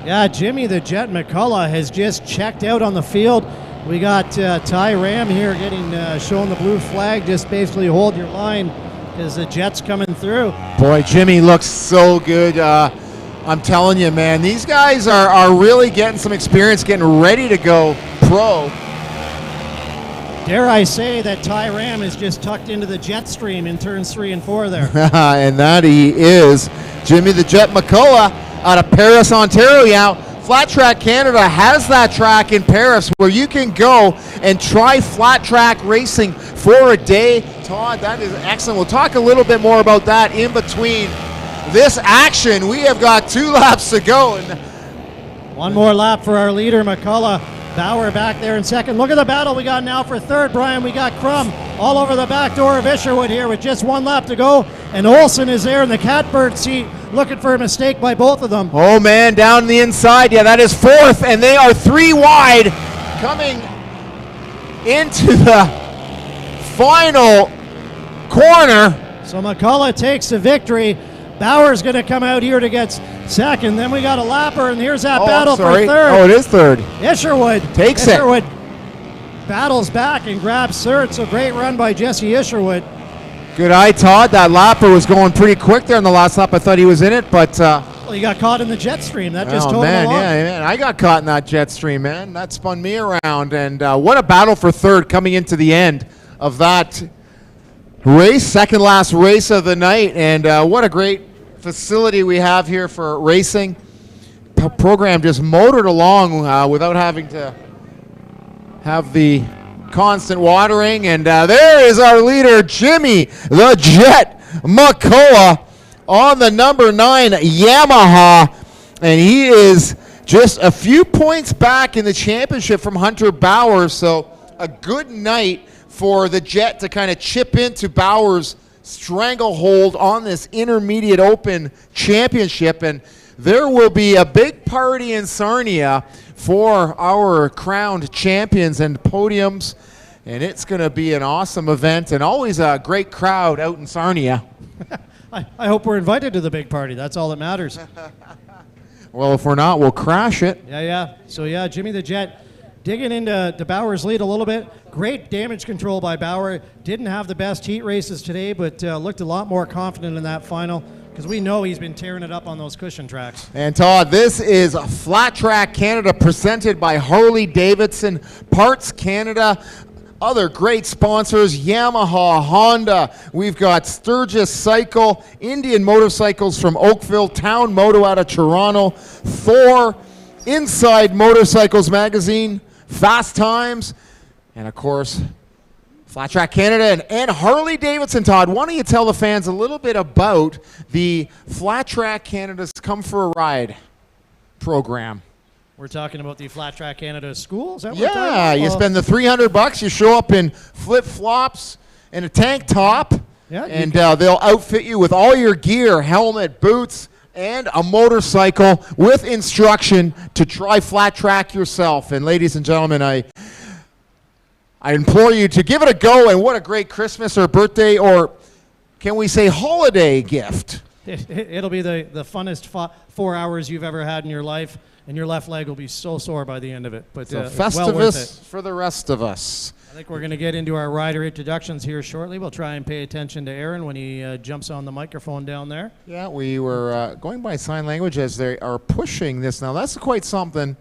Yeah, Jimmy the Jet McCullough has just checked out on the field. We got Ty Ram here getting showing the blue flag. Just basically hold your line because the Jet's coming through. Boy, Jimmy looks so good. I'm telling you, man, these guys are really getting some experience, getting ready to go pro. Dare I say that Ty Ram is just tucked into the jet stream in turns 3 and 4 there. And that he is. Jimmy the Jet McCullough out of Paris, Ontario. Now, Flat Track Canada has that track in Paris where you can go and try flat track racing for a day. Todd, that is excellent. We'll talk a little bit more about that in between this action. We have got 2 laps to go. And one more lap for our leader, McCullough. Bauer back there in second. Look at the battle we got now for third, Brian. We got Crum all over the back door of Isherwood here with just 1 lap to go. And Olson is there in the catbird seat looking for a mistake by both of them. Oh, man, down the inside. Yeah, that is fourth, and they are 3 wide coming into the final corner. So McCullough takes the victory. Bauer's going to come out here to get second. Then we got a lapper, and here's that battle for third. Oh, it is third. Isherwood takes Isherwood battles back and grabs third. So great run by Jesse Isherwood. Good eye, Todd. That lapper was going pretty quick there in the last lap. I thought he was in it, but... well, he got caught in the jet stream. That just told him along. Yeah, man. I got caught in that jet stream, man. That spun me around. And what a battle for third coming into the end of that race, second last race of the night. And what a great facility we have here for racing. Program just motored along without having to have the constant watering. And there is our leader, Jimmy the Jet McCullough on the number 9 Yamaha. And he is just a few points back in the championship from Hunter Bauer. So a good night for the Jet to kind of chip into Bauer's stranglehold on this Intermediate Open Championship. And there will be a big party in Sarnia for our crowned champions and podiums. And it's going to be an awesome event and always a great crowd out in Sarnia. I hope we're invited to the big party. That's all that matters. Well, if we're not, we'll crash it. Yeah. So, yeah, Jimmy the Jet digging into Bauer's lead a little bit. Great damage control by Bauer. Didn't have the best heat races today, but looked a lot more confident in that final because we know he's been tearing it up on those cushion tracks. And Todd, this is Flat Track Canada presented by Harley-Davidson, Parts Canada, other great sponsors, Yamaha, Honda. We've got Sturgis Cycle, Indian Motorcycles from Oakville, Town Moto out of Toronto, Thor, Inside Motorcycles Magazine, Fast Times, and of course, Flat Track Canada and Harley-Davidson. Todd, why don't you tell the fans a little bit about the Flat Track Canada's Come for a Ride program? We're talking about the Flat Track Canada School. Is that what we're talking Yeah, about? you spend the $300, you show up in flip-flops and a tank top, Yeah, and they'll outfit you with all your gear, helmet, boots, and a motorcycle with instruction to try flat track yourself. And ladies and gentlemen, I implore you to give it a go, and what a great Christmas or birthday, or can we say holiday gift? It'll be the funnest 4 hours you've ever had in your life, and your left leg will be so sore by the end of it. But So well worth Festivus it. for the rest of us. I think we're going to get into our rider introductions here shortly. We'll try and pay attention to Aaron when he jumps on the microphone down there. Yeah, we were going by sign language as they are pushing this now. That's quite something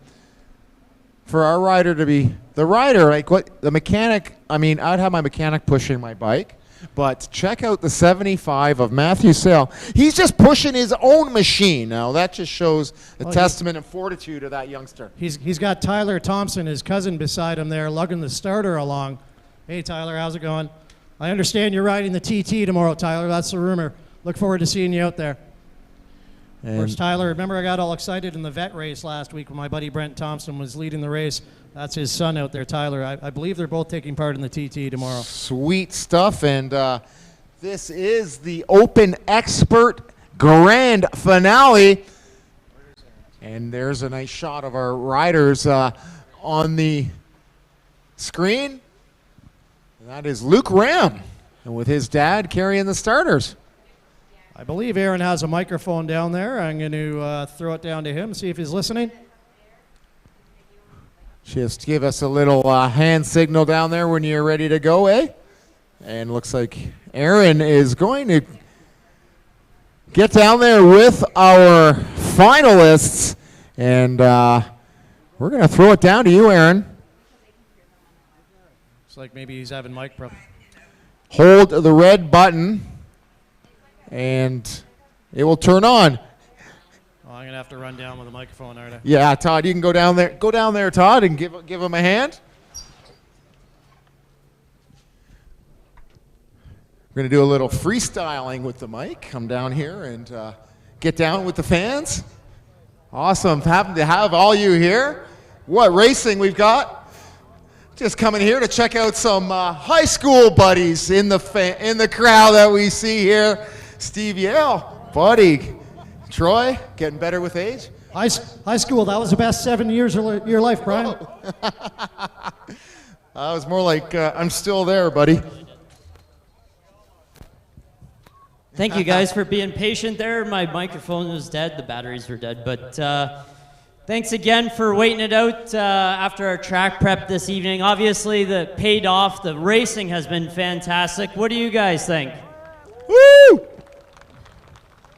for our rider to be the rider. Like what the mechanic? I mean, I'd have my mechanic pushing my bike, but check out the 75 of Matthew Sale. He's just pushing his own machine. Now that just shows a testament and fortitude of that youngster. He's got Tyler Thompson, his cousin, beside him there, lugging the starter along. Hey, Tyler, how's it going? I understand you're riding the TT tomorrow, Tyler. That's the rumor. Look forward to seeing you out there. Of course, And Tyler, remember I got all excited in the vet race last week when my buddy Brent Thompson was leading the race. That's his son out there, Tyler. I believe they're both taking part in the TT tomorrow. sweet stuff. And this is the Open Expert Grand Finale. And there's a nice shot of our riders on the screen. And that is Luke Ram, and with his dad carrying the starters. I believe Aaron has a microphone down there. I'm going to throw it down to him, see if he's listening. Just give us a little hand signal down there when you're ready to go, eh? And looks like Aaron is going to get down there with our finalists. And we're going to throw it down to you, Aaron. Looks like maybe he's having mic problems. Hold the red button, and it will turn on. Oh, I'm going to have to run down with a microphone, aren't I? Yeah, Todd, you can go down there. Go down there, Todd, and give him a hand. We're going to do a little freestyling with the mic. Come down here and get down with the fans. Awesome. Happy to have all you here. What racing we've got. Just coming here to check out some high school buddies in the crowd that we see here. Steve Yale, buddy. Troy, getting better with age. High school, that was the best 7 years of your life, Brian. It was more like I'm still there, buddy. Thank you guys for being patient there. My microphone was dead, the batteries were dead, but thanks again for waiting it out after our track prep this evening. Obviously, that paid off. The racing has been fantastic. What do you guys think? Woo!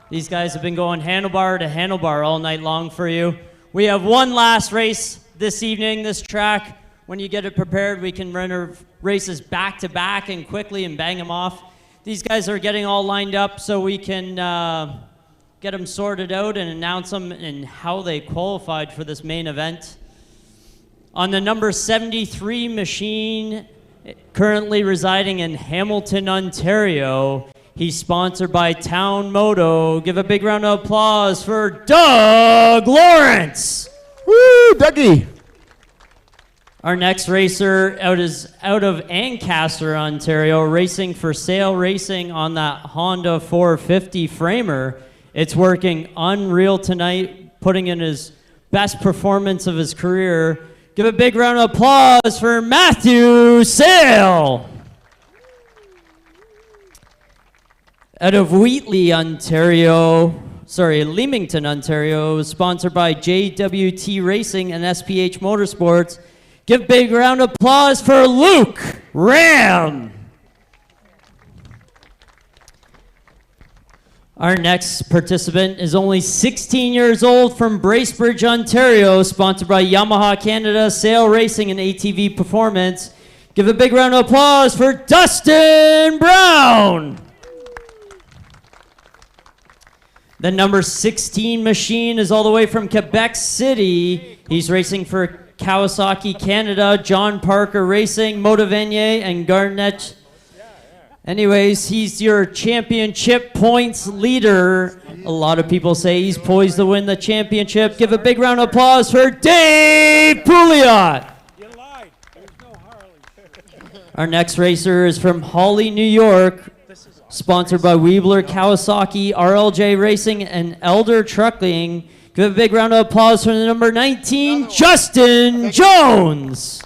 These guys have been going handlebar to handlebar all night long for you. We have one last race this evening, this track. When you get it prepared, we can run our races back to back and quickly and bang them off. These guys are getting all lined up so we can get them sorted out and announce them and how they qualified for this main event. On the number 73 machine, currently residing in Hamilton, Ontario, he's sponsored by Town Moto. Give a big round of applause for Doug Lawrence. Woo, Dougie. Our next racer is out of Ancaster, Ontario, racing for Sale Racing on that Honda 450 framer. It's working unreal tonight, putting in his best performance of his career. Give a big round of applause for Matthew Sale. Out of Leamington, Ontario, sponsored by JWT Racing and SPH Motorsports. Give a big round of applause for Luke Ram. Our next participant is only 16 years old from Bracebridge, Ontario, sponsored by Yamaha Canada, Sale Racing, and ATV Performance. Give a big round of applause for Dustin Brown. The number 16 machine is all the way from Quebec City. He's racing for Kawasaki Canada, John Parker Racing, Motovenier, and Garnet. Anyways, he's your championship points leader. A lot of people say he's poised to win the championship. Give a big round of applause for Dave Pouliot. Our next racer is from Hawley, New York, sponsored by Weebler, Kawasaki, RLJ Racing, and Elder Trucking. Give a big round of applause for the number 19, Justin Jones.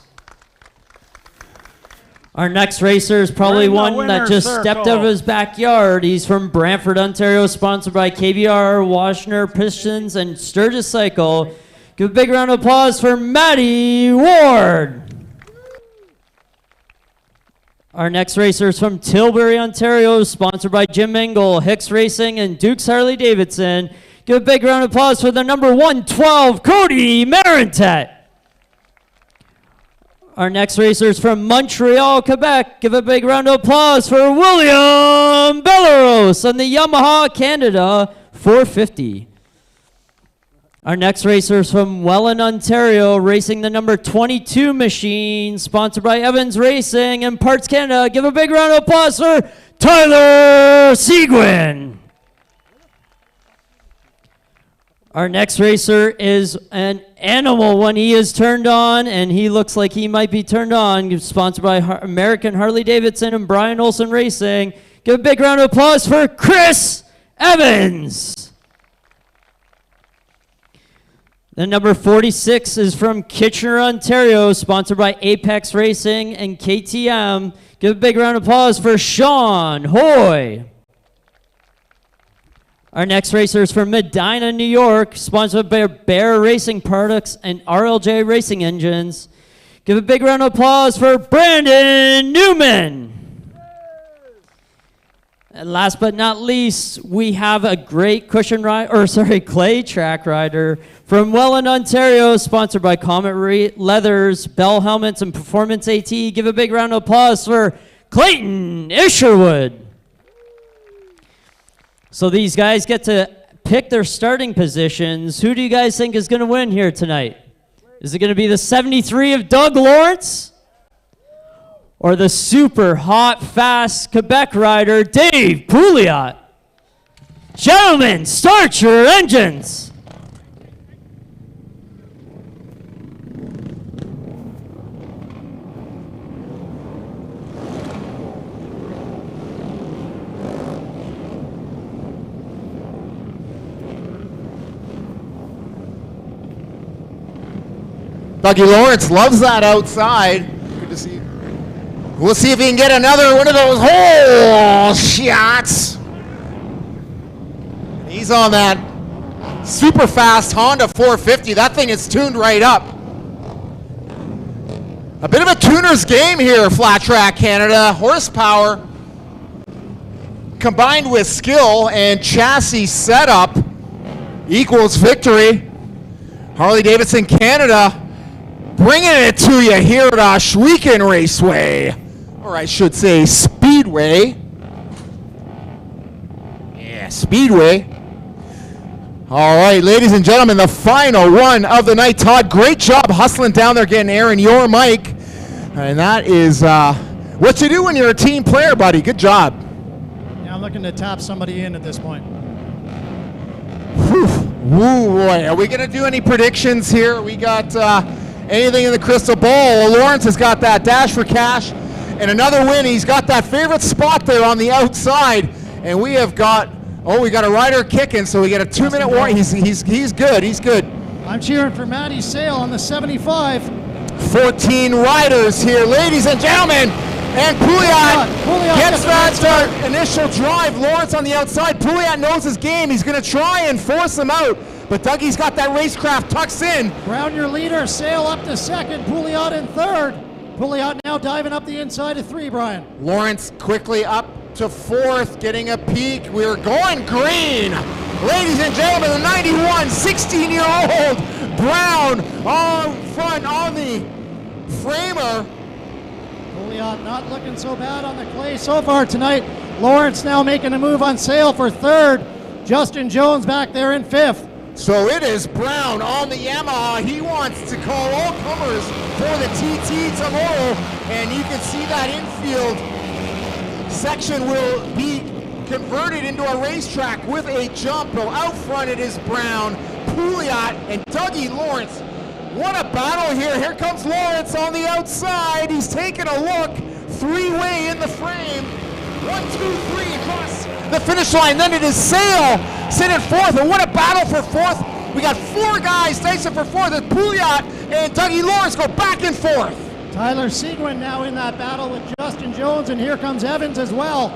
Our next racer is probably one that just stepped out of his backyard. He's from Brantford, Ontario, sponsored by KBR, Washner Pistons, and Sturgis Cycle. Give a big round of applause for Matty Ward. Our next racer is from Tilbury, Ontario, sponsored by Jim Engel, Hicks Racing, and Dukes Harley Davidson. Give a big round of applause for the number 112, Cody Marentet. Our next racer is from Montreal, Quebec. Give a big round of applause for William Belleros on the Yamaha Canada 450. Our next racer is from Welland, Ontario, racing the number 22 machine, sponsored by Evans Racing and Parts Canada. Give a big round of applause for Tyler Seguin. Our next racer is an animal when he is turned on, and he looks like he might be turned on. Sponsored by American Harley Davidson and Brian Olson Racing. Give a big round of applause for Chris Evans. The number 46 is from Kitchener, Ontario, sponsored by Apex Racing and KTM. Give a big round of applause for Sean Hoy. Our next racer is from Medina, New York, sponsored by Bear Racing Products and RLJ Racing Engines. Give a big round of applause for Brandon Newman. And last but not least, we have a great clay track rider from Welland, Ontario, sponsored by Comet Leathers, Bell Helmets, and Performance AT. Give a big round of applause for Clayton Isherwood. So these guys get to pick their starting positions. Who do you guys think is going to win here tonight? Is it going to be the 73 of Doug Lawrence? Or the super hot, fast Quebec rider, Dave Pouliot? Gentlemen, start your engines. Dougie Lawrence loves that outside. Good to see you. We'll see if he can get another one of those hole shots. He's on that super fast Honda 450. That thing is tuned right up. A bit of a tuner's game here, Flat Track Canada. Horsepower combined with skill and chassis setup equals victory. Harley Davidson Canada bringing it to you here at Ohsweken Raceway, or I should say Speedway. Yeah, Speedway. All right, ladies and gentlemen, the final one of the night. Todd, great job hustling down there getting Aaron your mic. And that is what you do when you're a team player, buddy. Good job. Yeah, I'm looking to tap somebody in at this point. Whew. Woo, boy. Are we going to do any predictions here? We got anything in the crystal ball? Lawrence has got that dash for cash and another win. He's got that favorite spot there on the outside. And we have got, we got a rider kicking, so we get a 2-minute warning. He's good. He's good. I'm cheering for Matty Sale on the 75. 14 riders here, ladies and gentlemen. And Pouliot gets that initial drive. Lawrence on the outside. Pouliot knows his game. He's going to try and force him out. But Dougie's got that racecraft tucks in. Brown, your leader. Sale up to second. Pouliot in third. Pouliot now diving up the inside of 3, Brian. Lawrence quickly up to 4th, getting a peek. We're going green. Ladies and gentlemen, the 91, 16-year-old Brown on front on the framer. Pouliot not looking so bad on the clay so far tonight. Lawrence now making a move on Sale for 3rd. Justin Jones back there in 5th. So it is Brown on the Yamaha. He wants to call all comers for the TT tomorrow. And you can see that infield section will be converted into a racetrack with a jump. Out front it is Brown, Pouliot, and Dougie Lawrence. What a battle here. Here comes Lawrence on the outside. He's taking a look. Three-way in the frame. 1, 2, 3 across the finish line. Then it is Sale sitting fourth. And what a battle for fourth. We got 4 guys dicing for fourth. It's Pouliot and Dougie Lawrence go back and forth. Tyler Seguin now in that battle with Justin Jones, and here comes Evans as well.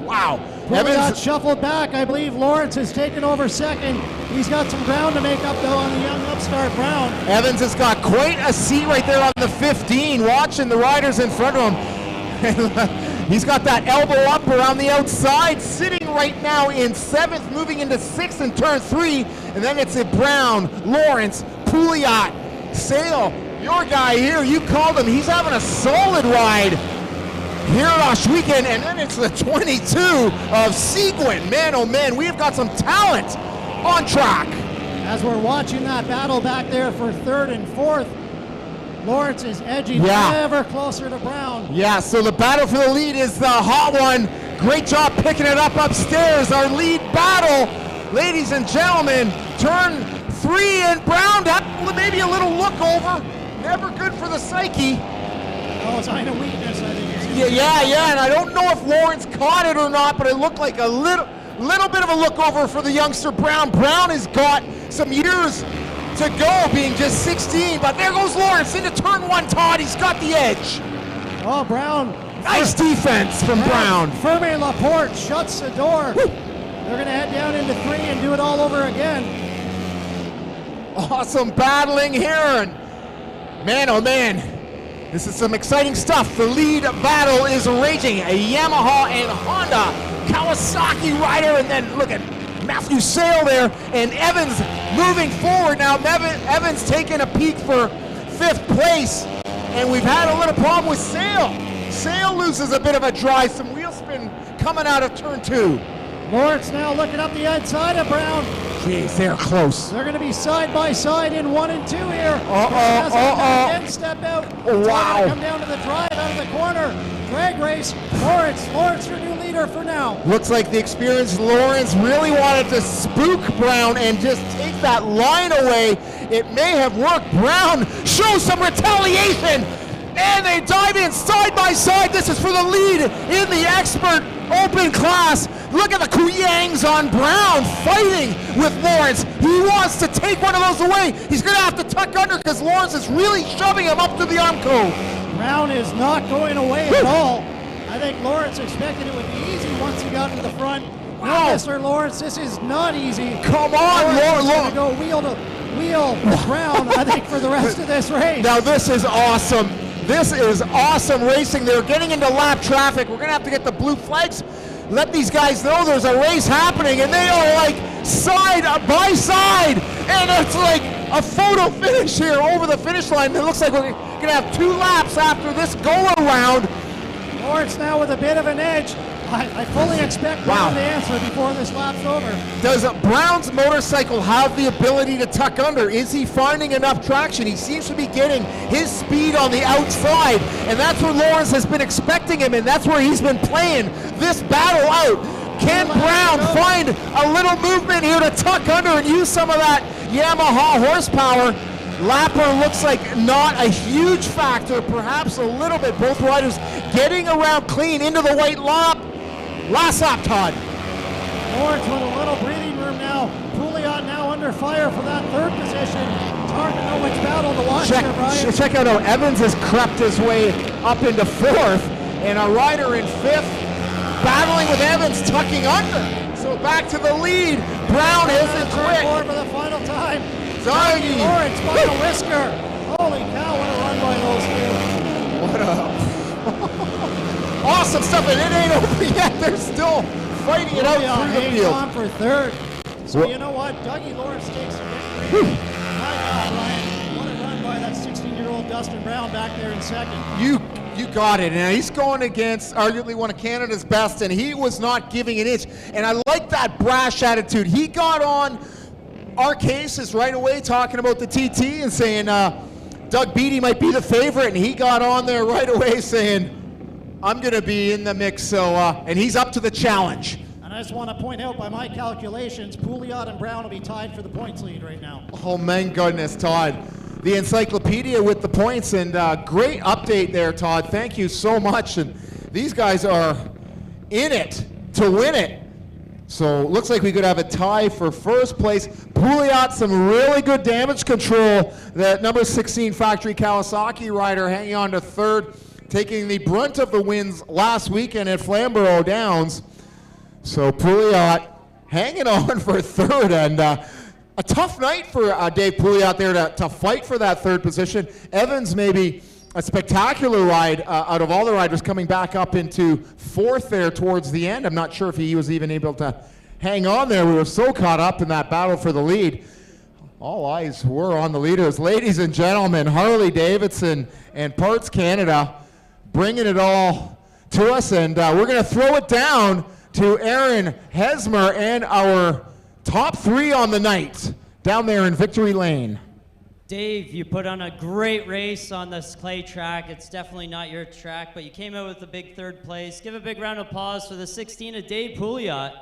Wow. Pouliot Evans shuffled back. I believe Lawrence has taken over second. He's got some ground to make up, though, on the young upstart Brown. Evans has got quite a seat right there on the 15, watching the riders in front of him. He's got that elbow up around the outside, sitting right now in 7th, moving into 6th in turn 3. And then it's a Brown, Lawrence, Pouliot, Sale. Your guy here, you called him. He's having a solid ride here at Ohsweken. And then it's the 22 of Seguin. Man, oh man, we've got some talent on track. As we're watching that battle back there for 3rd and 4th, Lawrence is edging ever closer to Brown. Yeah, so the battle for the lead is the hot one. Great job picking it up upstairs. Our lead battle, ladies and gentlemen, turn 3, and Brown had maybe a little look over. Never good for the psyche. Oh, sign of weakness, I think. Yeah, and I don't know if Lawrence caught it or not, but it looked like a little bit of a look over for the youngster Brown. Brown has got some years to go, being just 16, but there goes Lawrence into turn 1, Todd. He's got the edge. Oh, Brown. Nice defense from Brown. Fermi Laporte shuts the door. Woo. They're going to head down into 3 and do it all over again. Awesome battling here, and man, oh man, this is some exciting stuff. The lead battle is raging. A Yamaha and Honda Kawasaki rider, and then look at Matthew Sale there, and Evans moving forward now. Evans taking a peek for 5th place, and we've had a little problem with Sale. Sale loses a bit of a drive, some wheel spin coming out of turn 2. Lawrence now looking up the outside of Brown. Jeez, they're close. They're going to be side by side in 1 and 2 here. Again, step out. Wow. Come down to the drive out of the corner. Drag race. Lawrence, your new leader for now. Looks like the experienced Lawrence really wanted to spook Brown and just take that line away. It may have worked. Brown shows some retaliation, and they dive in side by side. This is for the lead in the expert open class. Look at the Kuyangs on Brown fighting with Lawrence. He wants to take one of those away. He's going to have to tuck under because Lawrence is really shoving him up to the Armco. Brown is not going away at all. I think Lawrence expected it would be easy once he got to the front. Now, Mr. Lawrence, this is not easy. Come on, Lawrence is going to go wheel to wheel with Brown, I think, for the rest of this race. Now this is awesome. This is awesome racing. They're getting into lap traffic. We're going to have to get the blue flags. Let these guys know there's a race happening, and they are like side by side, and it's like a photo finish here over the finish line. It looks like we're going to have 2 laps after this go-around. Lawrence now with a bit of an edge. I fully expect Brown to answer before this lap's over. Does Brown's motorcycle have the ability to tuck under? Is he finding enough traction? He seems to be getting his speed on the outside, and that's where Lawrence has been expecting him, and that's where he's been playing this battle out. Can Brown find a little movement here to tuck under and use some of that Yamaha horsepower? Lapper looks like not a huge factor, perhaps a little bit. Both riders getting around clean into the white lap. Last lap, Todd. Lawrence with a little breathing room now. Pouliot now under fire for that 3rd position. It's hard to know which battle to watch here, Brian. Check out how Evans has crept his way up into 4th, and a rider in 5th battling with Evans tucking under. So back to the lead. Brown isn't quick. For the final time. Dougie Lawrence by a whisker. Holy cow, what a run by those two. What a awesome stuff, and it ain't over yet. They're still fighting it out through the field. On for 3rd. So you know what? Dougie Lawrence takes the victory. My God, Brian. What a run by that 16-year-old Dustin Brown back there in 2nd. You got it. Now he's going against arguably one of Canada's best, and he was not giving an inch. And I like that brash attitude. He got on our cases right away talking about the TT and saying Doug Beatty might be the favorite, and he got on there right away saying, I'm going to be in the mix, so and he's up to the challenge. And I just want to point out, by my calculations, Pouliot and Brown will be tied for the points lead right now. Oh, my goodness, Todd. The encyclopedia with the points, and great update there, Todd. Thank you so much. And these guys are in it to win it. So looks like we could have a tie for first place. Pouliot, some really good damage control. That number 16 factory Kawasaki rider hanging on to third, taking the brunt of the wins last weekend at Flamborough Downs. So Pouliot hanging on for third, and a tough night for Dave Pouliot there to fight for that third position. Evans maybe a spectacular ride out of all the riders, coming back up into fourth there towards the end. I'm not sure if he was even able to hang on there. We were so caught up in that battle for the lead. All eyes were on the leaders. Ladies and gentlemen, Harley Davidson and Parts Canada bringing it all to us, and we're going to throw it down to Aaron Hesmer and our top three on the night down there in Victory Lane. Dave, you put on a great race on this clay track. It's definitely not your track, but you came out with a big third place. Give a big round of applause for the 16 of Dave Pouliot.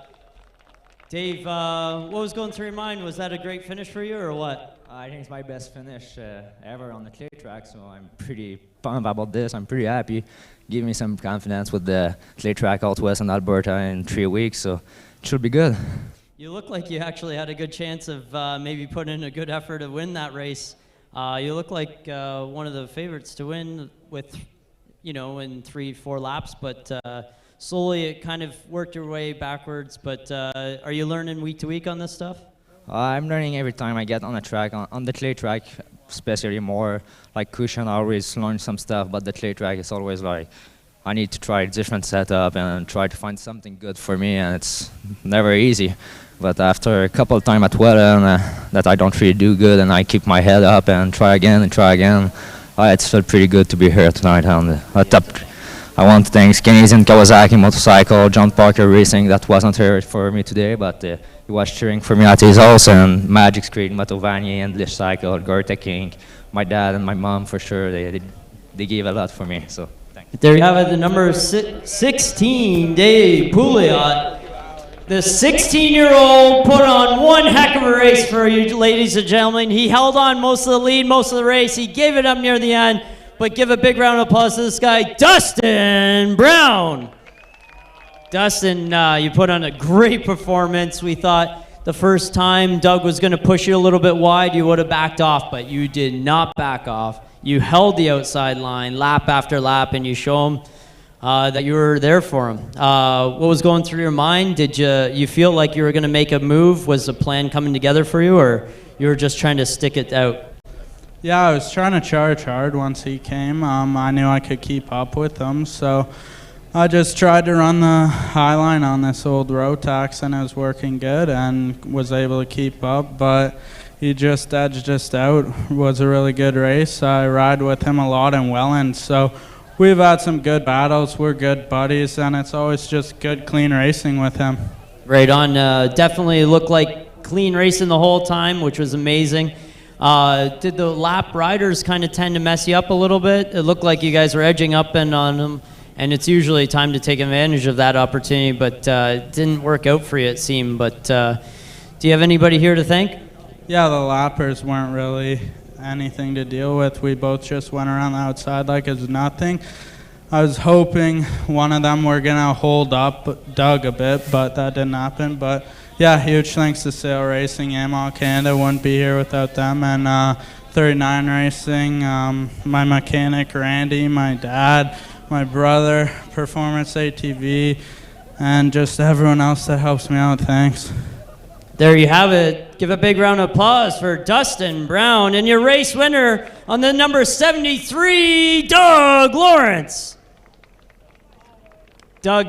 Dave, what was going through your mind? Was that a great finish for you or what? I think it's my best finish ever on the clay track, so I'm pretty pumped about this. I'm pretty happy. Give me some confidence with the clay track out west in Alberta in 3 weeks, so it should be good. You look like you actually had a good chance of maybe putting in a good effort to win that race. You look like one of the favorites to win with, in 3-4 laps, but slowly it kind of worked your way backwards. But are you learning week to week on this stuff? I'm learning every time I get on a track, on the clay track, especially more like cushion. I always learn some stuff, but the clay track is always like, I need to try a different setup and try to find something good for me, and it's never easy. But after a couple of times at Wellen that I don't really do good, and I keep my head up and try again, it's felt pretty good to be here tonight on the top. I want to thank Canadian Kawasaki Motorcycle, John Parker Racing, that wasn't here for me today, but he was cheering for me at his house, and Magic Street, Motovani, English Cycle, Gorta King, my dad and my mom for sure, they gave a lot for me, so thank you. There you have it, the number 16, Dave Pouliot. The 16-year-old put on one heck of a race for you, ladies and gentlemen. He held on most of the lead, most of the race. He gave it up near the end, but give a big round of applause to this guy, Dustin Brown. Dustin, you put on a great performance. We thought the first time Doug was going to push you a little bit wide, you would have backed off, but you did not back off. You held the outside line lap after lap, and you show him that you were there for him. What was going through your mind? Did you feel like you were going to make a move? Was the plan coming together for you, or you were just trying to stick it out? Yeah, I was trying to charge hard once he came. I knew I could keep up with him, so I just tried to run the high line on this old Rotax, and it was working good and was able to keep up, but he just edged us out. It was a really good race. I ride with him a lot in Welland, so we've had some good battles. We're good buddies, and it's always just good, clean racing with him. Right on. Definitely looked like clean racing the whole time, which was amazing. Did the lap riders kind of tend to mess you up a little bit? It looked like you guys were edging up and on them, and it's usually time to take advantage of that opportunity, but it didn't work out for you, it seemed. But do you have anybody here to thank? Yeah, the lappers weren't really anything to deal with. We both just went around the outside like it was nothing. I was hoping one of them were gonna hold up Doug a bit, but that didn't happen. But yeah, huge thanks to Sail Racing, AMA Canada, wouldn't be here without them, and 39 Racing, my mechanic Randy, my dad, my brother, Performance ATV, and just everyone else that helps me out. Thanks. There you have it. Give a big round of applause for Dustin Brown and your race winner on the number 73, Doug Lawrence. Doug,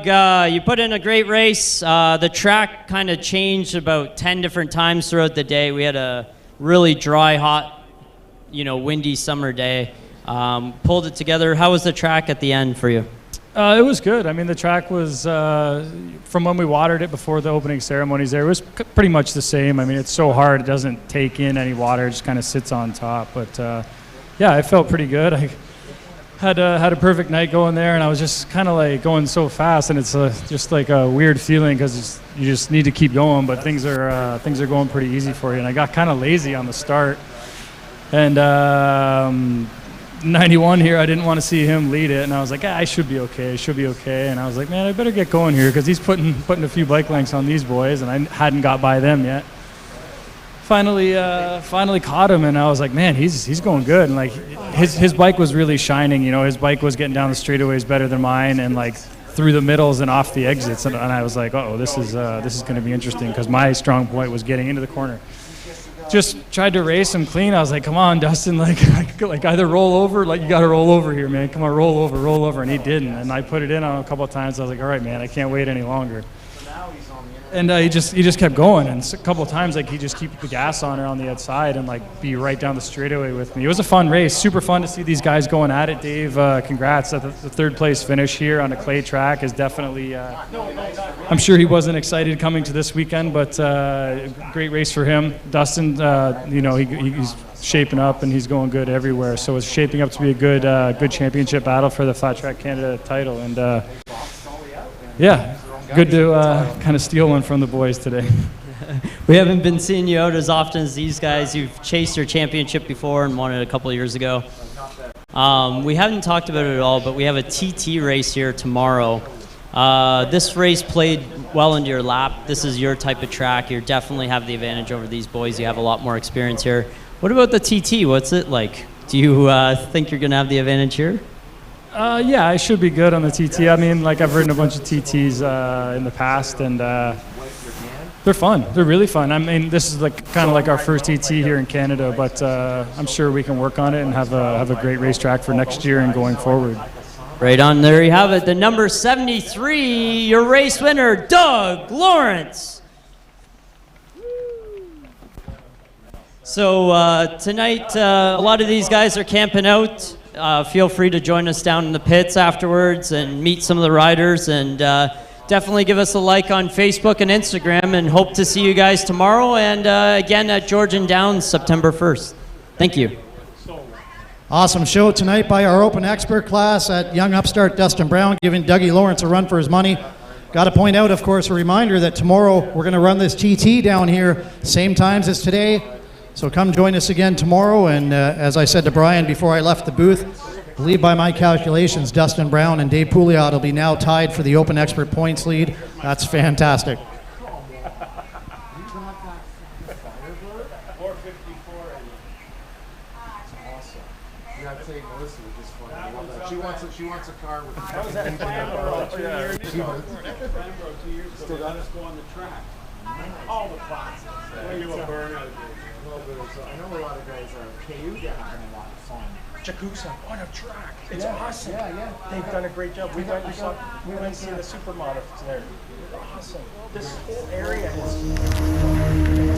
you put in a great race. The track kind of changed about 10 different times throughout the day. We had a really dry, hot, windy summer day. Pulled it together. How was the track at the end for you? It was good. I mean, the track was, from when we watered it before the opening ceremonies there, it was pretty much the same. I mean, it's so hard, it doesn't take in any water, it just kind of sits on top. But yeah, it felt pretty good. had a perfect night going there, and I was just kind of like going so fast, and it's just like a weird feeling because you just need to keep going, but things are going pretty easy for you. And I got kind of lazy on the start, and 91 here, I didn't want to see him lead it, and I was like, I should be okay. And I was like, man, I better get going here because he's putting a few bike lengths on these boys, and I hadn't got by them yet. Finally caught him, and I was like, man, he's going good. And like his bike was really shining. You know, his bike was getting down the straightaways better than mine, and like through the middles and off the exits. And I was like, oh, this is going to be interesting because my strong point was getting into the corner. Just tried to race him clean. I was like, come on, Dustin, like either roll over, like you got to roll over here, man. Come on, roll over. And he didn't. And I put it in on him a couple of times. I was like, all right, man, I can't wait any longer. And he just kept going, and a couple of times like he just keep the gas on her on the outside and like be right down the straightaway with me. It was a fun race, super fun to see these guys going at it. Dave, congrats. The third place finish here on a clay track is definitely. I'm sure he wasn't excited coming to this weekend, but great race for him. Dustin, he's shaping up and he's going good everywhere. So it's shaping up to be a good championship battle for the Flat Track Canada title, and yeah. Good to kind of steal one from the boys today. We haven't been seeing you out as often as these guys. You've chased your championship before and won it a couple of years ago. We haven't talked about it at all, but we have a TT race here tomorrow. This race played well into your lap. This is your type of track. You definitely have the advantage over these boys. You have a lot more experience here. What about the TT? What's it like? Do you think you're going to have the advantage here? Yeah, I should be good on the TT. I mean, like I've ridden a bunch of TTs in the past, and they're fun. They're really fun. I mean, this is like kind of like our first TT here in Canada, but I'm sure we can work on it and have a great racetrack for next year and going forward. Right on, there you have it. The number 73, your race winner, Doug Lawrence. So tonight, a lot of these guys are camping out. Feel free to join us down in the pits afterwards and meet some of the riders, and definitely give us a like on Facebook and Instagram, and hope to see you guys tomorrow and again at Georgian Downs September 1st. Thank you. Awesome show tonight by our open expert class at young upstart Dustin Brown, giving Dougie Lawrence a run for his money. Got to point out, of course, a reminder that tomorrow we're going to run this TT down here, same times as today. So come join us again tomorrow, and as I said to Brian before I left the booth, I believe by my calculations, Dustin Brown and Dave Pouliot will be now tied for the Open Expert points lead. That's fantastic. She wants a car with I was at Bambro 2 years ago. Bambro 2 years ago. Let us go on the track. All the classes. Where you were burning. I know a lot of guys are KU guys having a lot of fun. Jacusa on a track. It's Yeah, awesome. yeah. They've done a great job. We went and see the supermodels there. Awesome. This whole area is